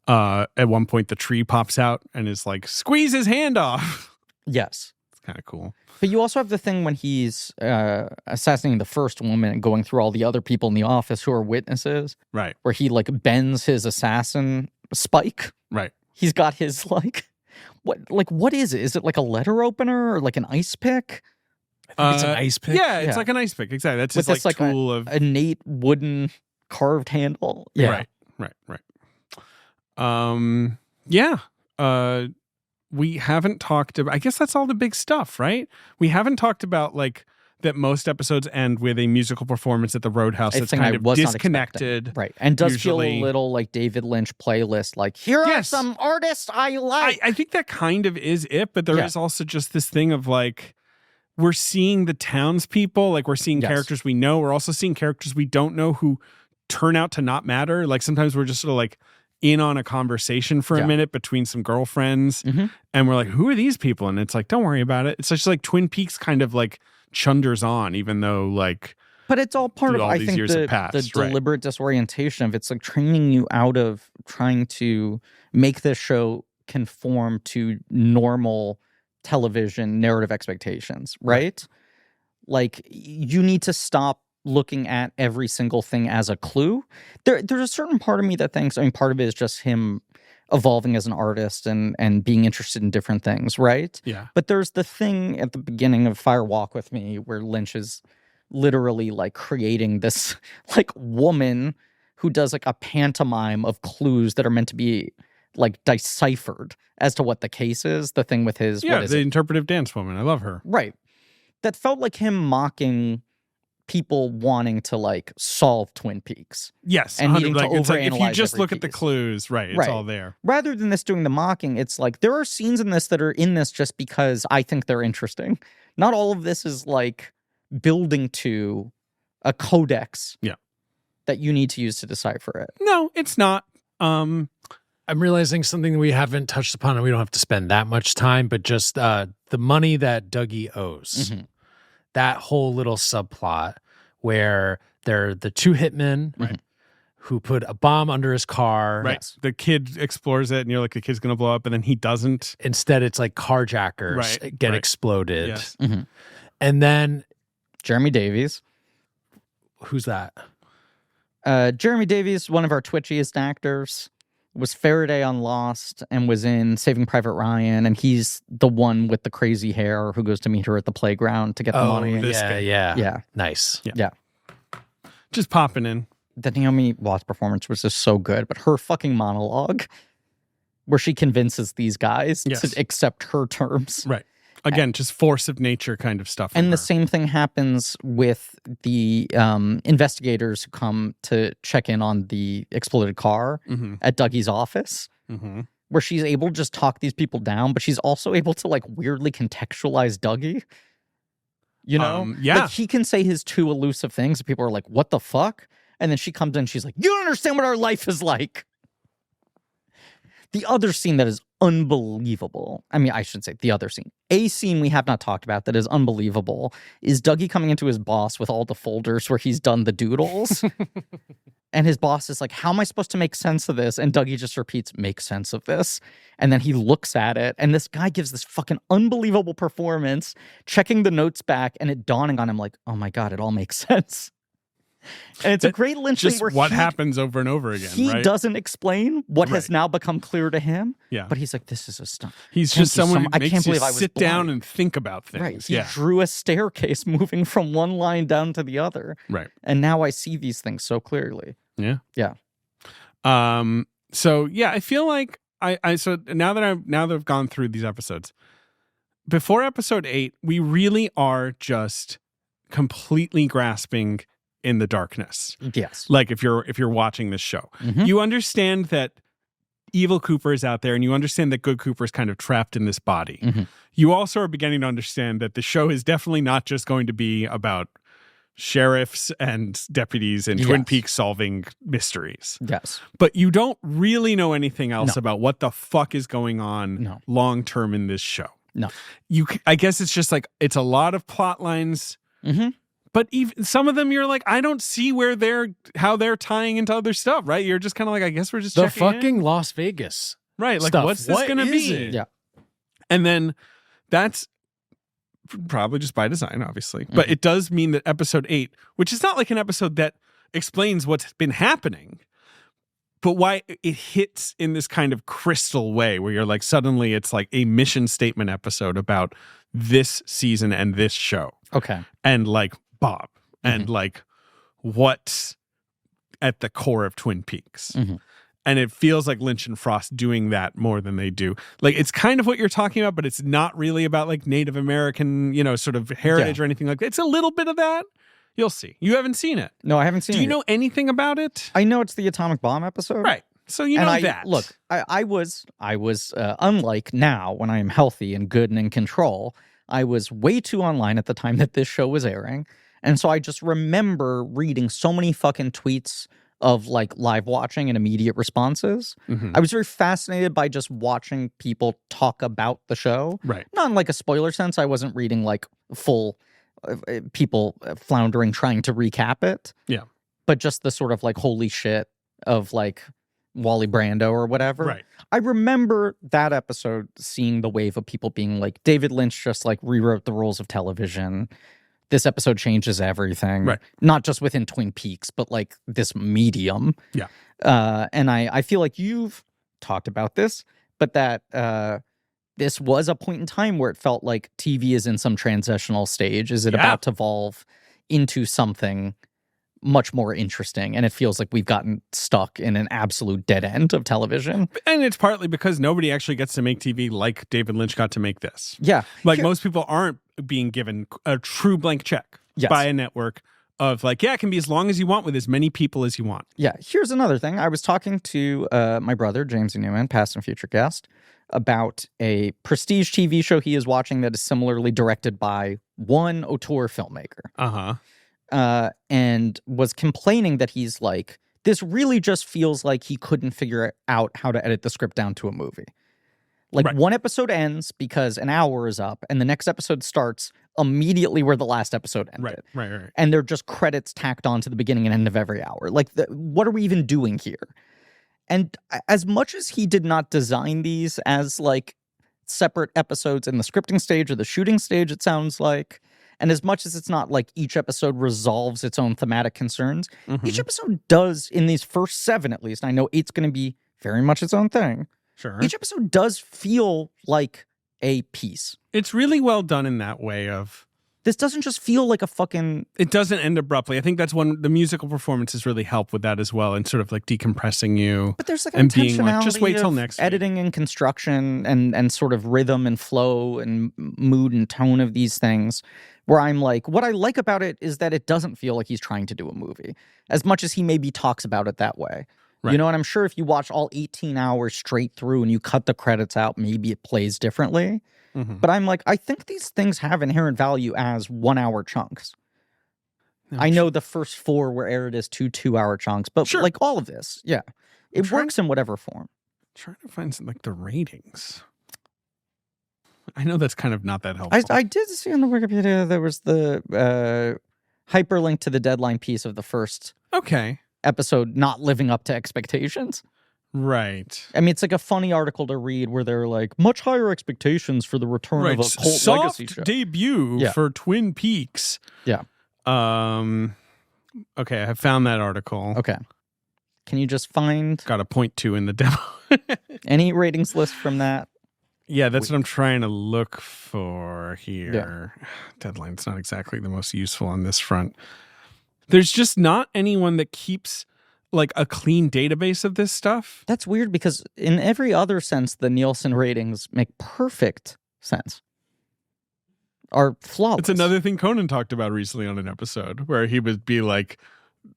At one point the tree pops out and is like, squeeze his hand off. Yes. It's kind of cool. But you also have the thing when he's assassinating the first woman and going through all the other people in the office who are witnesses. Right. Where he like bends his assassin spike. Right. He's got his like what is it? Is it like a letter opener or like an ice pick? I think it's an ice pick. Yeah, it's like an ice pick. Exactly. That's with his this, tool of a innate wooden carved handle. Yeah. Right. Yeah. We haven't talked about, I guess that's all the big stuff, right? We haven't talked about like that most episodes end with a musical performance at the Roadhouse that's kind of disconnected. Right. And does usually feel a little like David Lynch playlist, like here are some artists I like. I think that kind of is it, but there is also just this thing of like, we're seeing the townspeople, like we're seeing characters we know. We're also seeing characters we don't know who turn out to not matter. Like sometimes we're just sort of like in on a conversation for a minute between some girlfriends and we're like, who are these people? And it's like, don't worry about it. It's just like Twin Peaks kind of like chunders on, even though like, but it's all part of, I think, the deliberate disorientation of it's like training you out of trying to make this show conform to normal television narrative expectations, right? Like you need to stop looking at every single thing as a clue. There's a certain part of me that thinks, I mean, part of it is just him evolving as an artist and being interested in different things, right? Yeah. But there's the thing at the beginning of Fire Walk with Me where Lynch is literally like creating this like woman who does like a pantomime of clues that are meant to be like deciphered as to what the case is. The thing with his the interpretive dance woman. I love her. Right. That felt like him mocking people wanting to like solve Twin Peaks. Yes. And needing to overanalyze like, if you just look piece. at the clues, it's all there. Rather than this doing the mocking, it's like there are scenes in this that are in this just because I think they're interesting. Not all of this is like building to a codex that you need to use to decipher it. No, it's not. I'm realizing something we haven't touched upon, and we don't have to spend that much time, but just the money that Dougie owes. Mm-hmm. That whole little subplot where they're the two hitmen who put a bomb under his car. Right. Yes. The kid explores it and you're like, the kid's going to blow up, and then he doesn't. Instead, it's like carjackers get exploded. Yes. Mm-hmm. And then Jeremy Davies. Who's that? Jeremy Davies, one of our twitchiest actors, was Faraday on Lost and was in Saving Private Ryan, and he's the one with the crazy hair who goes to meet her at the playground to get the money. Yeah. Nice. Yeah. Just popping in. The Naomi Watts performance was just so good, but her fucking monologue where she convinces these guys to accept her terms. Right. Again, just force of nature kind of stuff. And the same thing happens with the investigators who come to check in on the exploded car at Dougie's office, where she's able to just talk these people down, but she's also able to like weirdly contextualize Dougie. You know? Like he can say his two elusive things and people are like, what the fuck? And then she comes in, she's like, you don't understand what our life is like. The other scene that is unbelievable, I mean, I should say the other scene. A scene we have not talked about that is unbelievable is Dougie coming into his boss with all the folders where he's done the doodles. And his boss is like, how am I supposed to make sense of this? And Dougie just repeats, make sense of this. And then he looks at it. And this guy gives this fucking unbelievable performance, checking the notes back and it dawning on him like, oh my God, it all makes sense. And it's a great Lynch thing where what happens over and over again. He right? doesn't explain what has now become clear to him. Yeah. But he's like, this is a stunt. He's just someone who I makes can't you believe I was sit down blind. and think about things. Right. He drew a staircase moving from one line down to the other. Right. And now I see these things so clearly. Yeah. Yeah. So yeah, I feel like so now that I've gone through these episodes, before episode 8, we really are just completely grasping in the darkness. Yes. Like if you're watching this show, you understand that evil Cooper is out there and you understand that good Cooper is kind of trapped in this body. You also are beginning to understand that the show is definitely not just going to be about sheriffs and deputies in Twin Peaks solving mysteries. Yes. But you don't really know anything else about what the fuck is going on long term in this show. No. I guess it's just like, it's a lot of plot lines. But even some of them, you're like, I don't see how they're tying into other stuff, right? You're just kind of like, I guess we're just the checking fucking in. Las Vegas, right? Like, stuff. what's this going to be? It? Yeah, and then that's probably just by design, obviously, but it does mean that episode 8, which is not like an episode that explains what's been happening, but why it hits in this kind of crystal way, where you're like, suddenly it's like a mission statement episode about this season and this show. Okay, and like Bob and like what's at the core of Twin Peaks. And it feels like Lynch and Frost doing that more than they do. Like, it's kind of what you're talking about, but it's not really about like Native American, sort of heritage or anything like that. It's a little bit of that. You'll see. You haven't seen it. No, I haven't seen it. Do you know anything about it? I know it's the atomic bomb episode. Right. So you know that. Look, I was unlike now when I am healthy and good and in control, I was way too online at the time that this show was airing. And so I just remember reading so many fucking tweets of like live watching and immediate responses. I was very fascinated by just watching people talk about the show. Right. Not in like a spoiler sense. I wasn't reading like full people floundering trying to recap it. Yeah. But just the sort of like holy shit of like Wally Brando or whatever. Right. I remember that episode seeing the wave of people being like, David Lynch just like rewrote the rules of television. This episode changes everything. Right. Not just within Twin Peaks, but like this medium. Yeah. And I feel like you've talked about this, but that this was a point in time where it felt like TV is in some transitional stage. Is it about to evolve into something much more interesting? And it feels like we've gotten stuck in an absolute dead end of television. And it's partly because nobody actually gets to make TV like David Lynch got to make this. Yeah. Like most people aren't being given a true blank check by a network of like, yeah, it can be as long as you want with as many people as you want. Yeah. Here's another thing. I was talking to my brother, James Newman, past and future guest, about a prestige TV show he is watching that is similarly directed by one auteur filmmaker. And was complaining that he's like, this really just feels like he couldn't figure out how to edit the script down to a movie. Like one episode ends because an hour is up and the next episode starts immediately where the last episode ended. Right. And they're just credits tacked on to the beginning and end of every hour. Like, what are we even doing here? And as much as he did not design these as like separate episodes in the scripting stage or the shooting stage, it sounds like, and as much as it's not like each episode resolves its own thematic concerns, each episode does, in these first 7 at least, I know 8's going to be very much its own thing. Sure. Each episode does feel like a piece. It's really well done in that way of... This doesn't just feel like a fucking... It doesn't end abruptly. I think that's the musical performances really help with that as well, and sort of like decompressing you. But there's like and intentionality being like, just wait till next week. Editing and construction and sort of rhythm and flow and mood and tone of these things, where I'm like, what I like about it is that it doesn't feel like he's trying to do a movie, as much as he maybe talks about it that way. Right. You know, and I'm sure if you watch all 18 hours straight through and you cut the credits out, maybe it plays differently. But I'm like, I think these things have inherent value as 1 hour chunks. I know the first 4 were aired as 2 2-hour chunks, but like all of this, it works in whatever form. Trying to find some, like, the ratings. I know that's kind of not that helpful. I did see on the Wikipedia there was the hyperlink to the deadline piece of the first episode not living up to expectations. Right. I mean, it's like a funny article to read where they're like, much higher expectations for the return of a cult legacy show. Debut for Twin Peaks. Yeah. Okay, I have found that article. Okay. Can you just find... Got a 0.2 in the demo. any ratings list from that? Yeah, that's what I'm trying to look for here. Yeah. Deadline's not exactly the most useful on this front. There's just not anyone that keeps like a clean database of this stuff. That's weird because in every other sense, the Nielsen ratings make perfect sense. Are flawless. It's another thing Conan talked about recently on an episode where he would be like,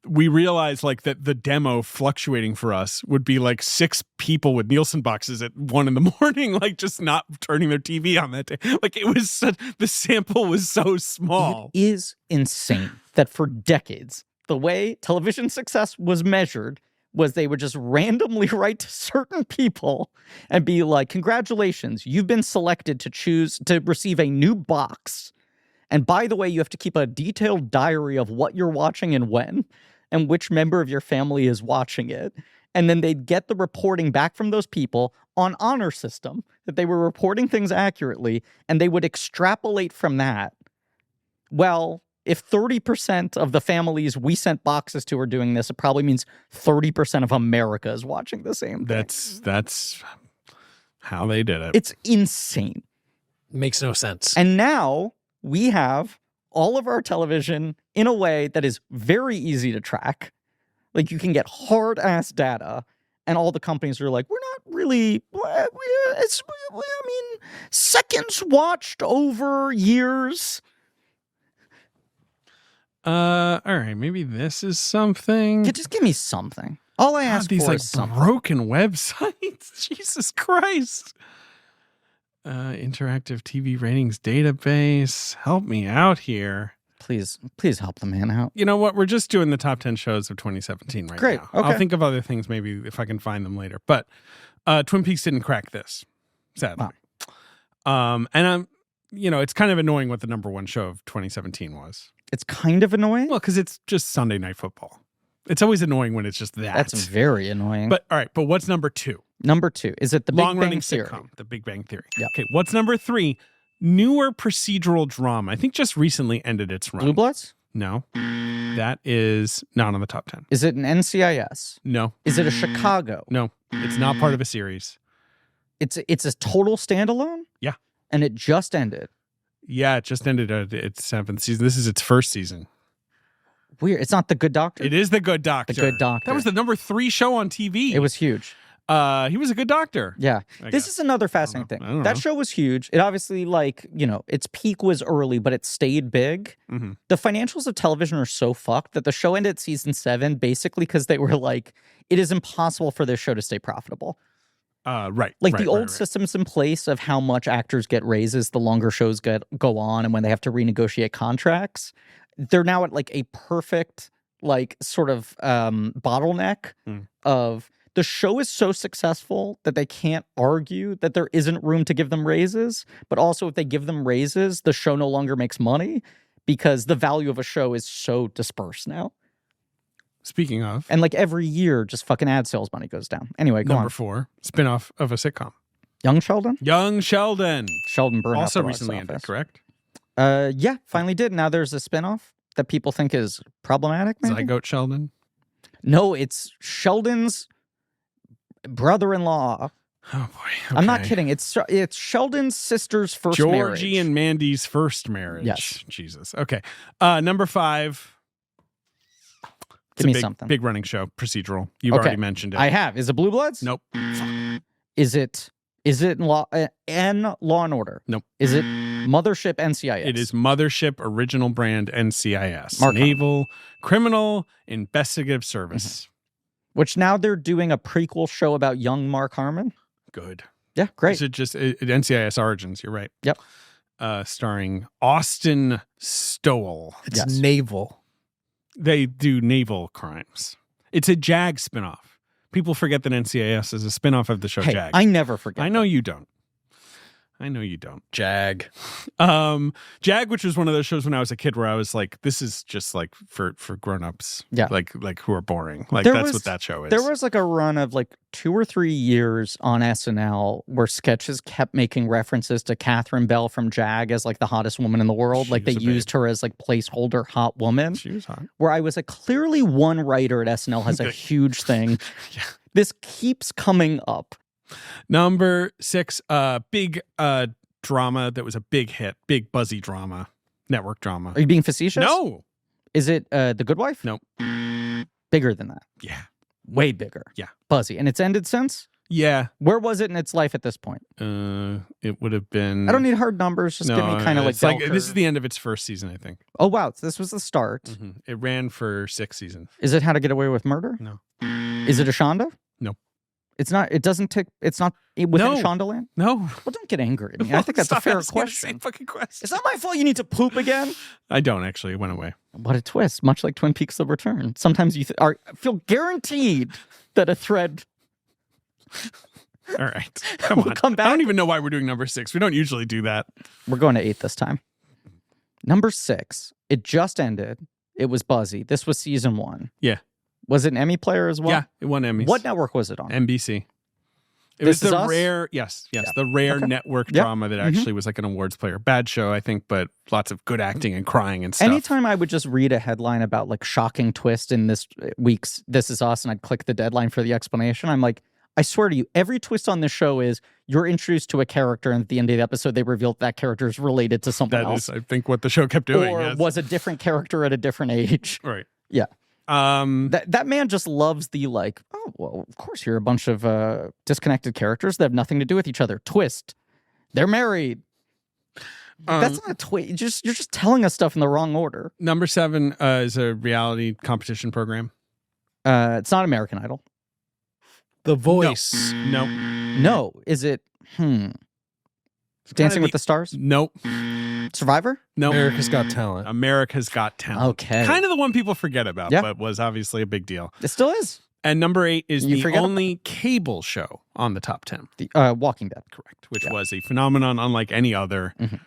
we realized like that the demo fluctuating for us would be like 6 people with Nielsen boxes at 1 a.m, like just not turning their TV on that day. Like it was the sample was so small. It is insane that for decades, the way television success was measured was they would just randomly write to certain people and be like, congratulations, you've been selected to receive a new box. And by the way, you have to keep a detailed diary of what you're watching and when, and which member of your family is watching it. And then they'd get the reporting back from those people on honor system, that they were reporting things accurately, and they would extrapolate from that. Well, if 30% of the families we sent boxes to are doing this, it probably means 30% of America is watching the same thing. That's how they did it. It's insane. Makes no sense. And now we have all of our television in a way that is very easy to track. Like you can get hard ass data, and all the companies are like, we're not really, seconds watched over years. All right, maybe this is something. Yeah, just give me something. All I ask these for like is something. Broken websites. Jesus Christ. Interactive TV ratings database. Help me out here. Please help the man out. You know what? We're just doing the top 10 shows of 2017 right Great. now. Okay. I'll think of other things maybe if I can find them later. But Twin Peaks didn't crack this, sadly. Wow. And it's kind of annoying what the number 1 show of 2017 was. It's kind of annoying? Well, because it's just Sunday Night Football. It's always annoying when it's just that. That's very annoying. But all right, but what's number 2? Number 2, is it the Big Long-running Bang Theory? sitcom, The Big Bang Theory. Yep. Okay, what's number 3? Newer procedural drama. I think just recently ended its run. Blue Bloods? No. That is not on the top 10. Is it an NCIS? No. Is it a Chicago? No. It's not part of a series. It's a total standalone? Yeah. And it just ended? Yeah, it just ended its 7th season. This is its first season. Weird. It's not The Good Doctor? It is The Good Doctor. The Good Doctor. That was the number 3 show on TV. It was huge. He was a good doctor. Yeah. I This guess. is another fascinating I thing. don't That know. show was huge. It obviously, its peak was early, but it stayed big. Mm-hmm. The financials of television are so fucked that the show ended season 7 basically because they were like, it is impossible for this show to stay profitable. Right. The old systems in place of how much actors get raises the longer shows go on and when they have to renegotiate contracts, they're now at like a perfect sort of bottleneck of the show is so successful that they can't argue that there isn't room to give them raises, but also if they give them raises, the show no longer makes money because the value of a show is so dispersed now. Speaking of. And every year, just fucking ad sales money goes down. Anyway, go on. Number 4, spinoff of a sitcom. Young Sheldon? Young Sheldon. Sheldon burned Also out the recently box ended, office. correct? Yeah, finally did. Now there's a spinoff that people think is problematic, maybe? Zygote Sheldon. No, it's Sheldon's brother-in-law. Oh, boy. I'm not okay. kidding. It's Sheldon's sister's first Georgie marriage. and Mandy's first marriage. Yes. Jesus. Okay. Number 5. It's Give me a something. big running show, procedural. You've Okay. already mentioned it. I have. Is it Blue Bloods? Nope. Is it Law and Order? Nope. Is it Mothership NCIS? It is Mothership Original Brand NCIS. Mark Naval Criminal Investigative Service. Which now they're doing a prequel show about young Mark Harmon. Good. Yeah, great. Is it just NCIS Origins? You're right. Yep. Starring Austin Stowell. It's Yes. naval. They do naval crimes. It's a JAG spinoff. People forget that NCIS is a spinoff of the show Hey, Jag. I never forget. I know you don't. I know you don't. Jag. Jag, which was one of those shows when I was a kid where I was like, this is just like for grown-ups. Yeah. Like who are boring. Like There that's was- what that show is. There was like a run of like 2 or 3 years on SNL where sketches kept making references to Catherine Bell from Jag as like the hottest woman in the world. She Like they was a used her as like placeholder hot woman. She was hot. Where I was like, clearly one writer at SNL has a Okay. huge thing. Yeah. This keeps coming up. Number 6, big drama that was a big hit, big buzzy drama, network drama. Are you being facetious? No. Is it The Good Wife? Nope. Bigger than that. Yeah. Way bigger. Yeah. Buzzy. And it's ended since? Yeah. Where was it in its life at this point? It would have been. I don't need hard numbers. Just give me kind of like, it's like bell this is curve. the end of its first season, I think. Oh, wow. So this was the start. Mhm. It ran for 6 seasons. Is it How to Get Away with Murder? No. Is it a Shonda? No. It's not. It doesn't take. It's not within No. Shondaland? No. Well, don't get angry at me. I think that's a Stop fair asking the question. same fucking question. It's not my fault you need to poop again. I don't actually. It went away. What a twist. Much like Twin Peaks: The Return. Sometimes you feel guaranteed that a thread All right. Come will on. come I back. don't even know why we're doing number 6. We don't usually do that. We're going to 8 this time. Number 6. It just ended. It was buzzy. This was season 1. Yeah. Was it an Emmy player as well? Yeah. It won Emmys. What network was it on? NBC. It This was Is the Us? rare, yes, Yeah. the rare Okay. network Yep. drama that actually was like an awards player. Bad show, I think, but lots of good acting and crying and stuff. Anytime I would just read a headline about like shocking twist in this week's This Is Us and I'd click the deadline for the explanation, I'm like, I swear to you, every twist on this show is you're introduced to a character and at the end of the episode they reveal that character is related to something That else. is, I think, what the show kept doing. Or yes. was a different character at a different age. Right. Yeah. Um, That man just loves the like, oh, well, of course you're a bunch of disconnected characters that have nothing to do with each other. Twist. They're married. That's not a twist. You're just telling us stuff in the wrong order. number 7 is a reality competition program. It's not American Idol. The Voice. Nope. No. Is it Dancing with the Stars? Nope. Survivor? Nope. America's Got Talent. America's Got Talent. Okay. Kind of the one people forget about, Yeah. but was obviously a big deal. It still is. And number 8 is You the forget about- only cable show on the top 10. The Walking Dead. Correct. Which Yeah. was a phenomenon unlike any other Mhm.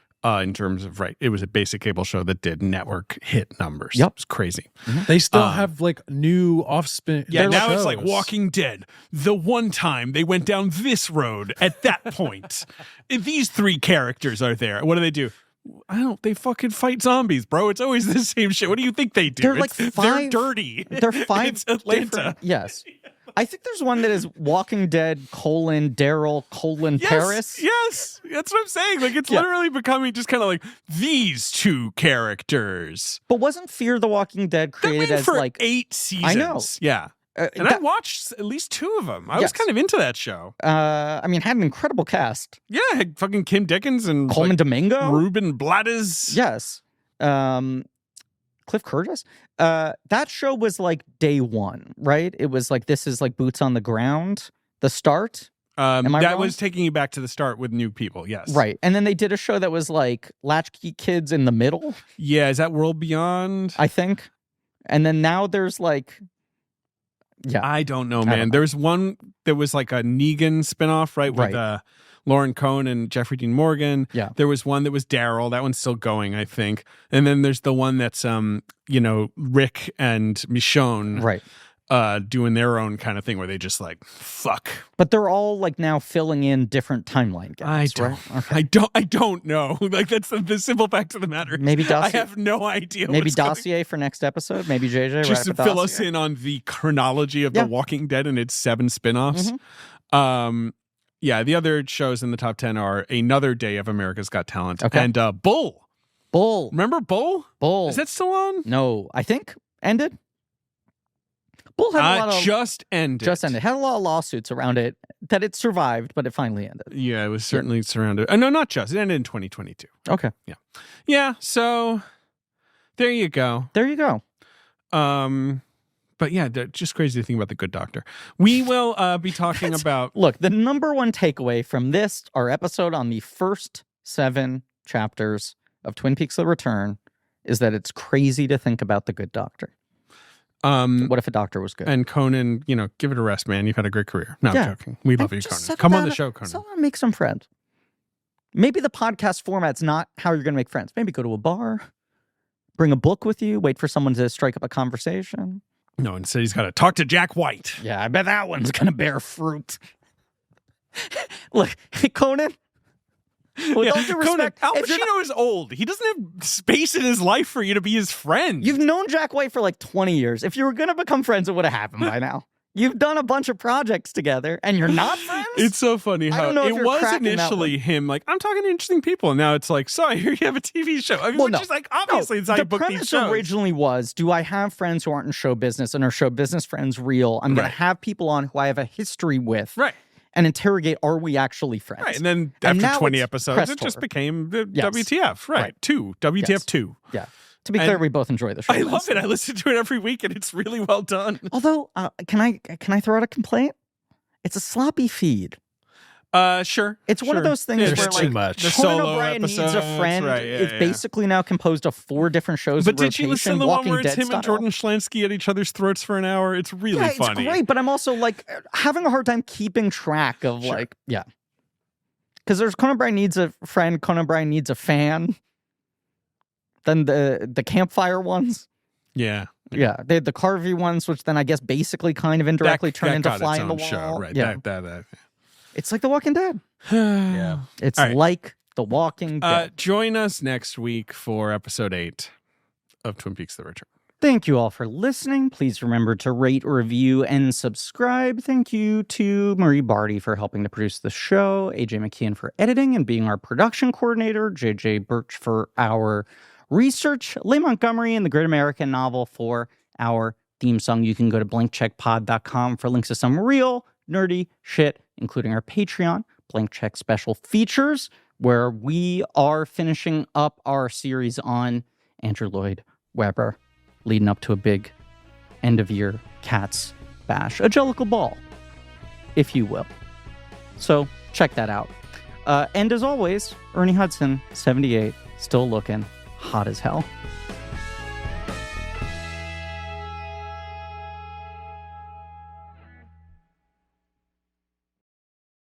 in terms of, right. It was a basic cable show that did network hit numbers. Yep. It was crazy. They still Um, have like new offspin. Yeah, their now it's like shows. Walking Dead. The one time they went down this road at that point. These 3 characters are there. What do? They fucking fight zombies, bro. It's always the same shit. What do you think they do? They're like They're 5 dirty. They're 5 It's Atlanta. different- Yes. I think there's one that is Walking Dead, Daryl, Yes, Paris. yes. That's what I'm saying. Like, it's Yeah. literally becoming just kind of like these 2 characters. But wasn't Fear the Walking Dead That created ran as for like 8 seasons. I know. Yeah. And I that- watched at least 2 of them. I was Yes. kind of into that show. I mean, had an incredible cast. Yeah, I had fucking Kim Dickens and Coleman Domingo. Ruben Blades. Yes. Cliff Curtis. That show was like day 1, right? It was like, this is like boots on the ground, the start. Am I that wrong? was taking you back to the start with new people. Yes. Right. And then they did a show that was like Latchkey Kids in the middle, Yeah. Is that World Beyond? I think. And then now there's like, yeah. I don't know, I man. don't know. There was one that was like a Negan spinoff, right? With Right. Lauren Cohn and Jeffrey Dean Morgan. Yeah. There was one that was Daryl. That one's still going, I think. And then there's the one that's Rick and Michonne Right. doing their own kind of thing where they just like fuck. But they're all like now filling in different timeline I gaps, don't. right? Okay. I don't know. Like that's the simple fact of the matter. Maybe I dossier. have no idea. Maybe what's going dossier for next episode. Maybe JJ. just to right up a fill us dossier. in on the chronology of Yeah. The Walking Dead and its 7 spinoffs. Mhm. Yeah, the other shows in the top 10 are Another Day of America's Got Talent Okay. and Bull. Bull. Remember Bull? Bull. Is that still on? No, I think ended. Bull had a lot of Just ended. just ended. Had a lot of lawsuits around it that it survived, but it finally ended. Yeah, it was certainly surrounded. No, not just. It ended in 2022. Okay, Yeah, so there you go. there you go. But yeah, just crazy to think about The Good Doctor. We will be talking about. Look, the number one takeaway from this, our episode on the first 7 chapters of Twin Peaks: The Return, is that it's crazy to think about The Good Doctor. What if a doctor was good? And Conan, give it a rest, man. You've had a great career. No, I'm joking. We love you, Conan. Come on the show, Conan. So make some friends. Maybe the podcast format's not how you're going to make friends. Maybe go to a bar, bring a book with you, wait for someone to strike up a conversation. No, instead he's got to talk to Jack White. Yeah, I bet that one's going to bear fruit. Look, Conan. With all due respect, Al Pacino is old. He doesn't have space in his life for you to be his friend. You've known Jack White for like 20 years. If you were going to become friends, it would have happened by now. You've done a bunch of projects together, and you're not friends? It's so funny how it was initially him like, I'm talking to interesting people, and now it's like, so I hear you have a TV show. I mean, just like, obviously it's how you book these shows. The premise originally was, do I have friends who aren't in show business, and are show business friends real? I'm going to have people on who I have a history with. Right. And interrogate, are we actually friends? Right, and then after 20 episodes, it just became the WTF. Right, 2. WTF 2. Yeah. To be clear, we both enjoy the show. I love it. I listen to it every week, and it's really well done. Although, can I throw out a complaint? It's a sloppy feed. Sure. It's one of those things where too like much. The Conan solo O'Brien episodes, needs a friend. Right, It's basically now composed of 4 different shows. But in did rotation, you listen to the Walking one where it's Dead him and style. Jordan Schlansky at each other's throats for an hour? It's really funny. It's great, but I'm also like having a hard time keeping track of because there's Conan O'Brien needs a friend, Conan O'Brien needs a fan. Then the campfire ones. Yeah. Yeah, they had the Carvey ones, which then I guess basically kind of indirectly turn into Fly in the Wall. Show, right? Yeah. That. It's like The Walking Dead. Yeah. It's like The Walking Dead. Join us next week for episode 8 of Twin Peaks: The Return. Thank you all for listening. Please remember to rate, review, and subscribe. Thank you to Marie Barty for helping to produce the show, AJ McKeon for editing and being our production coordinator, JJ Birch for our research, Leigh Montgomery and the Great American Novel for our theme song. You can go to blankcheckpod.com for links to some real nerdy shit, including our Patreon, Blank Check special features, where we are finishing up our series on Andrew Lloyd Webber, leading up to a big end-of-year Cats bash, a Jellicle Ball, if you will. So check that out. And as always, Ernie Hudson, 78, still looking hot as hell.